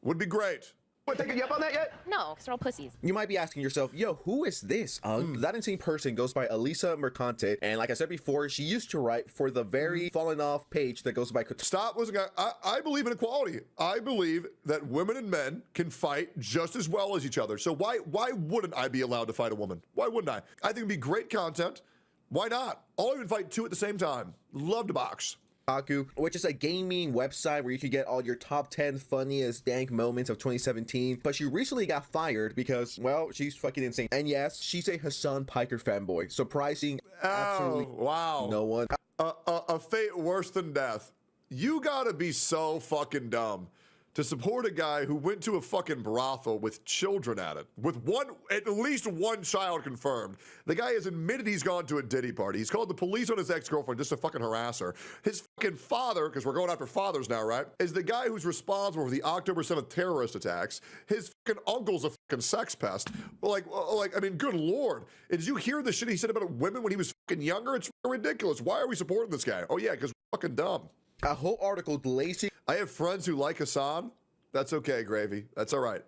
[SPEAKER 20] Would be great.
[SPEAKER 22] What, taking you up on that yet? No, because they're all pussies.
[SPEAKER 21] You might be asking yourself, yo, who is this? That insane person goes by Elisa Mercante, and like I said before, she used to write for the very fallen off page that goes by
[SPEAKER 20] Stop listening. I believe in equality. I believe that women and men can fight just as well as each other. So why wouldn't I be allowed to fight a woman? Why wouldn't I? I think it'd be great content. Why not? I'll even fight two at the same time. Love to box.
[SPEAKER 21] Kotaku, which is a gaming website where you can get all your top 10 funniest dank moments of 2017, but she recently got fired because, well, she's fucking insane. And yes, she's a Hassan Piker fanboy. Surprising absolutely
[SPEAKER 20] wow.
[SPEAKER 21] No one.
[SPEAKER 20] A fate worse than death. You gotta be so fucking dumb to support a guy who went to a fucking brothel with children at it, with at least one child confirmed. The guy has admitted he's gone to a Diddy party. He's called the police on his ex-girlfriend just to fucking harass her. His fucking father, because we're going after fathers now, right, is the guy who's responsible for the October 7th terrorist attacks. His fucking uncle's a fucking sex pest. Like, I mean, good Lord. And did you hear the shit he said about women when he was fucking younger? It's fucking ridiculous. Why are we supporting this guy? Oh yeah, because we're fucking dumb.
[SPEAKER 21] A whole article, Lacey.
[SPEAKER 20] I have friends who like Hassan. That's okay, Gravy. That's all right.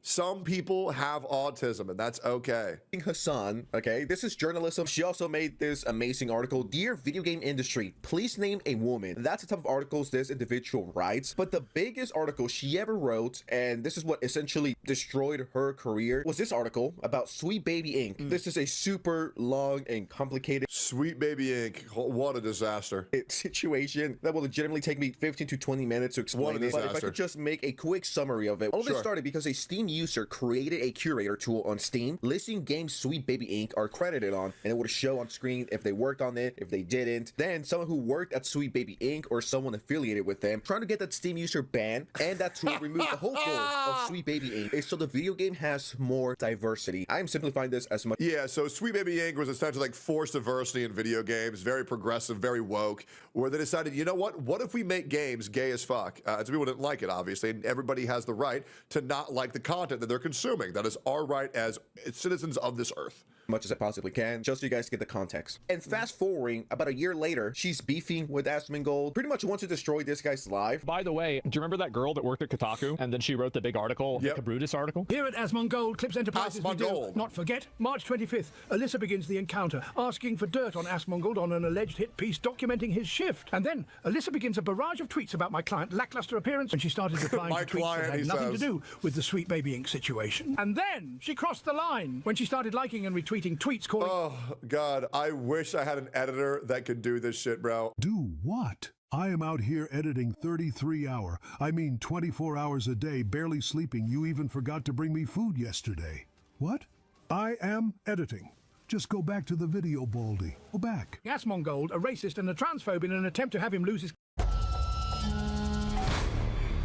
[SPEAKER 20] Some people have autism, and that's okay.
[SPEAKER 21] Hassan, okay, this is journalism. She also made this amazing article, Dear Video Game Industry, please name a woman. That's the type of articles this individual writes. But the biggest article she ever wrote, and this is what essentially destroyed her career, was this article about Sweet Baby Inc. This is a super long and complicated
[SPEAKER 20] Sweet Baby Inc. What a disaster.
[SPEAKER 21] Situation that will legitimately take me 15 to 20 minutes to explain it. But if I could just make a quick summary of it. All this started because a Steam user created a curator tool on Steam listing games Sweet Baby Inc. are credited on, and it would show on screen if they worked on it, if they didn't. Then someone who worked at Sweet Baby Inc. or someone affiliated with them trying to get that Steam user banned, and that tool removed the whole goal of Sweet Baby Inc. so the video game has more diversity. I'm simplifying this as much.
[SPEAKER 20] Yeah, so Sweet Baby Inc. was essentially like forced diversity in video games, very progressive, very woke, where they decided, you know what if we make games gay as fuck? Some people didn't like it, obviously, and everybody has the right to not like the content that they're consuming. That is our right as citizens of this earth.
[SPEAKER 21] Much as I possibly can, just so you guys get the context. And fast forwarding, about a year later, she's beefing with Asmongold, pretty much wants to destroy this guy's life.
[SPEAKER 23] By the way, do you remember that girl that worked at Kotaku and then she wrote the big article, the Brutus article?
[SPEAKER 24] Here at Asmongold Clips Enterprises, we do not forget, March 25th, Alyssa begins the encounter, asking for dirt on Asmongold on an alleged hit piece documenting his shift. And then Alyssa begins a barrage of tweets about my client's lackluster appearance when she started replying to tweets that had nothing to do with the Sweet Baby Inc. situation. And then she crossed the line when she started liking and retweeting tweets calling...
[SPEAKER 20] Oh, God, I wish I had an editor that could do this shit, bro.
[SPEAKER 25] Do what? I am out here editing 33-hour, I mean 24 hours a day, barely sleeping. You even forgot to bring me food yesterday. What? I am editing. Just go back to the video, Baldy. Go back.
[SPEAKER 24] Asmongold, a racist and a transphobe in an attempt to have him lose his...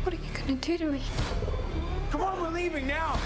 [SPEAKER 6] What are you gonna do to me?
[SPEAKER 4] Come on, we're leaving now.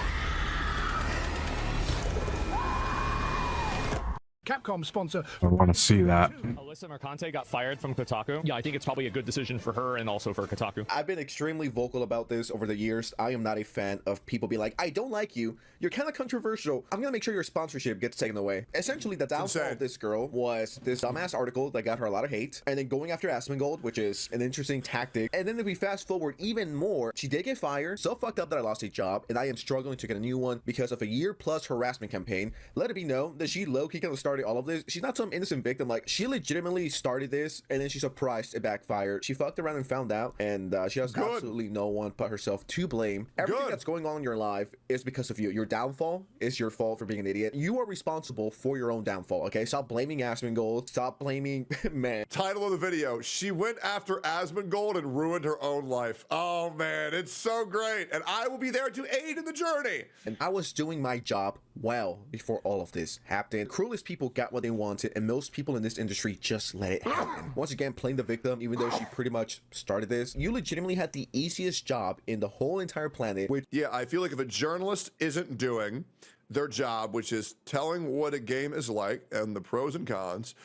[SPEAKER 24] Capcom sponsor.
[SPEAKER 1] I want to see that.
[SPEAKER 23] Alyssa Mercante got fired from Kotaku. Yeah, I think it's probably a good decision for her and also for Kotaku.
[SPEAKER 21] I've been extremely vocal about this over the years. I am not a fan of people being like, I don't like you. You're kind of controversial. I'm gonna make sure your sponsorship gets taken away. Essentially, the downfall of this girl was this dumbass article that got her a lot of hate, and then going after Asmongold, which is an interesting tactic. And then if we fast forward even more, she did get fired. So fucked up that I lost a job, and I am struggling to get a new one because of a year-plus harassment campaign. Let it be known that she low-key kind of started all of this. She's not some innocent victim. Like, she legitimately started this, and then she's surprised it backfired. She fucked around and found out, and she has absolutely no one but herself to blame. Everything that's going on in your life is because of you. Your downfall is your fault for being an idiot. You are responsible for your own downfall, okay? Stop blaming Asmongold. Stop blaming man.
[SPEAKER 20] Title of the video: she went after Asmongold and ruined her own life. Oh man, it's so great, and I will be there to aid in the journey.
[SPEAKER 21] And I was doing my job well before all of this happened. Cruelest people got what they wanted, and most people in this industry just let it happen. Once again, playing the victim, even though she pretty much started this. You legitimately had the easiest job in the whole entire planet. Which,
[SPEAKER 20] yeah, I feel like if a journalist isn't doing their job, which is telling what a game is like and the pros and cons,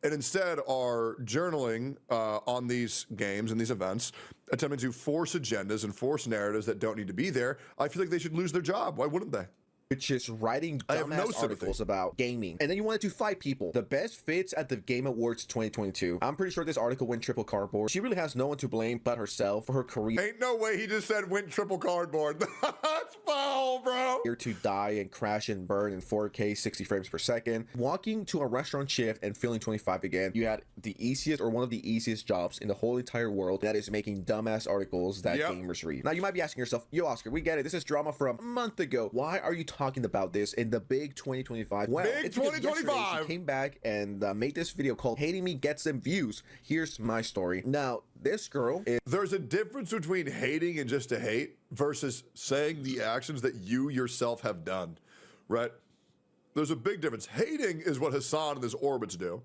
[SPEAKER 20] and instead are journaling on these games and these events, attempting to force agendas and force narratives that don't need to be there, I feel like they should lose their job. Why wouldn't they?
[SPEAKER 21] Which is writing dumbass articles about gaming. And then you wanted to fight people. The best fits at the Game Awards 2022. I'm pretty sure this article went triple cardboard. She really has no one to blame but herself for her career.
[SPEAKER 20] Ain't no way he just said went triple cardboard. That's foul, bro.
[SPEAKER 21] Here to die and crash and burn in 4K 60 frames per second. Walking to a restaurant shift and feeling 25 again. You had the easiest or one of the easiest jobs in the whole entire world. That is making dumbass articles that gamers read. Now you might be asking yourself, yo Oscar, we get it. This is drama from a month ago. Why are you talking about this in the big 2025? Well,
[SPEAKER 20] big
[SPEAKER 21] it's because
[SPEAKER 20] 2025.
[SPEAKER 21] She came back and made this video called Hating Me Gets Them Views. Here's my story. Now, this girl is...
[SPEAKER 20] There's a difference between hating and just to hate versus saying the actions that you yourself have done, right? There's a big difference. Hating is what Hassan and his orbits do,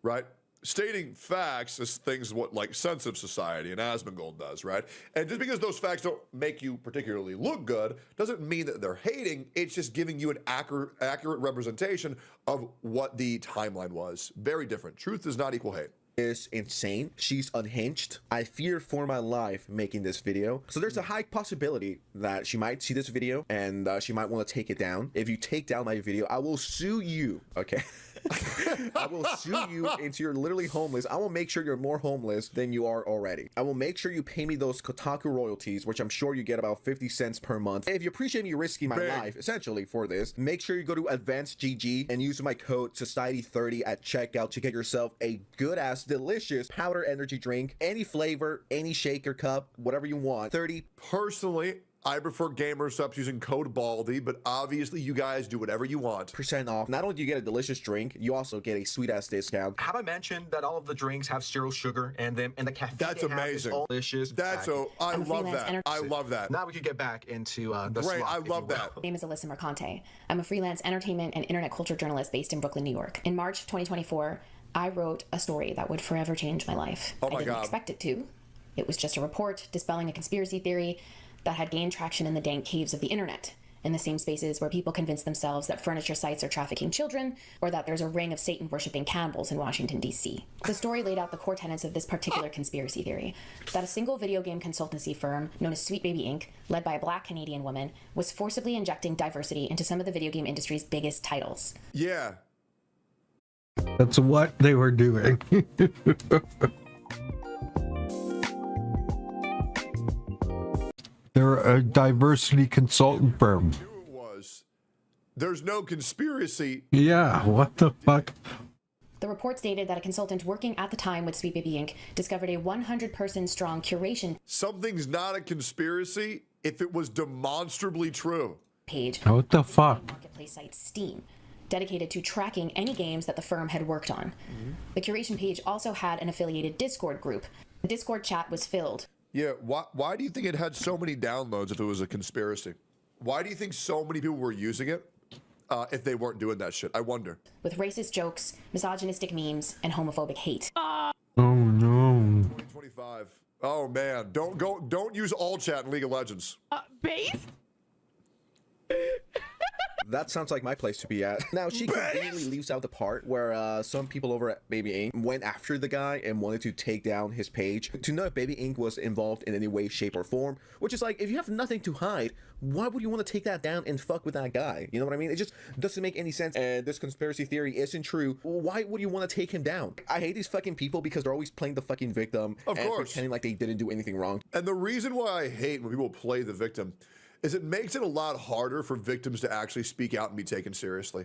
[SPEAKER 20] right? Stating facts is things what like sense of society and Asmongold does, right? And just because those facts don't make you particularly look good doesn't mean that they're hating. It's just giving you an accurate representation of what the timeline was. Very different. Truth does not equal hate.
[SPEAKER 21] Is insane. She's unhinged. I fear for my life making this video. So there's a high possibility that she might see this video and she might want to take it down. If you take down my video, I will sue you, okay? I will sue you into you're literally homeless. I will make sure you're more homeless than you are already. I will make sure you pay me those Kotaku royalties, which I'm sure you get about 50 cents per month. If you appreciate me risking my life, essentially, for this, make sure you go to Advanced GG and use my code Society30 at checkout to get yourself a good-ass, delicious powder energy drink, any flavor, any shaker cup, whatever you want. 30.
[SPEAKER 20] Personally, I prefer Gamer Subs using code BALDY, but obviously you guys do whatever you want.
[SPEAKER 21] % off. Not only do you get a delicious drink, you also get a sweet-ass discount.
[SPEAKER 2] Have I mentioned that all of the drinks have zero sugar and them and the caffeine?
[SPEAKER 20] That's amazing.
[SPEAKER 2] Delicious.
[SPEAKER 20] That's I love that. I love that.
[SPEAKER 2] Now we can get back into the
[SPEAKER 20] Great,
[SPEAKER 2] slot,
[SPEAKER 20] I love that.
[SPEAKER 5] My name is Alyssa Mercante. I'm a freelance entertainment and internet culture journalist based in Brooklyn, New York. In March 2024, I wrote a story that would forever change my life.
[SPEAKER 20] Oh my
[SPEAKER 5] I didn't
[SPEAKER 20] God.
[SPEAKER 5] expect it to. It was just a report dispelling a conspiracy theory that had gained traction in the dank caves of the internet, in the same spaces where people convince themselves that furniture sites are trafficking children, or that there's a ring of Satan-worshipping cannibals in Washington, D.C. The story laid out the core tenets of this particular conspiracy theory, that a single video game consultancy firm known as Sweet Baby Inc., led by a black Canadian woman, was forcibly injecting diversity into some of the video game industry's biggest titles.
[SPEAKER 20] Yeah.
[SPEAKER 1] That's what they were doing. They're a diversity consultant firm.
[SPEAKER 20] There's no conspiracy.
[SPEAKER 1] Yeah, what the fuck?
[SPEAKER 5] The report stated that a consultant working at the time with Sweet Baby Inc. discovered a 100-person strong curation.
[SPEAKER 20] Something's not a conspiracy if it was demonstrably true.
[SPEAKER 5] Page.
[SPEAKER 1] What the fuck?
[SPEAKER 5] Marketplace site Steam, dedicated to tracking any games that the firm had worked on. The curation page also had an affiliated Discord group. The Discord chat was filled.
[SPEAKER 20] Yeah, why do you think it had so many downloads if it was a conspiracy? Why do you think so many people were using it if they weren't doing that shit? I wonder.
[SPEAKER 5] With racist jokes, misogynistic memes, and homophobic hate.
[SPEAKER 1] Oh no.
[SPEAKER 20] 2025. Oh man, don't use all chat in League of Legends.
[SPEAKER 22] Base?
[SPEAKER 21] that sounds like my place to be at. Now, she conveniently leaves out the part where some people over at Baby Inc. went after the guy and wanted to take down his page to know if Baby Inc. was involved in any way, shape, or form, which is like, if you have nothing to hide, why would you want to take that down and fuck with that guy? You know what I mean? It just doesn't make any sense. And this conspiracy theory isn't true. Why would you want to take him down? I hate these fucking people because they're always playing the fucking victim and pretending like they didn't do anything wrong.
[SPEAKER 20] And the reason why I hate when people play the victim is it makes it a lot harder for victims to actually speak out and be taken seriously.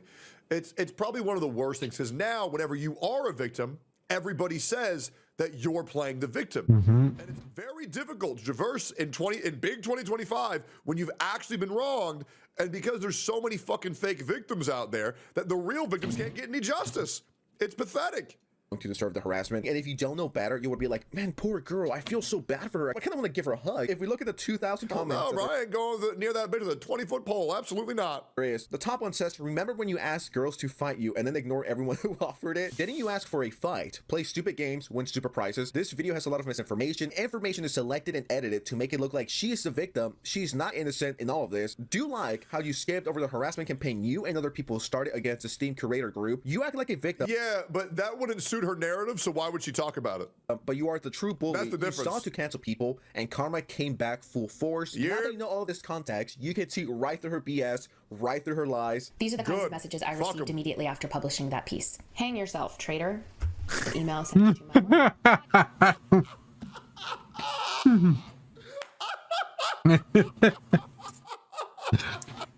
[SPEAKER 20] It's probably one of the worst things, because now whenever you are a victim, everybody says that you're playing the victim. And it's very difficult to traverse in big 2025 when you've actually been wronged, and because there's so many fucking fake victims out there that the real victims can't get any justice. It's pathetic.
[SPEAKER 21] To deserve the harassment, and if you don't know better, you would be like, man, poor girl, I feel so bad for her. I kind of want to give her a hug. If we look at the 2,000 comments,
[SPEAKER 20] no, Ryan, going near that bitch with a 20-foot pole, absolutely not.
[SPEAKER 21] The top one says, remember when you asked girls to fight you and then ignore everyone who offered it? Didn't you ask for a fight? Play stupid games, win stupid prizes. This video has a lot of misinformation. Information is selected and edited to make it look like she is the victim. She's not innocent in all of this. Do like how you skipped over the harassment campaign you and other people started against the Steam curator group. You act like a victim.
[SPEAKER 20] Yeah, but that wouldn't suit her narrative, so why would she talk about it?
[SPEAKER 21] But you are the true bully.
[SPEAKER 20] That's the difference.
[SPEAKER 21] You sought to cancel people, and karma came back full force. Now that you know all this context, you can see right through her BS, right through her lies.
[SPEAKER 5] These are the kinds of messages I received immediately after publishing that piece. Hang yourself, traitor. The email sent to my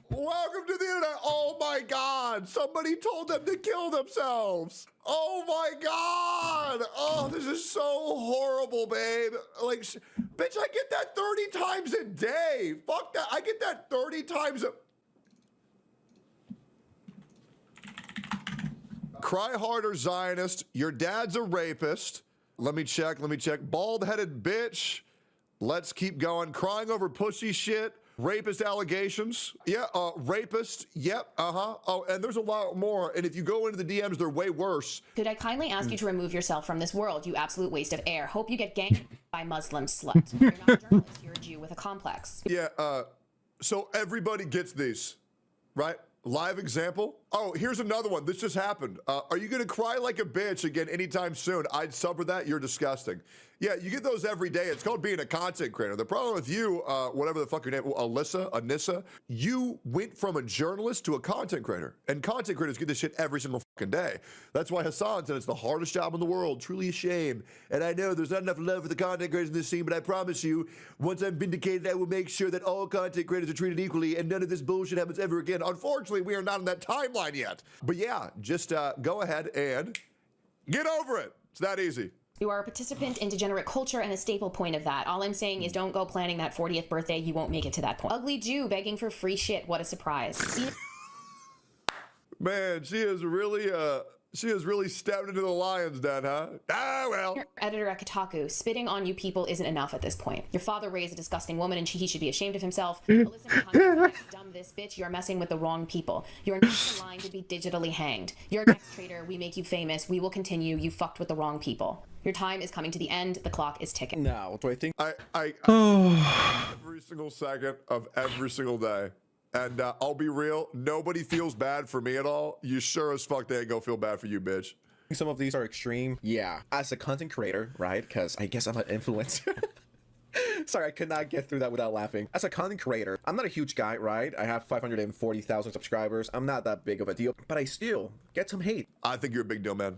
[SPEAKER 20] Welcome to the internet. Oh my God. Somebody told them to kill themselves. Oh my God. Oh, this is so horrible, babe. Like, bitch, I get that 30 times a day. Fuck that. I get that 30 times a... Cry harder, Zionist. Your dad's a rapist. Let me check. Bald-headed bitch. Let's keep going. Crying over pussy shit. Rapist allegations. Yeah, rapist. Yep, Oh, and there's a lot more. And if you go into the DMs, they're way worse.
[SPEAKER 5] Could I kindly ask you to remove yourself from this world, you absolute waste of air? Hope you get ganked by Muslim slut. You're not a journalist, you're a Jew with a complex.
[SPEAKER 20] Yeah, so everybody gets these, right? Live example. Oh, here's another one. This just happened. Are you going to cry like a bitch again anytime soon? I'd sub for that. You're disgusting. Yeah, you get those every day. It's called being a content creator. The problem with you, whatever the fuck your name, Anissa, you went from a journalist to a content creator. And content creators get this shit every single fucking day. That's why Hassan said it's the hardest job in the world. Truly a shame. And I know there's not enough love for the content creators in this scene, but I promise you, once I'm vindicated, I will make sure that all content creators are treated equally and none of this bullshit happens ever again. Unfortunately, we are not in that timeline yet. But yeah, just go ahead and get over it. It's that easy.
[SPEAKER 5] You are a participant in degenerate culture and a staple point of that. All I'm saying is don't go planning that 40th birthday. You won't make it to that point. Ugly Jew begging for free shit. What a surprise.
[SPEAKER 20] Man, she has really stepped into the lion's den, huh? Ah, well.
[SPEAKER 5] Your editor at Kotaku, spitting on you people isn't enough at this point. Your father raised a disgusting woman and he should be ashamed of himself. But listen, dumb this bitch, you're messing with the wrong people. You're next in line to be digitally hanged. You're a next traitor, we make you famous, we will continue, you fucked with the wrong people. Your time is coming to the end, the clock is ticking.
[SPEAKER 21] Now, do I think
[SPEAKER 20] every single second of every single day. And I'll be real, nobody feels bad for me at all. You sure as fuck they ain't gonna feel bad for you, bitch.
[SPEAKER 21] Some of these are extreme. Yeah. As a content creator, right? Because I guess I'm an influencer. Sorry, I could not get through that without laughing. As a content creator, I'm not a huge guy, right? I have 540,000 subscribers. I'm not that big of a deal, but I still get some hate.
[SPEAKER 20] I think you're a big deal, man.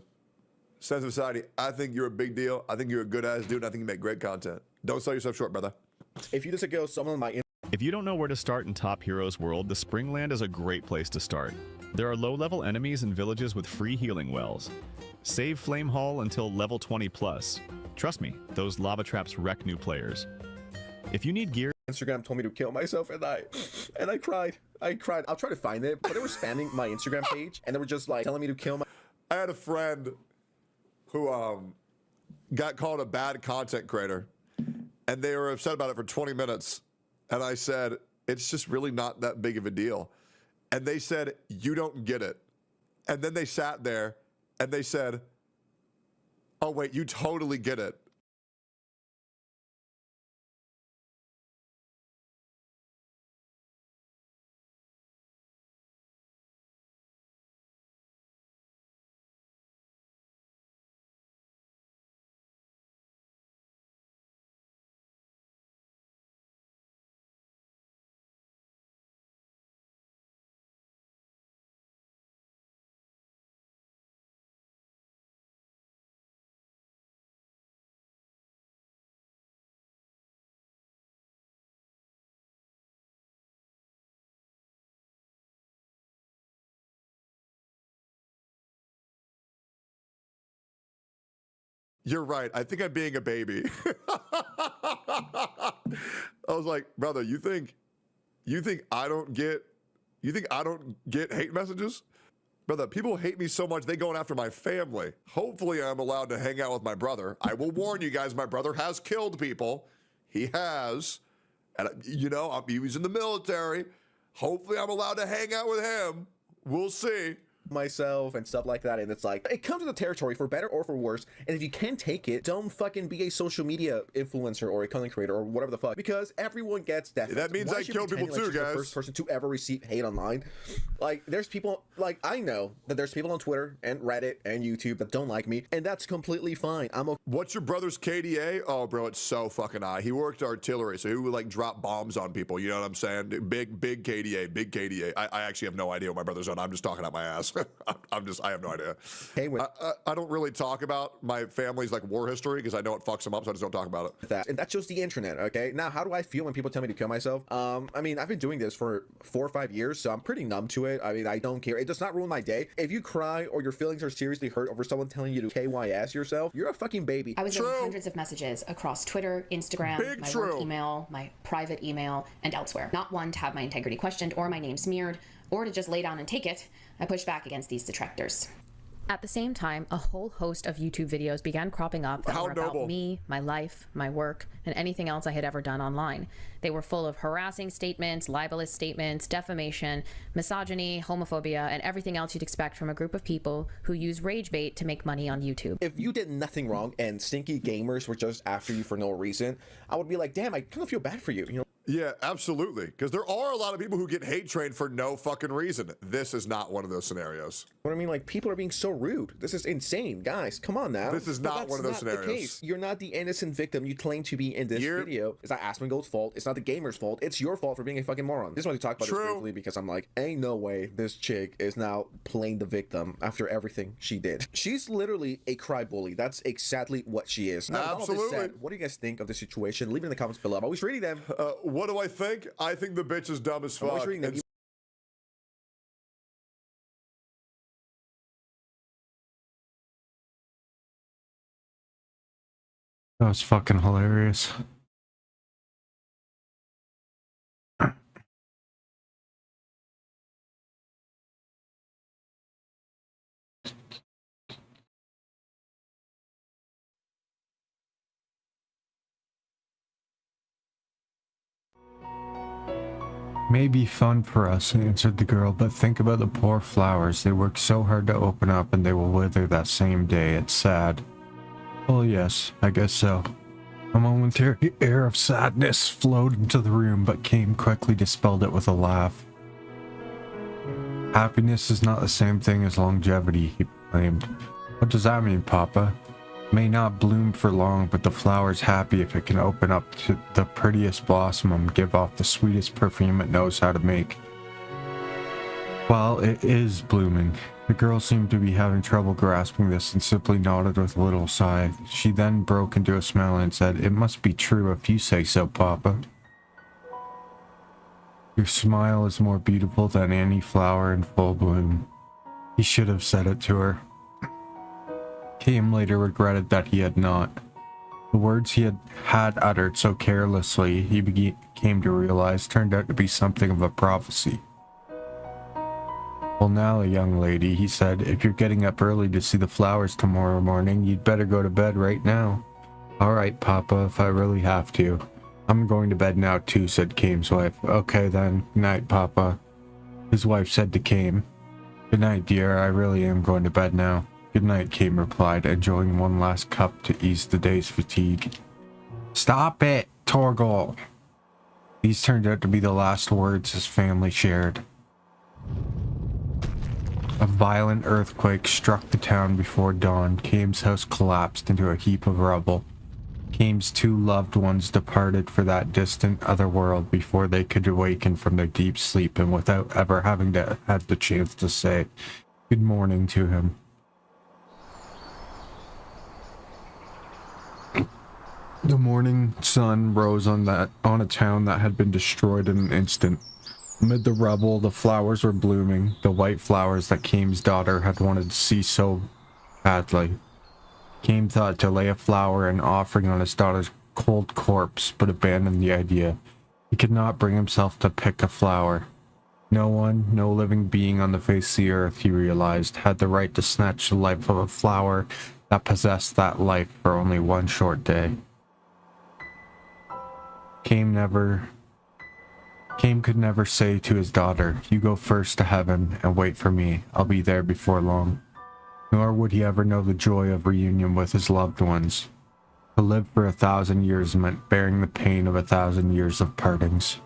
[SPEAKER 20] Sense of society, I think you're a big deal. I think you're a good ass dude. I think you make great content. Don't sell yourself short, brother.
[SPEAKER 21] If you disagree with someone of my...
[SPEAKER 8] If you don't know where to start in Top Heroes World, the Springland is a great place to start. There are low-level enemies and villages with free healing wells. Save Flame Hall until level 20 plus. Trust me, those lava traps wreck new players. If you need gear...
[SPEAKER 21] Instagram told me to kill myself and I cried. I'll try to find it, but they were spamming my Instagram page and they were just like telling me to kill my...
[SPEAKER 20] I had a friend who got called a bad content creator and they were upset about it for 20 minutes. And I said, it's just really not that big of a deal. And they said, you don't get it. And then they sat there and they said, oh, wait, you totally get it. You're right. I think I'm being a baby. I was like, brother, you think I don't get hate messages? Brother, people hate me so much they going after my family. Hopefully I'm allowed to hang out with my brother. I will warn you guys, my brother has killed people. He has. And you know, he was in the military. Hopefully I'm allowed to hang out with him. We'll see.
[SPEAKER 21] Myself and stuff like that, and it's like it comes with the territory for better or for worse. And if you can take it, don't fucking be a social media influencer or a content creator or whatever the fuck, because everyone gets that.
[SPEAKER 20] That means I killed people too, guys.
[SPEAKER 21] The first person to ever receive hate online. Like, there's people, like, I know that there's people on Twitter and Reddit and YouTube that don't like me, and that's completely fine. I'm okay.
[SPEAKER 20] What's your brother's KDA? Oh, bro, it's so fucking high. He worked artillery, so he would like drop bombs on people. You know what I'm saying? Big KDA, big KDA. I actually have no idea what my brother's on. I'm just talking out my ass. I have no idea.
[SPEAKER 21] Hey,
[SPEAKER 20] I don't really talk about my family's like war history because I know it fucks them up, so I just don't talk about it.
[SPEAKER 21] And that's just the internet, okay? Now, how do I feel when people tell me to kill myself? I mean, I've been doing this for 4 or 5 years, so I'm pretty numb to it. I mean, I don't care. It does not ruin my day. If you cry or your feelings are seriously hurt over someone telling you to KYS yourself, you're a fucking baby.
[SPEAKER 5] I was getting hundreds of messages across Twitter, Instagram, my work email, my private email, and elsewhere. Not one to have my integrity questioned or my name smeared, or to just lay down and take it. I pushed back against these detractors. At the same time, a whole host of YouTube videos began cropping up that were about me, my life, my work, and anything else I had ever done online. They were full of harassing statements, libelous statements, defamation, misogyny, homophobia, and everything else you'd expect from a group of people who use rage bait to make money on YouTube.
[SPEAKER 21] If you did nothing wrong and stinky gamers were just after you for no reason, I would be like, damn, I kind of feel bad for you, you know?
[SPEAKER 20] Yeah, absolutely. Because there are a lot of people who get hate trained for no fucking reason. This is not one of those scenarios.
[SPEAKER 21] What I mean, like, people are being so rude. This is insane, guys. Come on now.
[SPEAKER 20] This is not one of those scenarios.
[SPEAKER 21] The case. You're not the innocent victim you claim to be in this video. It's not Asmongold's fault. It's not the gamer's fault. It's your fault for being a fucking moron. I just want to talk about this briefly because I'm like, ain't no way this chick is now playing the victim after everything she did. She's literally a cry bully. That's exactly what she is. Now,
[SPEAKER 20] absolutely.
[SPEAKER 21] Said, what do you guys think of the situation? Leave it in the comments below. I'm always reading them.
[SPEAKER 20] What do I think? I think the bitch is dumb as fuck.
[SPEAKER 1] That was fucking hilarious. May be fun for us, answered the girl, but think about the poor flowers. They work so hard to open up and they will wither that same day. It's sad. Well, yes, I guess so. A momentary air of sadness flowed into the room, but Kame quickly dispelled it with a laugh. Happiness is not the same thing as longevity, he claimed. What does that mean, Papa? May not bloom for long, but the flower's happy if it can open up to the prettiest blossom and give off the sweetest perfume it knows how to make. Well, it is blooming. The girl seemed to be having trouble grasping this and simply nodded with a little sigh. She then broke into a smile and said, "It must be true if you say so, Papa. Your smile is more beautiful than any flower in full bloom." He should have said it to her. Kame later regretted that he had not. The words he had uttered so carelessly, he came to realize, turned out to be something of a prophecy. "Well now, young lady," he said, "if you're getting up early to see the flowers tomorrow morning, you'd better go to bed right now." "All right, Papa, if I really have to." "I'm going to bed now too," said Kame's wife. "Okay then, good night, Papa." His wife said to Kame, "Good night, dear, I really am going to bed now." "Good night," Kame replied, enjoying one last cup to ease the day's fatigue. "Stop it, Torgal!" These turned out to be the last words his family shared. A violent earthquake struck the town before dawn. Kame's house collapsed into a heap of rubble. Kame's two loved ones departed for that distant other world before they could awaken from their deep sleep and without ever having had the chance to say good morning to him. The morning sun rose on a town that had been destroyed in an instant. Amid the rubble, the flowers were blooming, the white flowers that Kame's daughter had wanted to see so badly. Cain thought to lay a flower and offering on his daughter's cold corpse, but abandoned the idea. He could not bring himself to pick a flower. No one, no living being on the face of the earth, he realized, had the right to snatch the life of a flower that possessed that life for only one short day. Cain could never say to his daughter, "You go first to heaven and wait for me. I'll be there before long." Nor would he ever know the joy of reunion with his loved ones. To live for 1,000 years meant bearing the pain of 1,000 years of partings.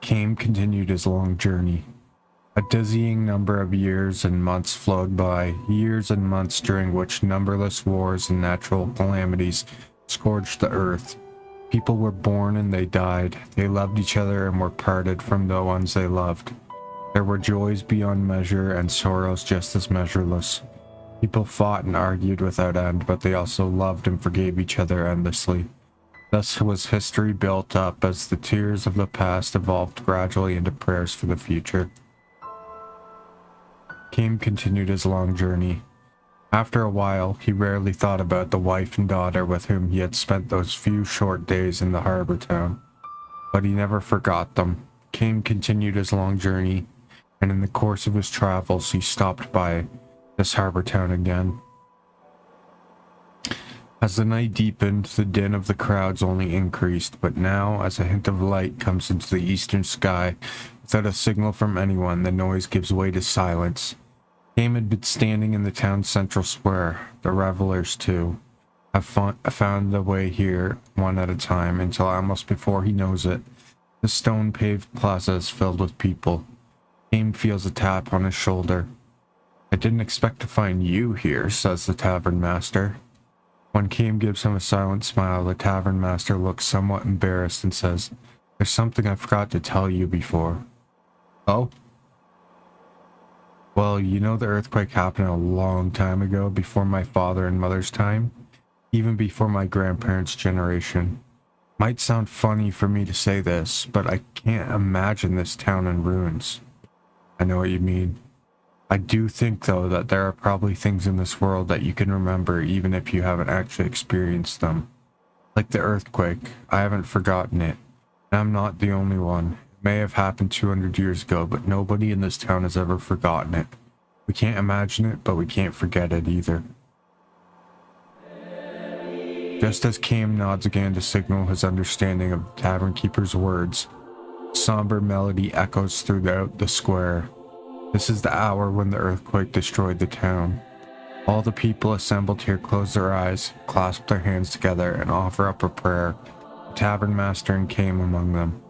[SPEAKER 1] Cain continued his long journey. A dizzying number of years and months flowed by, years and months during which numberless wars and natural calamities scourged the earth. People were born and they died. They loved each other and were parted from the ones they loved. There were joys beyond measure and sorrows just as measureless. People fought and argued without end, but they also loved and forgave each other endlessly. Thus was history built up as the tears of the past evolved gradually into prayers for the future. Cain continued his long journey. After a while, he rarely thought about the wife and daughter with whom he had spent those few short days in the harbor town. But he never forgot them. Cain continued his long journey, and in the course of his travels, he stopped by this harbor town again. As the night deepened, the din of the crowds only increased, but now, as a hint of light comes into the eastern sky, without a signal from anyone, the noise gives way to silence. Cain had been standing in the town's central square. The revelers, too, have found the way here one at a time, until almost before he knows it, the stone-paved plaza is filled with people. Cain feels a tap on his shoulder. "I didn't expect to find you here," says the tavern master. When Cain gives him a silent smile, the tavern master looks somewhat embarrassed and says, "There's something I forgot to tell you before." "Oh?" "Well, you know the earthquake happened a long time ago, before my father and mother's time, even before my grandparents' generation. Might sound funny for me to say this, but I can't imagine this town in ruins." "I know what you mean. I do think, though, that there are probably things in this world that you can remember even if you haven't actually experienced them. Like the earthquake, I haven't forgotten it, and I'm not the only one. It may have happened 200 years ago, but nobody in this town has ever forgotten it. We can't imagine it, but we can't forget it either." Just as Cain nods again to signal his understanding of the tavern keeper's words, a somber melody echoes throughout the square. This is the hour when the earthquake destroyed the town. All the people assembled here close their eyes, clasp their hands together, and offer up a prayer. The tavern master and Cain among them.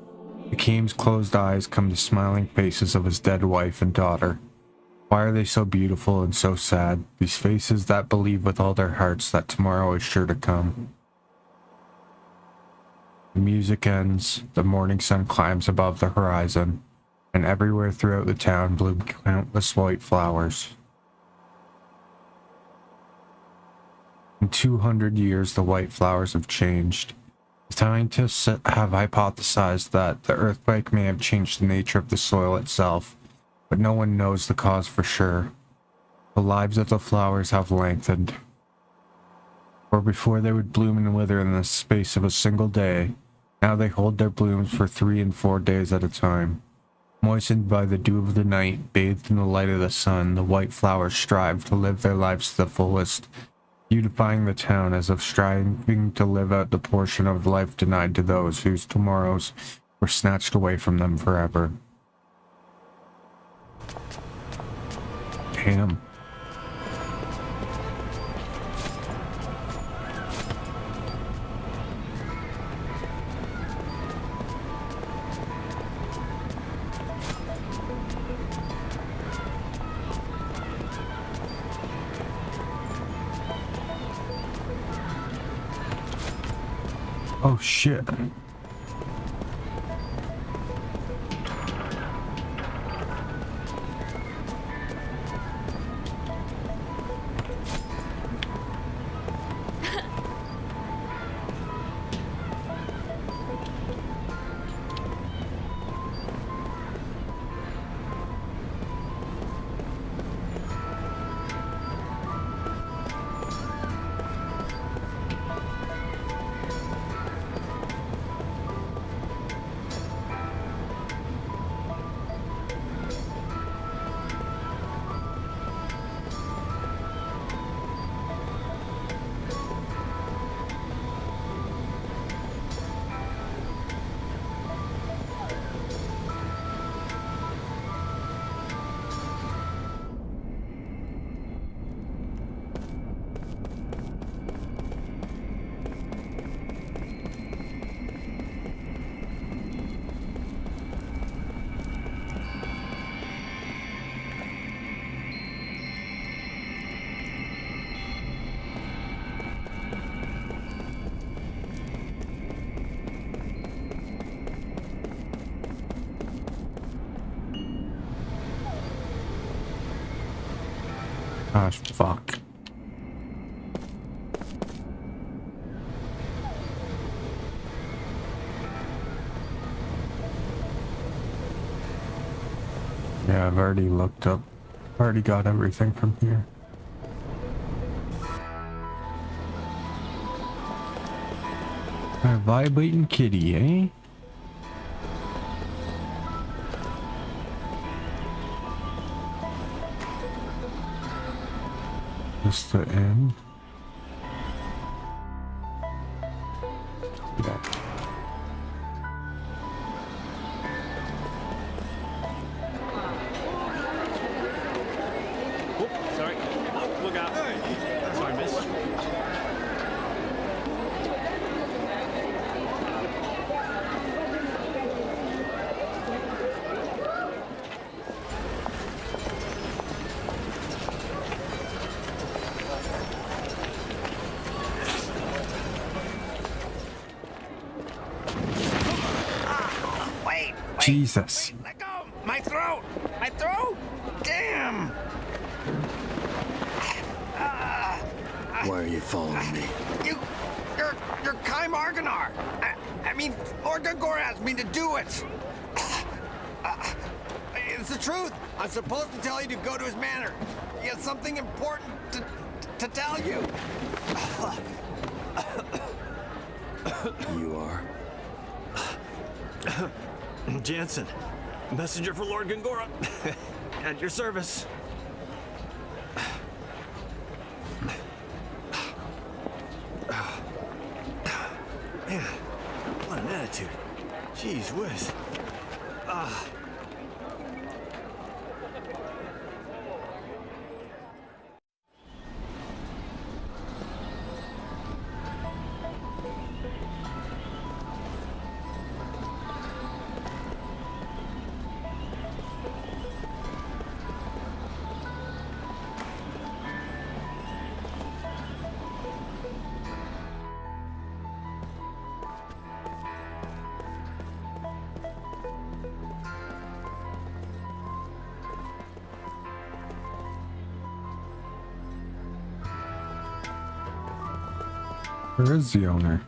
[SPEAKER 1] The Cain's closed eyes come to smiling faces of his dead wife and daughter. Why are they so beautiful and so sad, these faces that believe with all their hearts that tomorrow is sure to come? The music ends, the morning sun climbs above the horizon, and everywhere throughout the town bloom countless white flowers. In 200 years, the white flowers have changed. Scientists have hypothesized that the earthquake may have changed the nature of the soil itself, but no one knows the cause for sure. The lives of the flowers have lengthened. For before they would bloom and wither in the space of a single day, now they hold their blooms for 3 and 4 days at a time. Moistened by the dew of the night, bathed in the light of the sun, the white flowers strive to live their lives to the fullest, beautifying the town as if striving to live out the portion of life denied to those whose tomorrows were snatched away from them forever. Damn. Oh shit. Ah, fuck. Yeah, I've already looked up. Already got everything from here. A vibrating kitty, eh? This the end? Yeah.
[SPEAKER 16] Sorry. Oh, look out. Sorry, miss.
[SPEAKER 1] Jesus.
[SPEAKER 4] Let go! My throat! My throat! Damn!
[SPEAKER 18] Why are you following me?
[SPEAKER 4] You're Kai Marganar! I mean, Lord Gongor asked me to do it! It's the truth! I'm supposed to tell you to go to his manor. He has something important to tell you.
[SPEAKER 18] You are?
[SPEAKER 16] Jansen, messenger for Lord Gongora. At your service. Man, what an attitude. Jeez whiz.
[SPEAKER 1] Where is the owner?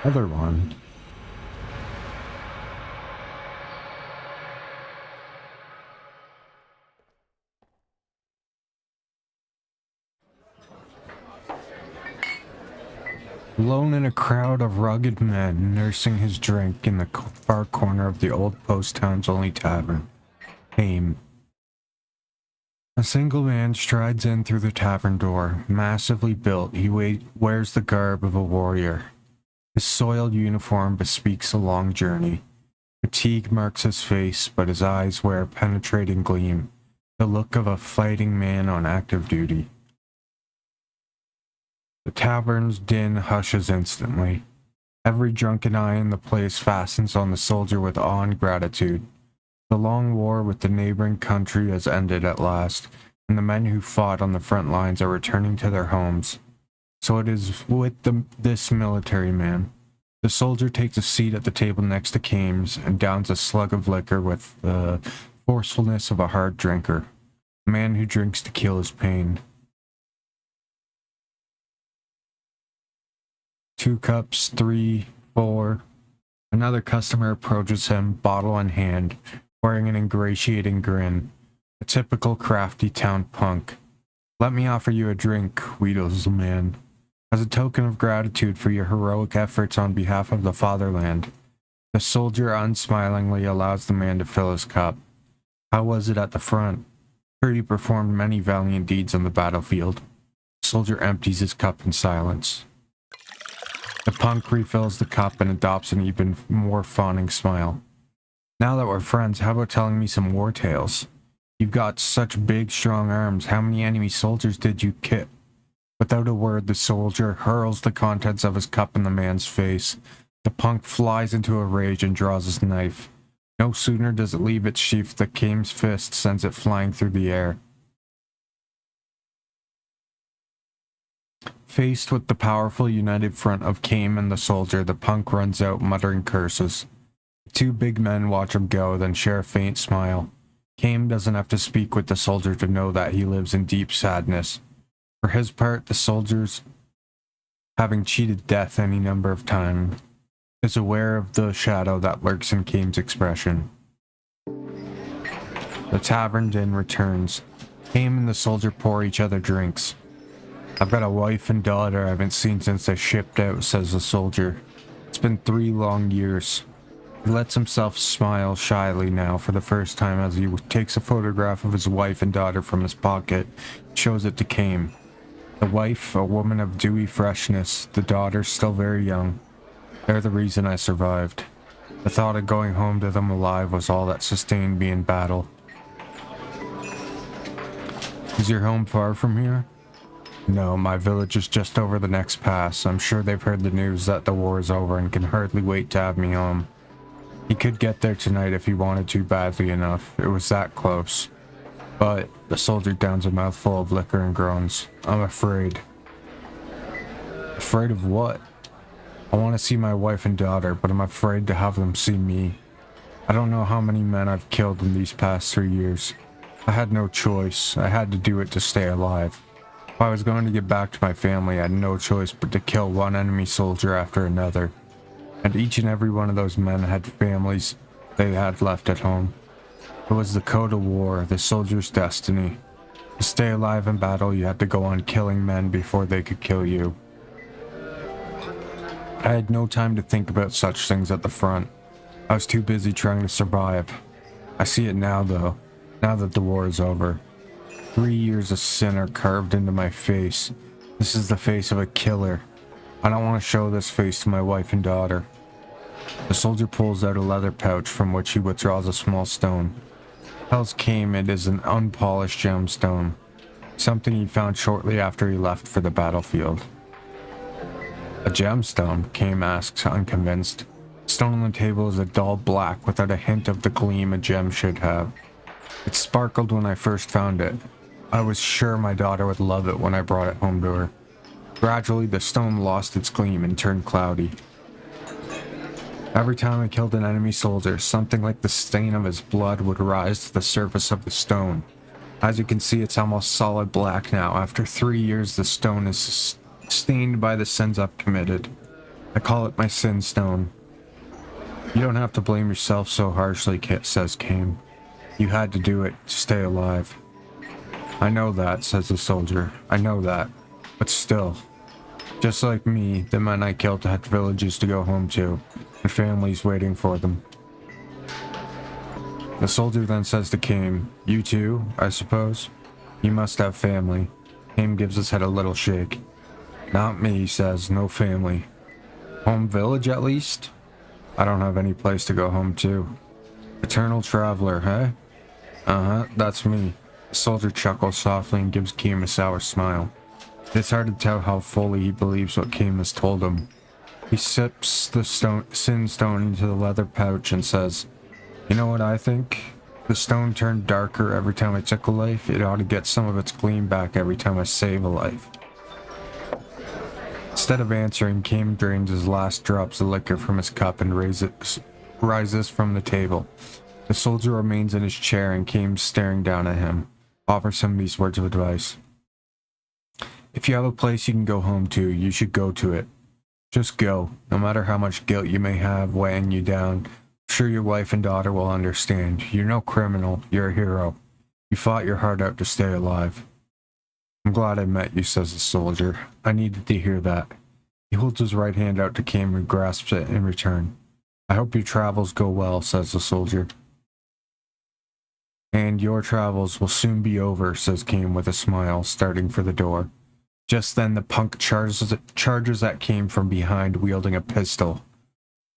[SPEAKER 1] Other one. Alone in a crowd of rugged men, nursing his drink in the far corner of the old post town's only tavern. Aim. A single man strides in through the tavern door. Massively built, he wears the garb of a warrior. His soiled uniform bespeaks a long journey. Fatigue marks his face, but his eyes wear a penetrating gleam, the look of a fighting man on active duty. The tavern's din hushes instantly. Every drunken eye in the place fastens on the soldier with awe and gratitude. The long war with the neighboring country has ended at last, and the men who fought on the front lines are returning to their homes. So it is with this military man. The soldier takes a seat at the table next to Kames and downs a slug of liquor with the forcefulness of a hard drinker. A man who drinks to kill his pain. 2 cups, 3, 4. Another customer approaches him, bottle in hand, wearing an ingratiating grin. A typical crafty town punk. Let me offer you a drink, wheedles the man. As a token of gratitude for your heroic efforts on behalf of the fatherland, the soldier unsmilingly allows the man to fill his cup. How was it at the front? Sure, you performed many valiant deeds on the battlefield. The soldier empties his cup in silence. The punk refills the cup and adopts an even more fawning smile. Now that we're friends, how about telling me some war tales? You've got such big, strong arms. How many enemy soldiers did you kill? Without a word, the soldier hurls the contents of his cup in the man's face. The punk flies into a rage and draws his knife. No sooner does it leave its sheath than Kame's fist sends it flying through the air. Faced with the powerful united front of Kame and the soldier, the punk runs out muttering curses. The two big men watch him go, then share a faint smile. Kame doesn't have to speak with the soldier to know that he lives in deep sadness. For his part, the soldiers, having cheated death any number of times, is aware of the shadow that lurks in Kame's expression. The tavern din returns. Kame and the soldier pour each other drinks. I've got a wife and daughter I haven't seen since I shipped out, says the soldier. It's been 3 long years. He lets himself smile shyly now for the first time as he takes a photograph of his wife and daughter from his pocket, shows it to Kame. The wife, a woman of dewy freshness, the daughter still very young. They're the reason I survived. The thought of going home to them alive was all that sustained me in battle. Is your home far from here? No, my village is just over the next pass. I'm sure they've heard the news that the war is over and can hardly wait to have me home. He could get there tonight if he wanted to badly enough. It was that close. But the soldier downs a mouthful of liquor and groans. I'm afraid. Afraid of what? I want to see my wife and daughter, but I'm afraid to have them see me. I don't know how many men I've killed in these past 3 years. I had no choice. I had to do it to stay alive. If I was going to get back to my family, I had no choice but to kill one enemy soldier after another. And each and every one of those men had families they had left at home. It was the code of war, the soldier's destiny. To stay alive in battle, you had to go on killing men before they could kill you. I had no time to think about such things at the front. I was too busy trying to survive. I see it now, though, now that the war is over. 3 years of sin are carved into my face. This is the face of a killer. I don't want to show this face to my wife and daughter. The soldier pulls out a leather pouch from which he withdraws a small stone. Tells Kame it is an unpolished gemstone, something he found shortly after he left for the battlefield. A gemstone? Kame asks, unconvinced. The stone on the table is a dull black without a hint of the gleam a gem should have. It sparkled when I first found it. I was sure my daughter would love it when I brought it home to her. Gradually, the stone lost its gleam and turned cloudy. Every time I killed an enemy soldier, something like the stain of his blood would rise to the surface of the stone. As you can see, it's almost solid black now. After 3 years, the stone is stained by the sins I've committed. I call it my sin stone. You don't have to blame yourself so harshly, says Kame. You had to do it to stay alive. I know that, says the soldier. I know that. But still. Just like me, the men I killed had villages to go home to, and families waiting for them. The soldier then says to Kame, you too, I suppose? You must have family. Kame gives his head a little shake. Not me, he says, no family. Home village at least? I don't have any place to go home to. Eternal traveler, huh? Uh-huh, that's me. The soldier chuckles softly and gives Kame a sour smile. It's hard to tell how fully he believes what Kame has told him. He sips the sin stone into the leather pouch and says, you know what I think? The stone turned darker every time I took a life. It ought to get some of its gleam back every time I save a life. Instead of answering, Kame drains his last drops of liquor from his cup and rises from the table. The soldier remains in his chair and Kame, staring down at him, offers him these words of advice. If you have a place you can go home to, you should go to it. Just go, no matter how much guilt you may have weighing you down. I'm sure your wife and daughter will understand. You're no criminal, you're a hero. You fought your heart out to stay alive. I'm glad I met you, says the soldier. I needed to hear that. He holds his right hand out to Kim, who grasps it in return. I hope your travels go well, says the soldier. And your travels will soon be over, says Kim with a smile, starting for the door. Just then the punk charges at Kim from behind, wielding a pistol.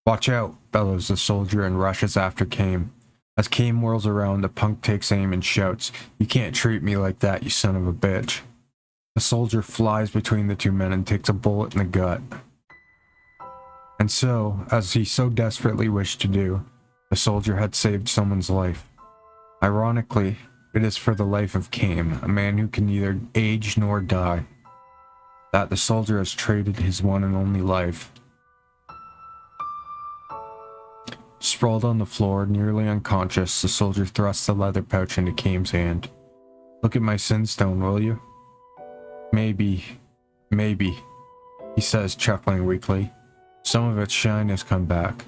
[SPEAKER 1] Watch out, bellows the soldier and rushes after Kim. As Kim whirls around, the punk takes aim and shouts, "You can't treat me like that, you son of a bitch." The soldier flies between the two men and takes a bullet in the gut. And so, as he so desperately wished to do, the soldier had saved someone's life. Ironically, it is for the life of Kim, a man who can neither age nor die, that the soldier has traded his one and only life. Sprawled on the floor, nearly unconscious, the soldier thrusts the leather pouch into Kim's hand. Look at my sin stone, will you? Maybe, he says, chuckling weakly. Some of its shine has come back.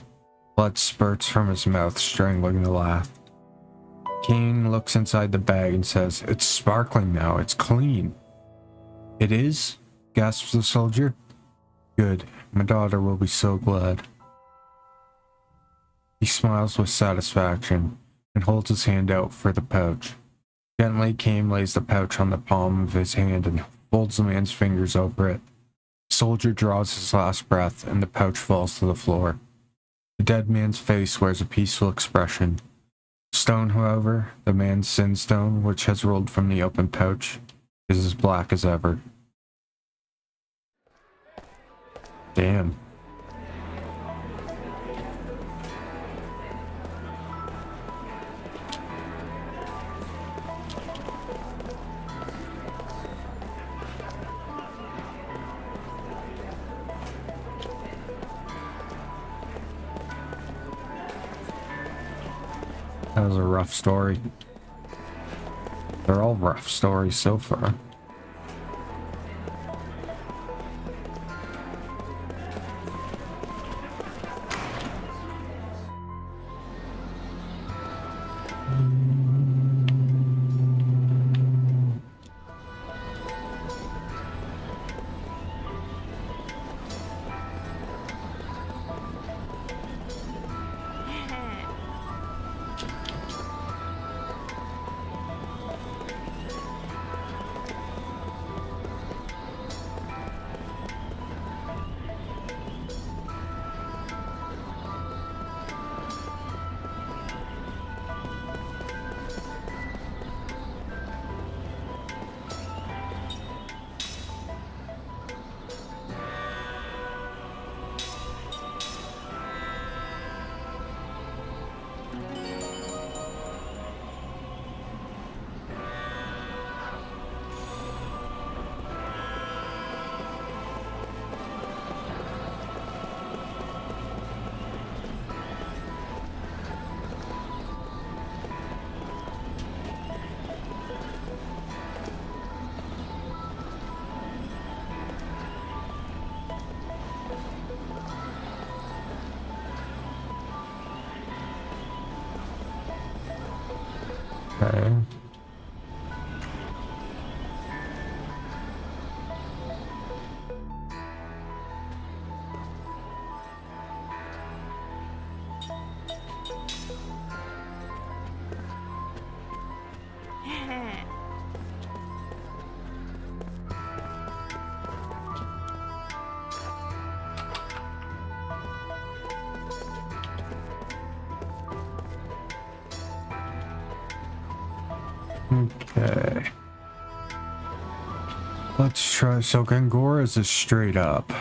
[SPEAKER 1] Blood spurts from his mouth, strangling the laugh. Kane looks inside the bag and says, "It's sparkling now, it's clean." "It is?" gasps the soldier. "Good, my daughter will be so glad." He smiles with satisfaction and holds his hand out for the pouch. Gently, Kane lays the pouch on the palm of his hand and folds the man's fingers over it. The soldier draws his last breath and the pouch falls to the floor. The dead man's face wears a peaceful expression. Stone, however, the man's sin stone, which has rolled from the open pouch, is as black as ever. Damn. That was a rough story. They're all rough stories so far. Okay. Okay. Let's try. So Gangora's is straight up.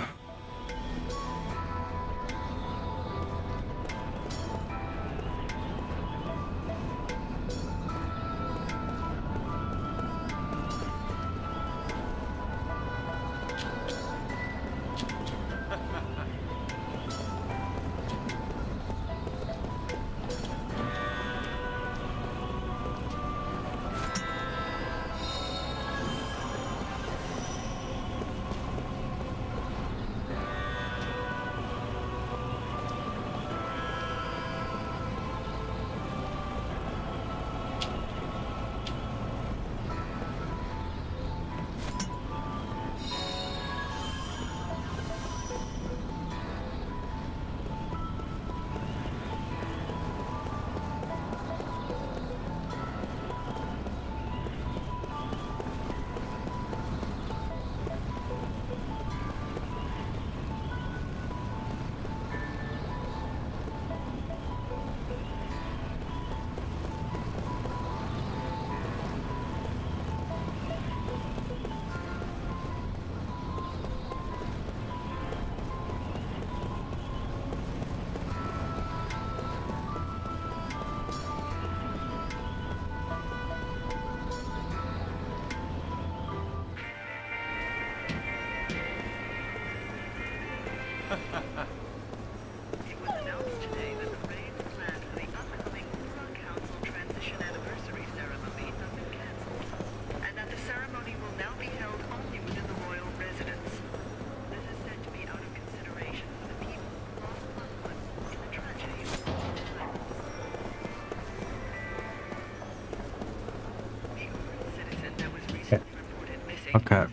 [SPEAKER 1] Okay.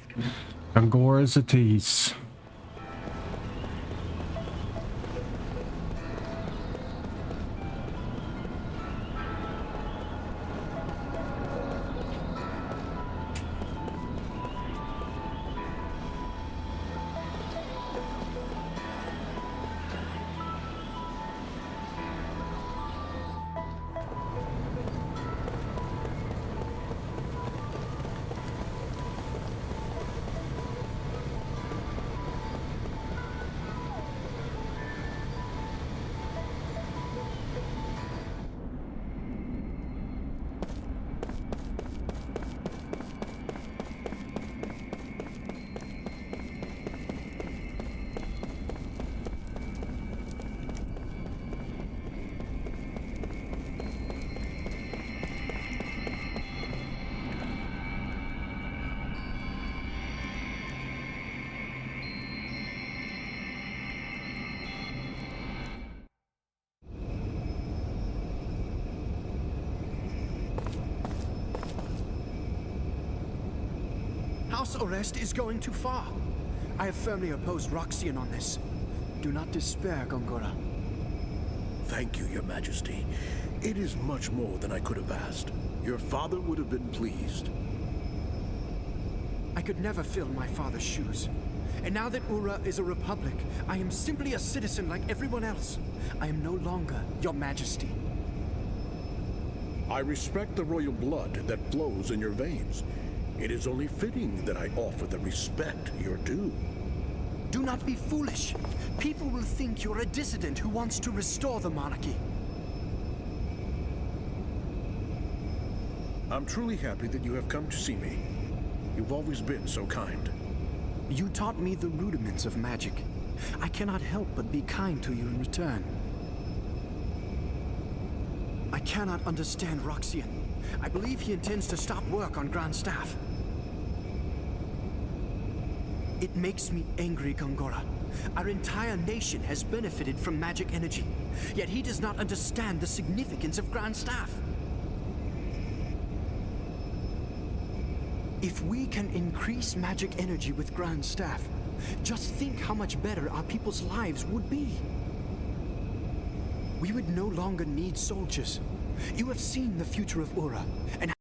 [SPEAKER 1] Angora's a tease.
[SPEAKER 9] House arrest is going too far. I have firmly opposed Roxian on this. Do not despair, Gongora.
[SPEAKER 10] Thank you, Your Majesty. It is much more than I could have asked. Your father would have been pleased.
[SPEAKER 9] I could never fill my father's shoes. And now that Ura is a republic, I am simply a citizen like everyone else. I am no longer Your Majesty.
[SPEAKER 10] I respect the royal blood that flows in your veins. It is only fitting that I offer the respect you're due.
[SPEAKER 9] Do not be foolish. People will think you're a dissident who wants to restore the monarchy.
[SPEAKER 10] I'm truly happy that you have come to see me. You've always been so kind.
[SPEAKER 9] You taught me the rudiments of magic. I cannot help but be kind to you in return. I cannot understand Roxian. I believe he intends to stop work on Grand Staff. It makes me angry, Gongora. Our entire nation has benefited from magic energy, yet he does not understand the significance of Grand Staff. If we can increase magic energy with Grand Staff, just think how much better our people's lives would be. We would no longer need soldiers. You have seen the future of Ura, and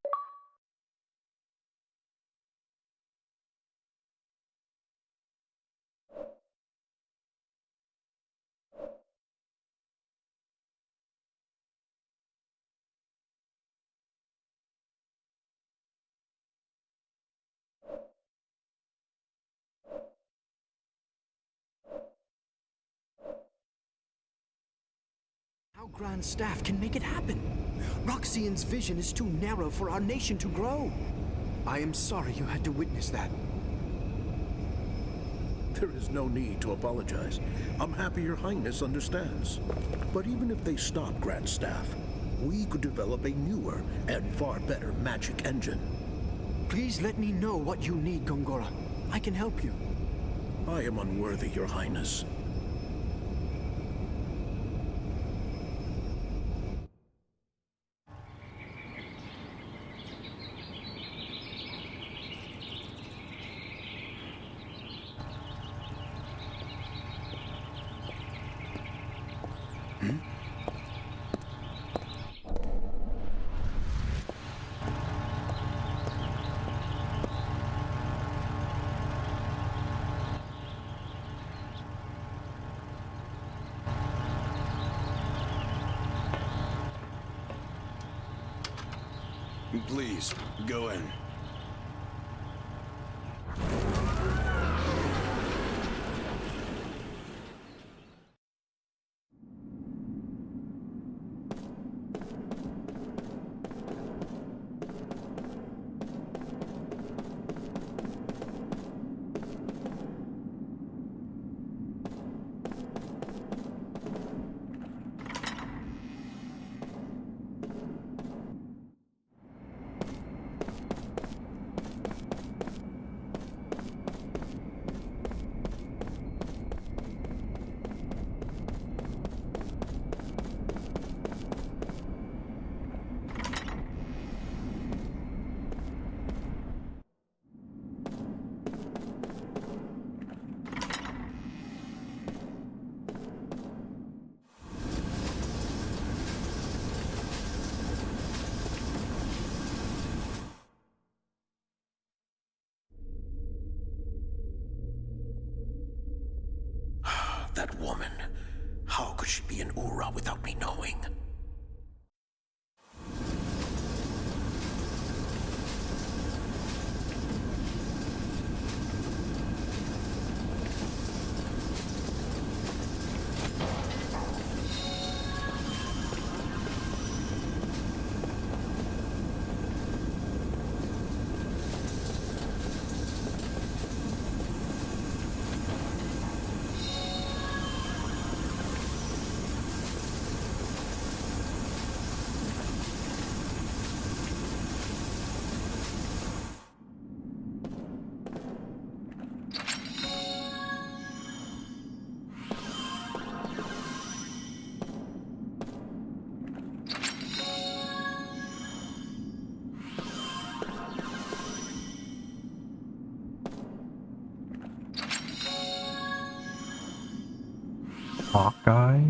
[SPEAKER 9] how Grand Staff can make it happen. Roxian's vision is too narrow for our nation to grow. I am sorry you had to witness that.
[SPEAKER 10] There is no need to apologize. I'm happy Your Highness understands. But even if they stop Grand Staff, we could develop a newer and far better magic engine.
[SPEAKER 9] Please let me know what you need, Gongora. I can help you.
[SPEAKER 10] I am unworthy, Your Highness.
[SPEAKER 11] Please, go in.
[SPEAKER 10] that woman. How could she be an Ura without me knowing?
[SPEAKER 1] Hawkeye?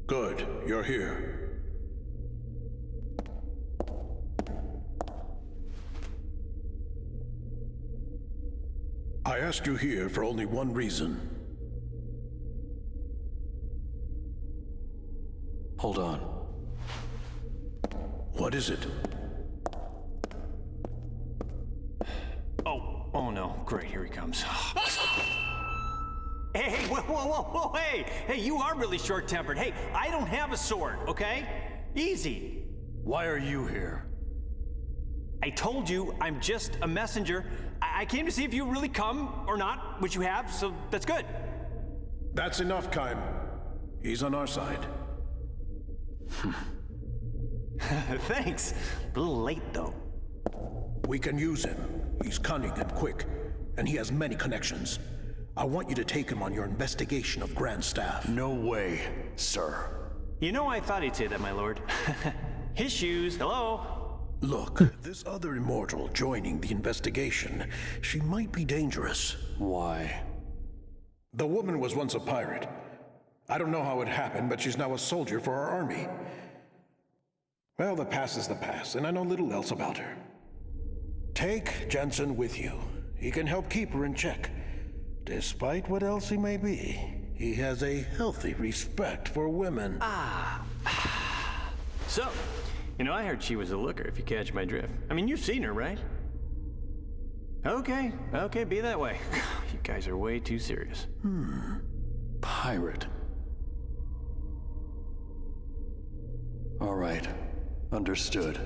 [SPEAKER 10] Good, you're here. I asked you here for only one reason.
[SPEAKER 18] Hold on.
[SPEAKER 10] What is it?
[SPEAKER 11] Oh no, great, here he comes. Hey, whoa, hey, you are really short-tempered. Hey, I don't have a sword, okay? Easy.
[SPEAKER 10] Why are you here?
[SPEAKER 11] I told you I'm just a messenger. I came to see if you really come or not, which you have, so that's good.
[SPEAKER 10] That's enough, Kaim. He's on our side.
[SPEAKER 11] Thanks. A little late, though.
[SPEAKER 10] We can use him. He's cunning and quick, and he has many connections. I want you to take him on your investigation of Grand Staff.
[SPEAKER 11] No way, sir. You know, I thought he'd say that, my lord. His shoes, hello?
[SPEAKER 10] Look, this other immortal joining the investigation, she might be dangerous.
[SPEAKER 18] Why?
[SPEAKER 10] The woman was once a pirate. I don't know how it happened, but she's now a soldier for our army. Well, the past is the past, and I know little else about her. Take Jensen with you. He can help keep her in check. Despite what else he may be, he has a healthy respect for women.
[SPEAKER 11] So, you know, I heard she was a looker, if you catch my drift. I mean, you've seen her, right? Okay, be that way. You guys are way too serious.
[SPEAKER 18] Pirate. All right, understood.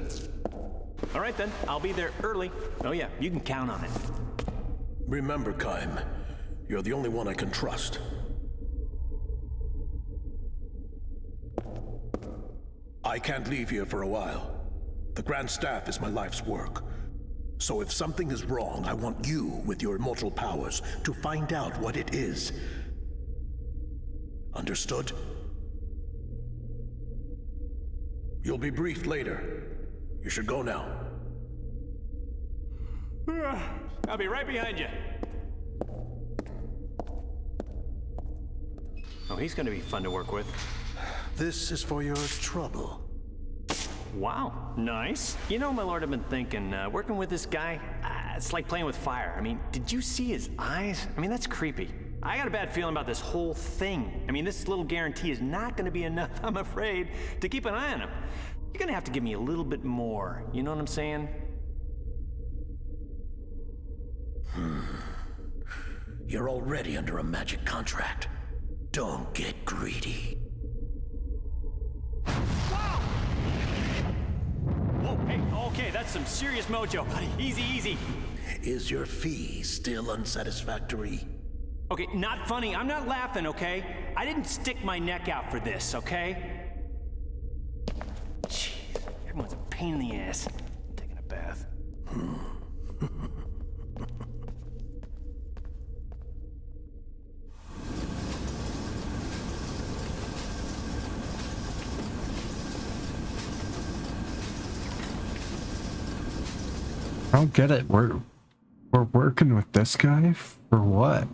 [SPEAKER 11] All right then, I'll be there early. Oh yeah, you can count on it.
[SPEAKER 10] Remember, Kaim, you're the only one I can trust. I can't leave here for a while. The Grand Staff is my life's work. So if something is wrong, I want you, with your immortal powers, to find out what it is. Understood? You'll be briefed later. You should go now.
[SPEAKER 11] I'll be right behind you. Oh, he's gonna be fun to work with.
[SPEAKER 10] This is for your trouble.
[SPEAKER 11] Wow, nice. You know, my lord, I've been thinking, working with this guy, it's like playing with fire. I mean, did you see his eyes? I mean, that's creepy. I got a bad feeling about this whole thing. I mean, this little guarantee is not gonna be enough, I'm afraid, to keep an eye on him. You're gonna have to give me a little bit more, you know what I'm saying?
[SPEAKER 10] You're already under a magic contract. Don't get greedy.
[SPEAKER 11] Whoa, hey, okay, that's some serious mojo, buddy. Easy, easy.
[SPEAKER 10] Is your fee still unsatisfactory?
[SPEAKER 11] Okay, not funny. I'm not laughing, okay? I didn't stick my neck out for this, okay? Jeez, everyone's a pain in the ass. I'm taking a bath.
[SPEAKER 1] I don't get it. We're working with this guy for what?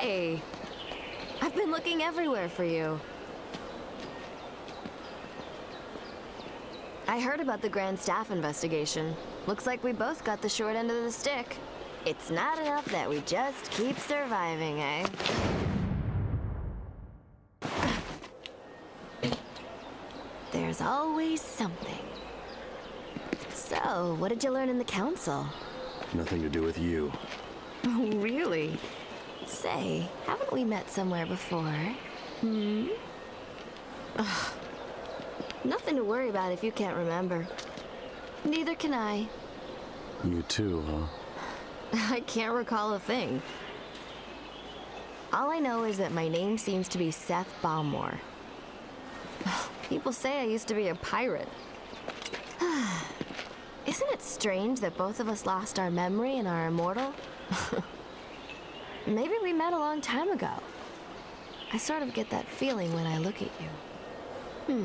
[SPEAKER 3] Hey! I've been looking everywhere for you. I heard about the Grand Staff investigation. Looks like we both got the short end of the stick. It's not enough that we just keep surviving, eh? There's always something. So, what did you learn in the council?
[SPEAKER 18] Nothing to do with you.
[SPEAKER 3] Oh, really? Say, haven't we met somewhere before? Ugh. Nothing to worry about if you can't remember. Neither can I.
[SPEAKER 18] You too, huh?
[SPEAKER 3] I can't recall a thing. All I know is that my name seems to be Seth Balmore. People say I used to be a pirate. Isn't it strange that both of us lost our memory and are immortal? Maybe we met a long time ago. I sort of get that feeling when I look at you.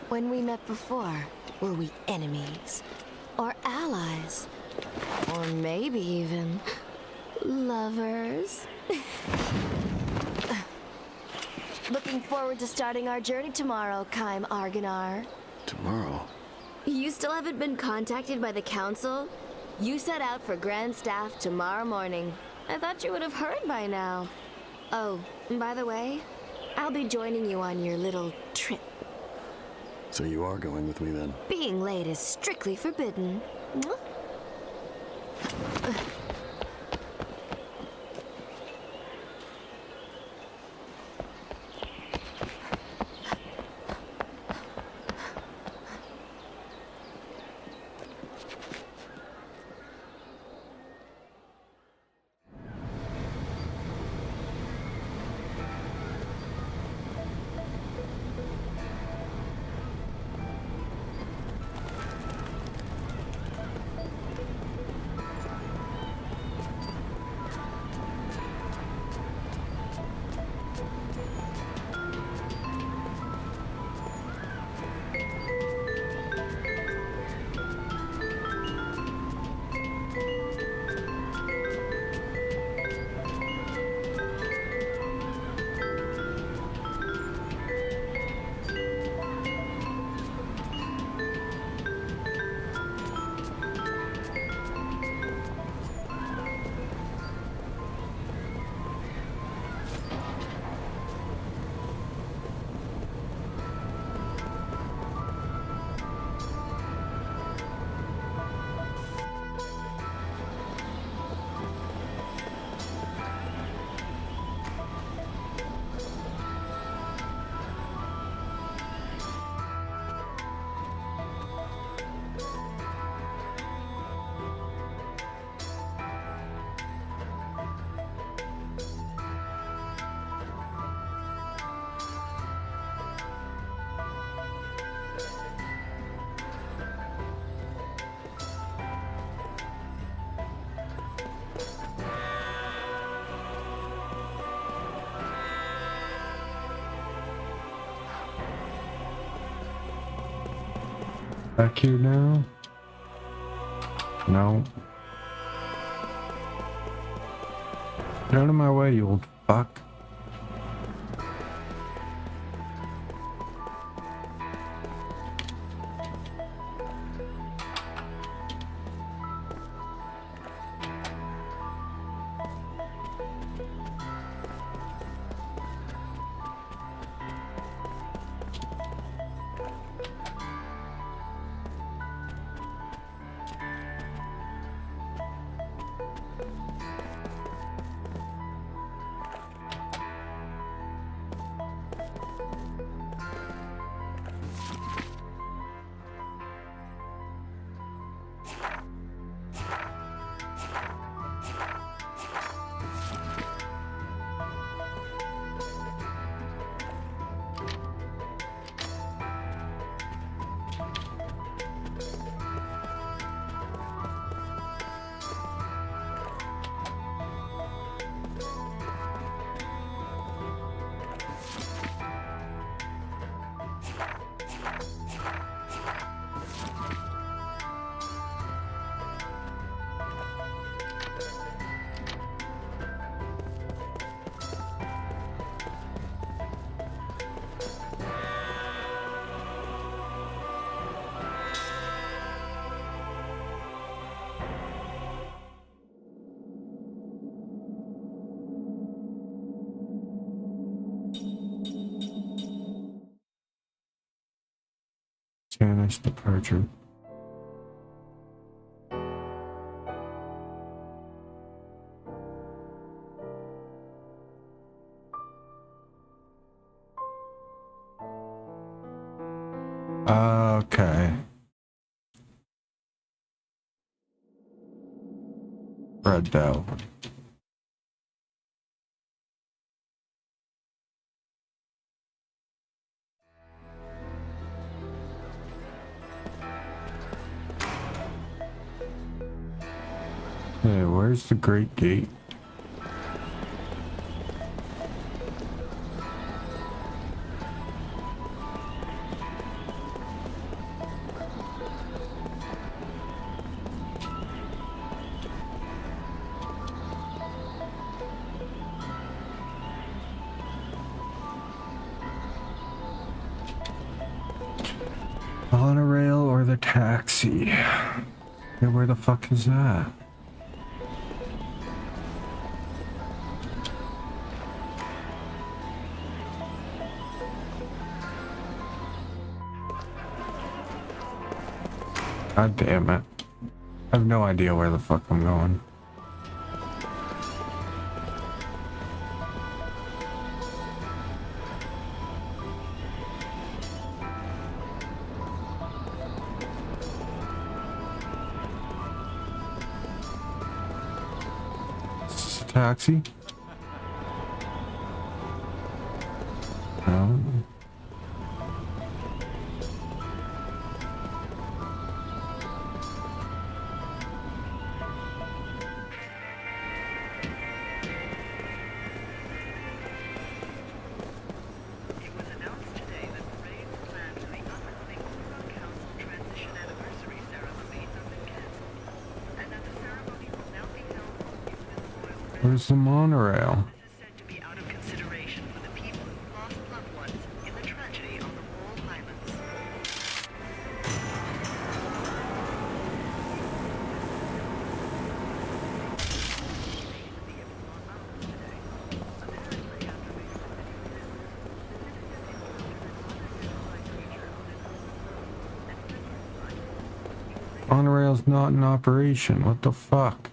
[SPEAKER 3] When we met before, were we enemies? Or allies? Or maybe even lovers? Looking forward to starting our journey tomorrow, Kaim Arganar.
[SPEAKER 18] Tomorrow?
[SPEAKER 3] You still haven't been contacted by the council? You set out for Grand Staff tomorrow morning. I thought you would have heard by now. Oh, by the way, I'll be joining you on your little trip.
[SPEAKER 18] So you are going with me then?
[SPEAKER 3] Being late is strictly forbidden. Mwah.
[SPEAKER 1] Back here now? No. Get out of my way, you old fuck. Janice departure. Okay. Red Delve. Hey, where's the Great Gate? Monorail or the taxi? Hey, where the fuck is that? God damn it. I have no idea where the fuck I'm going. Is this a taxi? No. Where's the monorail? Monorail's not in operation. What the fuck?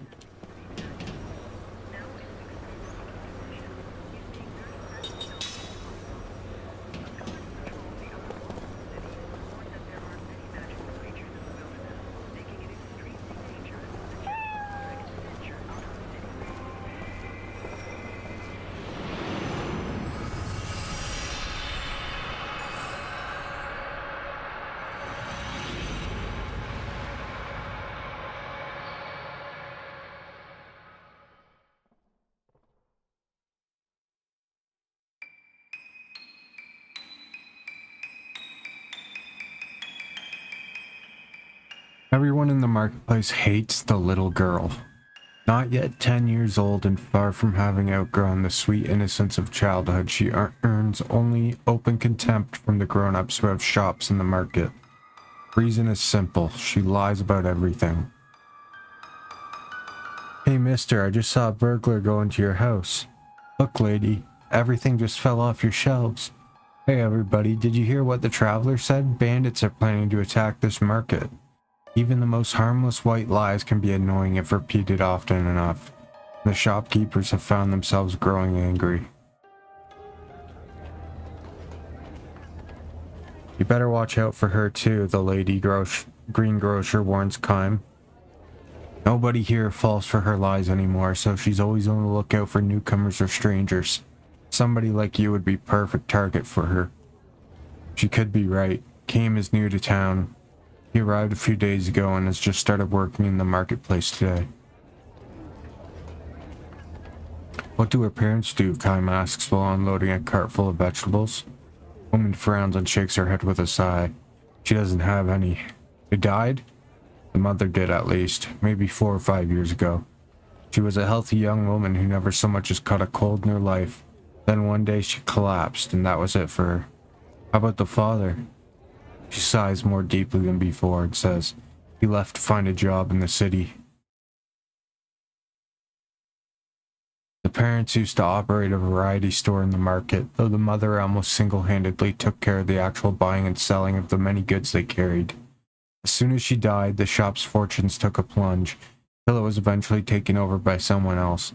[SPEAKER 1] Everyone in the marketplace hates the little girl. Not yet 10 years old and far from having outgrown the sweet innocence of childhood, she earns only open contempt from the grown-ups who have shops in the market. Reason is simple, she lies about everything. Hey mister, I just saw a burglar go into your house. Look lady, everything just fell off your shelves. Hey everybody, did you hear what the traveler said? Bandits are planning to attack this market. Even the most harmless white lies can be annoying if repeated often enough. The shopkeepers have found themselves growing angry. You better watch out for her too, the lady greengrocer warns Kime. Nobody here falls for her lies anymore, so she's always on the lookout for newcomers or strangers. Somebody like you would be perfect target for her. She could be right. Kime is new to town. He arrived a few days ago and has just started working in the marketplace today. What do her parents do? Kime asks while unloading a cart full of vegetables. Woman frowns and shakes her head with a sigh. She doesn't have any. They died? The mother did at least, maybe 4 or 5 years ago. She was a healthy young woman who never so much as caught a cold in her life. Then one day she collapsed and that was it for her. How about the father? She sighs more deeply than before and says, he left to find a job in the city. The parents used to operate a variety store in the market, though the mother almost single-handedly took care of the actual buying and selling of the many goods they carried. As soon as she died, the shop's fortunes took a plunge, till it was eventually taken over by someone else.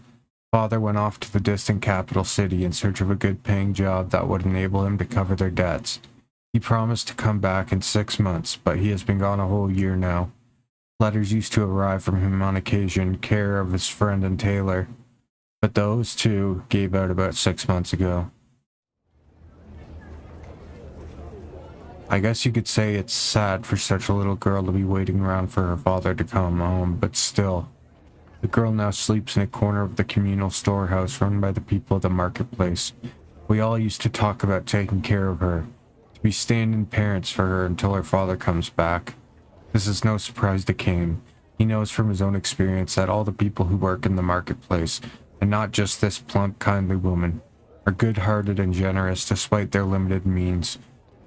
[SPEAKER 1] Father went off to the distant capital city in search of a good-paying job that would enable him to cover their debts. He promised to come back in 6 months, but he has been gone a whole year now. Letters used to arrive from him on occasion, care of his friend and tailor, but those two gave out about 6 months ago. I guess you could say it's sad for such a little girl to be waiting around for her father to come home, but still. The girl now sleeps in a corner of the communal storehouse run by the people of the marketplace. We all used to talk about taking care of her, to be stand-in parents for her until her father comes back. This is no surprise to Kane. He knows from his own experience that all the people who work in the marketplace, and not just this plump, kindly woman, are good-hearted and generous despite their limited means.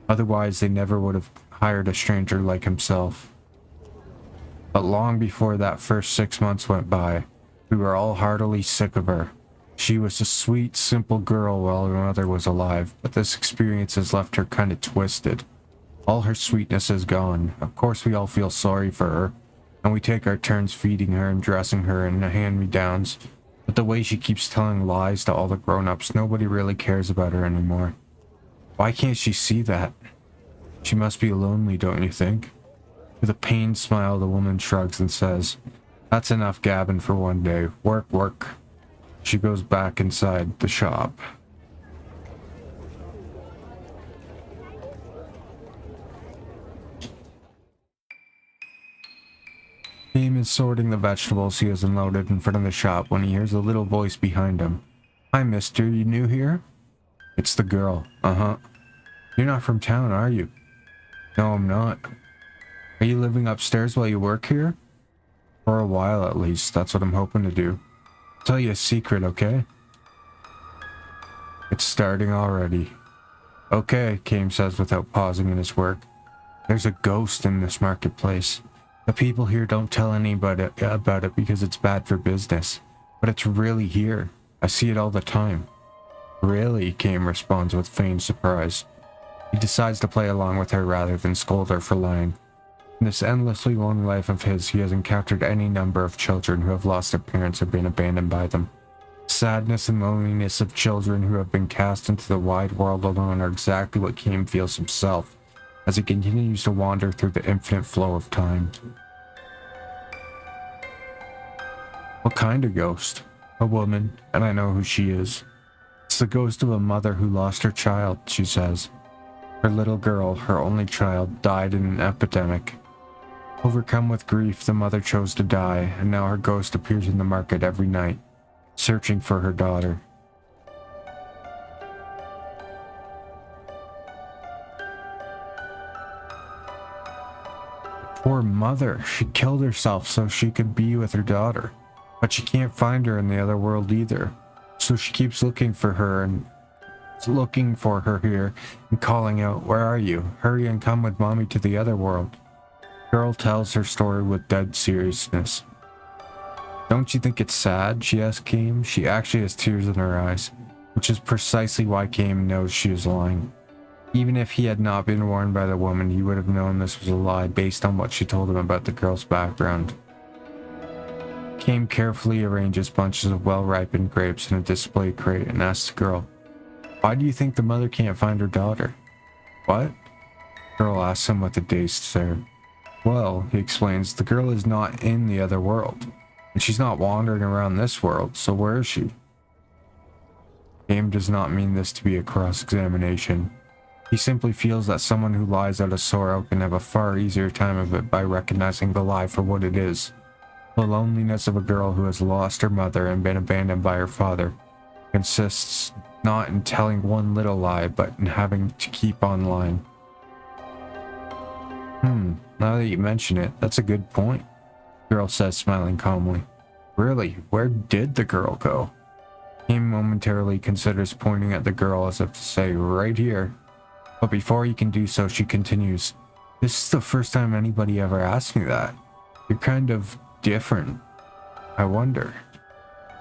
[SPEAKER 1] Otherwise, they never would have hired a stranger like himself. But long before that first 6 months went by, we were all heartily sick of her. She was a sweet, simple girl while her mother was alive, but this experience has left her kind of twisted. All her sweetness is gone. Of course we all feel sorry for her, and we take our turns feeding her and dressing her in hand-me-downs, but the way she keeps telling lies to all the grown-ups, nobody really cares about her anymore. Why can't she see that? She must be lonely, don't you think? With a pained smile, the woman shrugs and says, "That's enough gabbing for one day. Work, work." She goes back inside the shop. Kane is sorting the vegetables he has unloaded in front of the shop when he hears a little voice behind him. "Hi, mister, you new here?" It's the girl. Uh-huh. You're not from town, are you? No, I'm not. Are you living upstairs while you work here? For a while, at least. That's what I'm hoping to do. I'll tell you a secret, okay? It's starting already. Okay, Kame says without pausing in his work. There's a ghost in this marketplace. The people here don't tell anybody about it because it's bad for business. But it's really here. I see it all the time. Really? Kame responds with feigned surprise. He decides to play along with her rather than scold her for lying. In this endlessly long life of his, he has encountered any number of children who have lost their parents or been abandoned by them. Sadness and loneliness of children who have been cast into the wide world alone are exactly what Kame feels himself, as he continues to wander through the infinite flow of time. What kind of ghost? A woman, and I know who she is. It's the ghost of a mother who lost her child, she says. Her little girl, her only child, died in an epidemic. Overcome with grief, the mother chose to die, and now her ghost appears in the market every night, searching for her daughter. Poor mother. She killed herself so she could be with her daughter. But she can't find her in the other world either. So she keeps looking for her here and calling out, "Where are you? Hurry and come with mommy to the other world." Girl tells her story with dead seriousness. "Don't you think it's sad?" she asked Kame. She actually has tears in her eyes, which is precisely why Kame knows she is lying. Even if he had not been warned by the woman, he would have known this was a lie based on what she told him about the girl's background. Kame carefully arranges bunches of well-ripened grapes in a display crate and asks the girl, "Why do you think the mother can't find her daughter?" "What?" The girl asks him with a dazed stare. "Well," he explains, "the girl is not in the other world, and she's not wandering around this world, so where is she?" Kame does not mean this to be a cross-examination. He simply feels that someone who lies out of sorrow can have a far easier time of it by recognizing the lie for what it is. The loneliness of a girl who has lost her mother and been abandoned by her father consists not in telling one little lie, but in having to keep on lying. Now that you mention it, that's a good point," the girl says, smiling calmly. "Really, where did the girl go?" Kame momentarily considers pointing at the girl as if to say, "Right here." But before he can do so, she continues, "This is the first time anybody ever asked me that. You're kind of different. I wonder."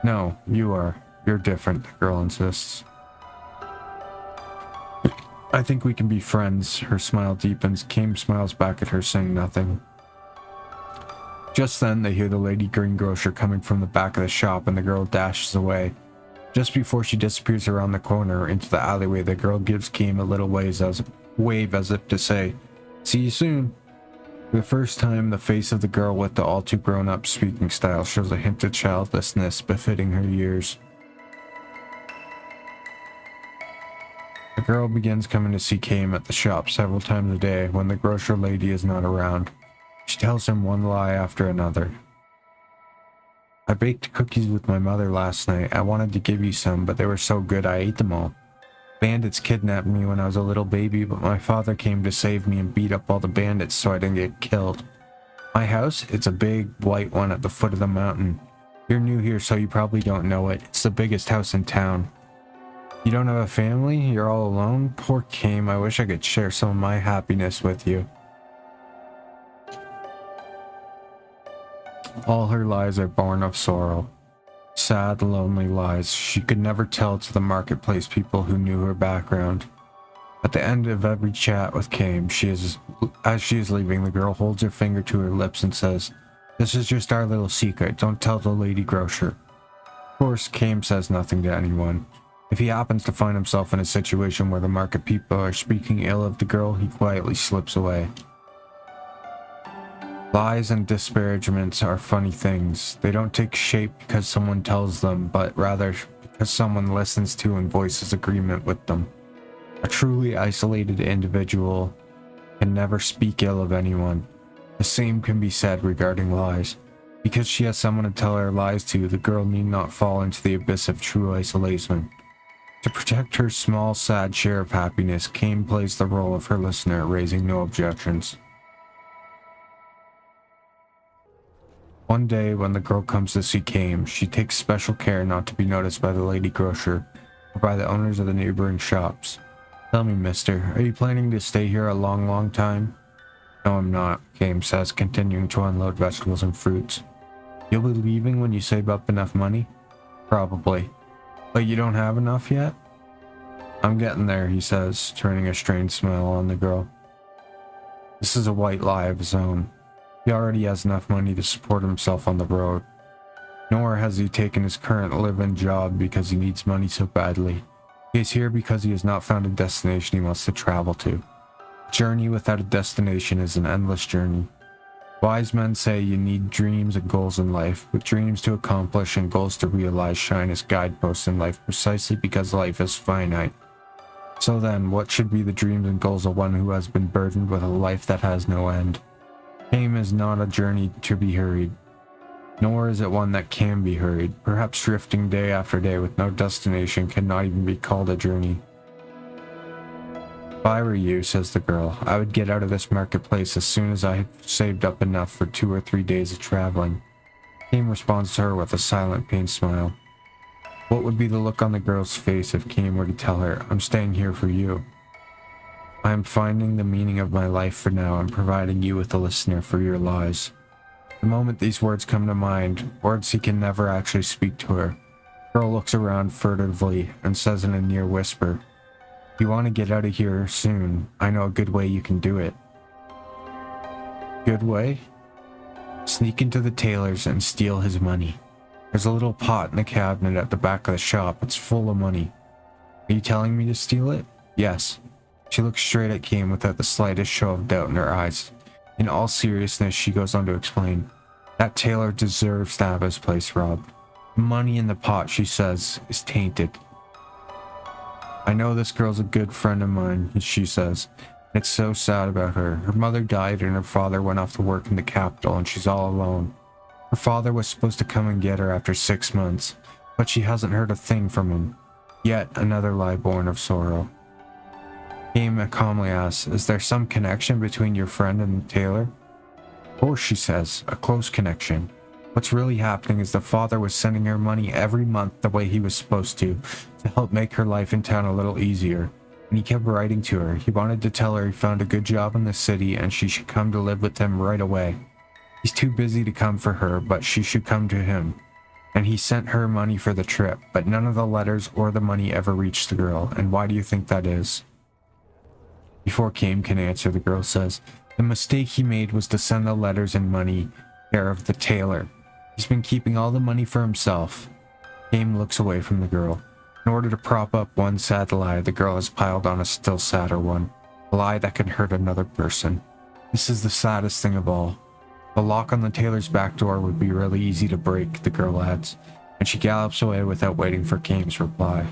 [SPEAKER 1] "No, you are. You're different," the girl insists. "I think we can be friends." Her smile deepens. Kame smiles back at her, saying nothing. Just then, they hear the lady greengrocer coming from the back of the shop, and the girl dashes away. Just before she disappears around the corner into the alleyway, the girl gives Kame a little wave as if to say, "See you soon." For the first time, the face of the girl with the all too grown-up speaking style shows a hint of childlessness befitting her years. The girl begins coming to see Kame at the shop several times a day when the grocer lady is not around. She tells him one lie after another. "I baked cookies with my mother last night. I wanted to give you some, but they were so good I ate them all. Bandits kidnapped me when I was a little baby, but my father came to save me and beat up all the bandits so I didn't get killed. My house? It's a big white one at the foot of the mountain. You're new here, so you probably don't know it. It's the biggest house in town. You don't have a family? You're all alone? Poor Kame, I wish I could share some of my happiness with you." All her lies are born of sorrow. Sad, lonely lies she could never tell to the marketplace people who knew her background. At the end of every chat with Kame, as she is leaving, the girl holds her finger to her lips and says, "This is just our little secret. Don't tell the lady grocer." Of course, Kame says nothing to anyone. If he happens to find himself in a situation where the market people are speaking ill of the girl, he quietly slips away. Lies and disparagements are funny things. They don't take shape because someone tells them, but rather because someone listens to and voices agreement with them. A truly isolated individual can never speak ill of anyone. The same can be said regarding lies. Because she has someone to tell her lies to, the girl need not fall into the abyss of true isolation. To protect her small, sad share of happiness, Kame plays the role of her listener, raising no objections. One day, when the girl comes to see Kame, she takes special care not to be noticed by the lady grocer or by the owners of the neighboring shops. "Tell me, mister, are you planning to stay here a long, long time?" "No, I'm not," Kame says, continuing to unload vegetables and fruits. "You'll be leaving when you save up enough money?" "Probably. But you don't have enough yet?" "I'm getting there," he says, turning a strained smile on the girl. This is a white lie of his own. He already has enough money to support himself on the road. Nor has he taken his current live-in job because he needs money so badly. He is here because he has not found a destination he wants to travel to. A journey without a destination is an endless journey. Wise men say you need dreams and goals in life, but dreams to accomplish and goals to realize shine as guideposts in life precisely because life is finite. So then, what should be the dreams and goals of one who has been burdened with a life that has no end? Kame is not a journey to be hurried, nor is it one that can be hurried. Perhaps drifting day after day with no destination cannot even be called a journey. If I were you, says the girl, I would get out of this marketplace as soon as I had saved up enough for 2 or 3 days of traveling. Kame responds to her with a silent pained smile. What would be the look on the girl's face if Kame were to tell her, I'm staying here for you? I am finding the meaning of my life for now and providing you with a listener for your lies. The moment these words come to mind, words he can never actually speak to her, the girl looks around furtively and says in a near whisper, if you want to get out of here soon, I know a good way you can do it. Good way? Sneak into the tailor's and steal his money. There's a little pot in the cabinet at the back of the shop. It's full of money. Are you telling me to steal it? Yes. She looks straight at Kame without the slightest show of doubt in her eyes. In all seriousness, she goes on to explain. That tailor deserves to have his place robbed. The money in the pot, she says, is tainted. I know this girl's a good friend of mine, she says. It's so sad about her. Her mother died and her father went off to work in the capital and she's all alone. Her father was supposed to come and get her after 6 months, but she hasn't heard a thing from him. Yet another lie born of sorrow. Kame calmly asks, is there some connection between your friend and the tailor? Of course, she says, a close connection. What's really happening is the father was sending her money every month the way he was supposed to help make her life in town a little easier. And he kept writing to her. He wanted to tell her he found a good job in the city and she should come to live with him right away. He's too busy to come for her, but she should come to him. And he sent her money for the trip, but none of the letters or the money ever reached the girl. And why do you think that is? Before Kame can answer, the girl says, the mistake he made was to send the letters and money care of the tailor. He's been keeping all the money for himself. Kame looks away from the girl. In order to prop up one sad lie, the girl has piled on a still sadder one. A lie that can hurt another person. This is the saddest thing of all. The lock on the tailor's back door would be really easy to break, the girl adds, and she gallops away without waiting for Kame's reply.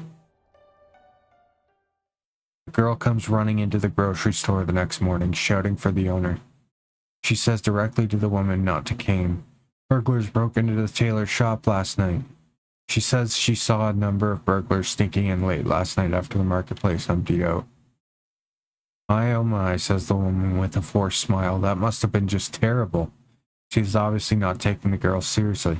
[SPEAKER 1] The girl comes running into the grocery store the next morning, shouting for the owner. She says directly to the woman, not to Kame. Burglars broke into the tailor's shop last night. She says she saw a number of burglars sneaking in late last night after the marketplace emptied out. My oh my, says the woman with a forced smile. That must have been just terrible. She's obviously not taking the girl seriously.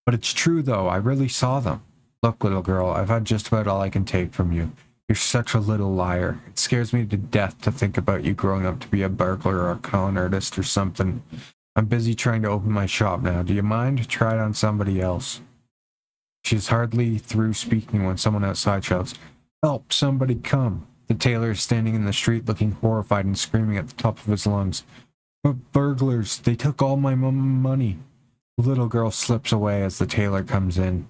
[SPEAKER 1] But it's true though, I really saw them. Look, little girl, I've had just about all I can take from you. You're such a little liar. It scares me to death to think about you growing up to be a burglar or a con artist or something. I'm busy trying to open my shop now. Do you mind? Try it on somebody else. She's hardly through speaking when someone outside shouts, help, somebody come. The tailor is standing in the street looking horrified and screaming at the top of his lungs. But burglars, they took all my money. The little girl slips away as the tailor comes in.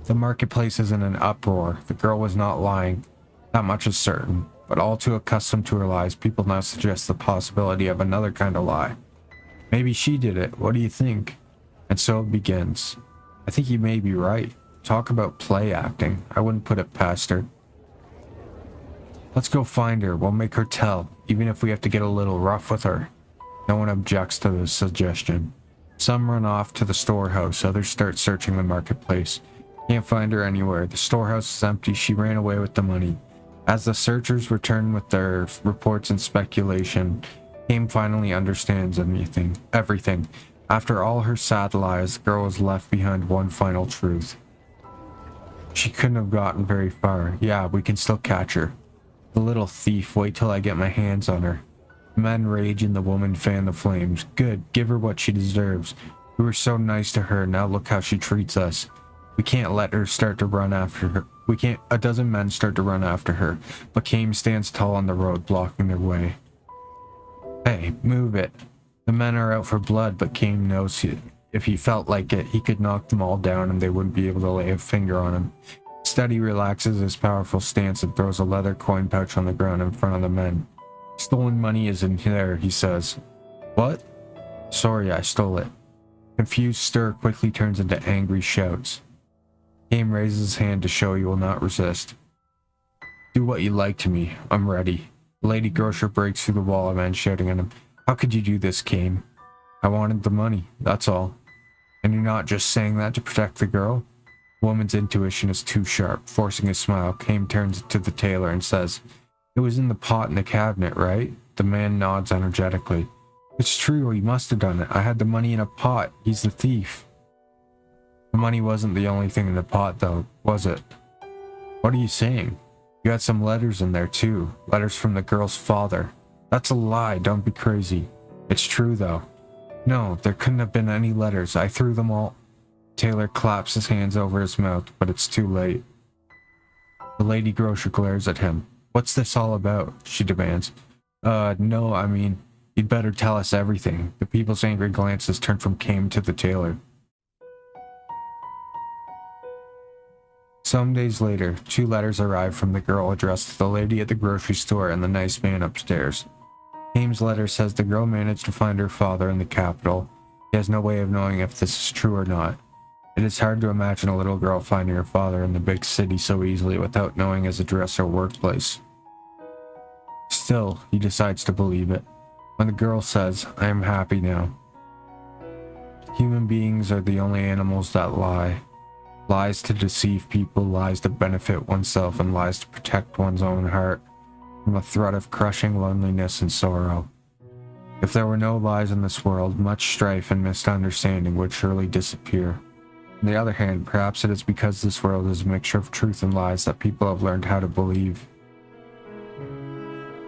[SPEAKER 1] The marketplace is in an uproar. The girl was not lying. That much is certain. But all too accustomed to her lies, people now suggest the possibility of another kind of lie. Maybe she did it. What do you think? And so it begins. I think you may be right. Talk about play acting. I wouldn't put it past her. Let's go find her. We'll make her tell, even if we have to get a little rough with her. No one objects to the suggestion. Some run off to the storehouse. Others start searching the marketplace. Can't find her anywhere. The storehouse is empty. She ran away with the money. As the searchers return with their reports and speculation, Kame finally understands everything. After all her sad lies, the girl was left behind one final truth. She couldn't have gotten very far. Yeah, we can still catch her. The little thief, wait till I get my hands on her. The men rage and the woman fan the flames. Good, give her what she deserves. We were so nice to her, now look how she treats us. We can't let her start to run after her. A dozen men start to run after her, but Kame stands tall on the road, blocking their way. Hey, move it. The men are out for blood, but Kame knows if he felt like it, he could knock them all down and they wouldn't be able to lay a finger on him. Instead, he relaxes his powerful stance and throws a leather coin pouch on the ground in front of the men. Stolen money is in there, he says. What? Sorry, I stole it. Confused stir quickly turns into angry shouts. Kame raises his hand to show he will not resist. Do what you like to me. I'm ready. The lady grocer breaks through the wall of men shouting at him. How could you do this, Kame? I wanted the money, that's all. And you're not just saying that to protect the girl? Woman's intuition is too sharp. Forcing a smile, Kame turns to the tailor and says, "It was in the pot in the cabinet, right?" The man nods energetically. "It's true, he must have done it. I had the money in a pot. He's the thief." The money wasn't the only thing in the pot, though, was it? What are you saying? You had some letters in there, too. Letters from the girl's father. That's a lie, don't be crazy. It's true, though. No, there couldn't have been any letters. I threw them all. Taylor claps his hands over his mouth, but it's too late. The lady grocer glares at him. "What's this all about?" she demands. No, I mean, you'd better tell us everything." The people's angry glances turn from Kame to the tailor. Some days later, 2 letters arrive from the girl addressed to the lady at the grocery store and the nice man upstairs. Kame's letter says the girl managed to find her father in the capital. He has no way of knowing if this is true or not. It is hard to imagine a little girl finding her father in the big city so easily without knowing his address or workplace. Still, he decides to believe it. When the girl says, "I am happy now." Human beings are the only animals that lie. Lies to deceive people, lies to benefit oneself, and lies to protect one's own heart from a threat of crushing loneliness and sorrow. If there were no lies in this world, much strife and misunderstanding would surely disappear. On the other hand, perhaps it is because this world is a mixture of truth and lies that people have learned how to believe.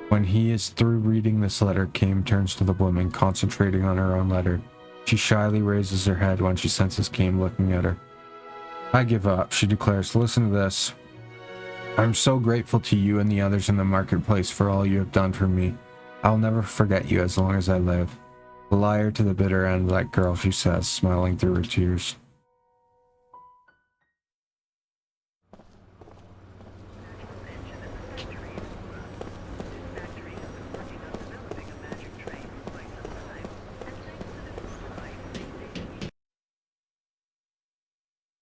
[SPEAKER 1] When he is through reading this letter, Kame turns to the woman, concentrating on her own letter. She shyly raises her head when she senses Kame looking at her. "I give up," she declares. "Listen to this. I'm so grateful to you and the others in the marketplace for all you have done for me. I'll never forget you as long as I live." "The liar to the bitter end, that girl," she says, smiling through her tears.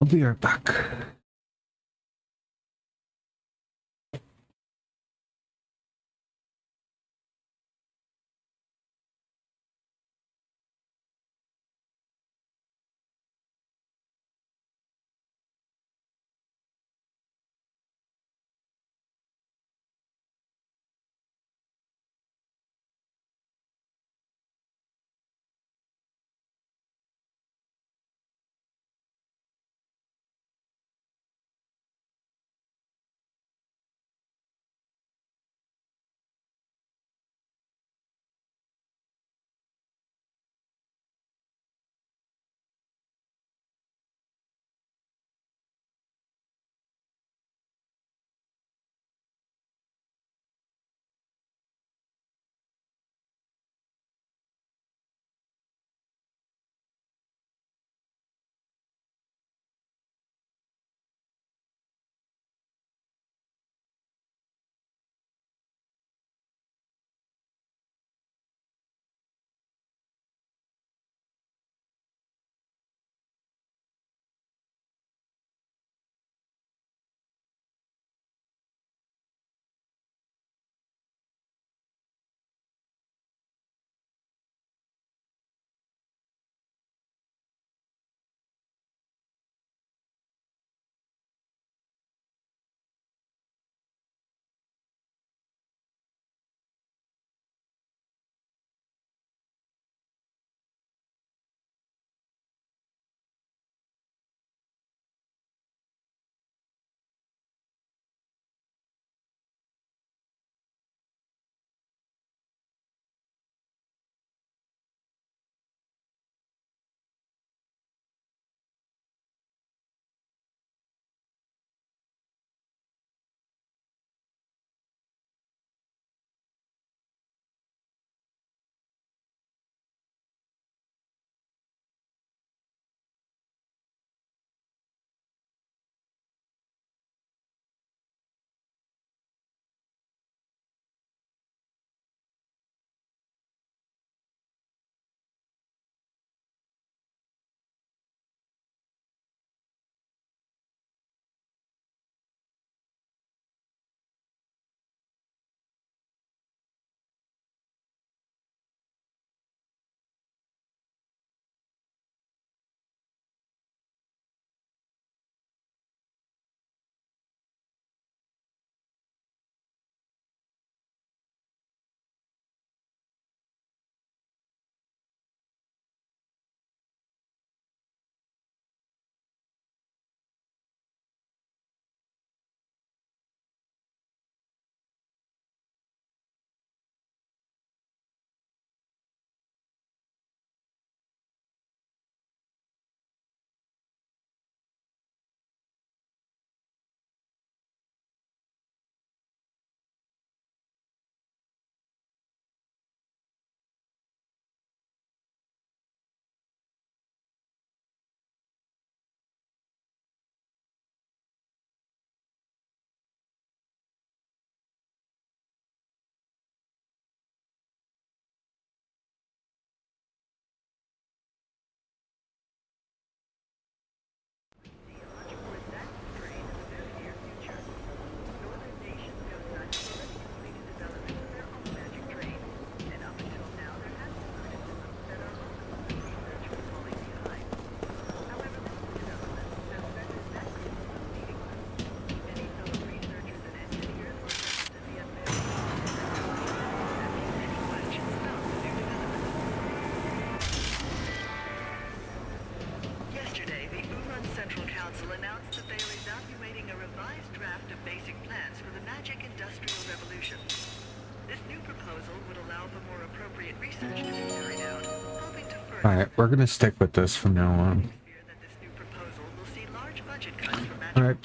[SPEAKER 1] I'll be right back. Alright, we're gonna stick with this from now on. Alright,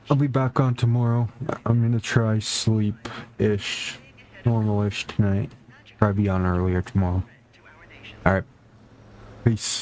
[SPEAKER 1] I'll be back on tomorrow. I'm gonna try sleep-ish, normal-ish tonight. Probably be on earlier tomorrow. Alright, peace.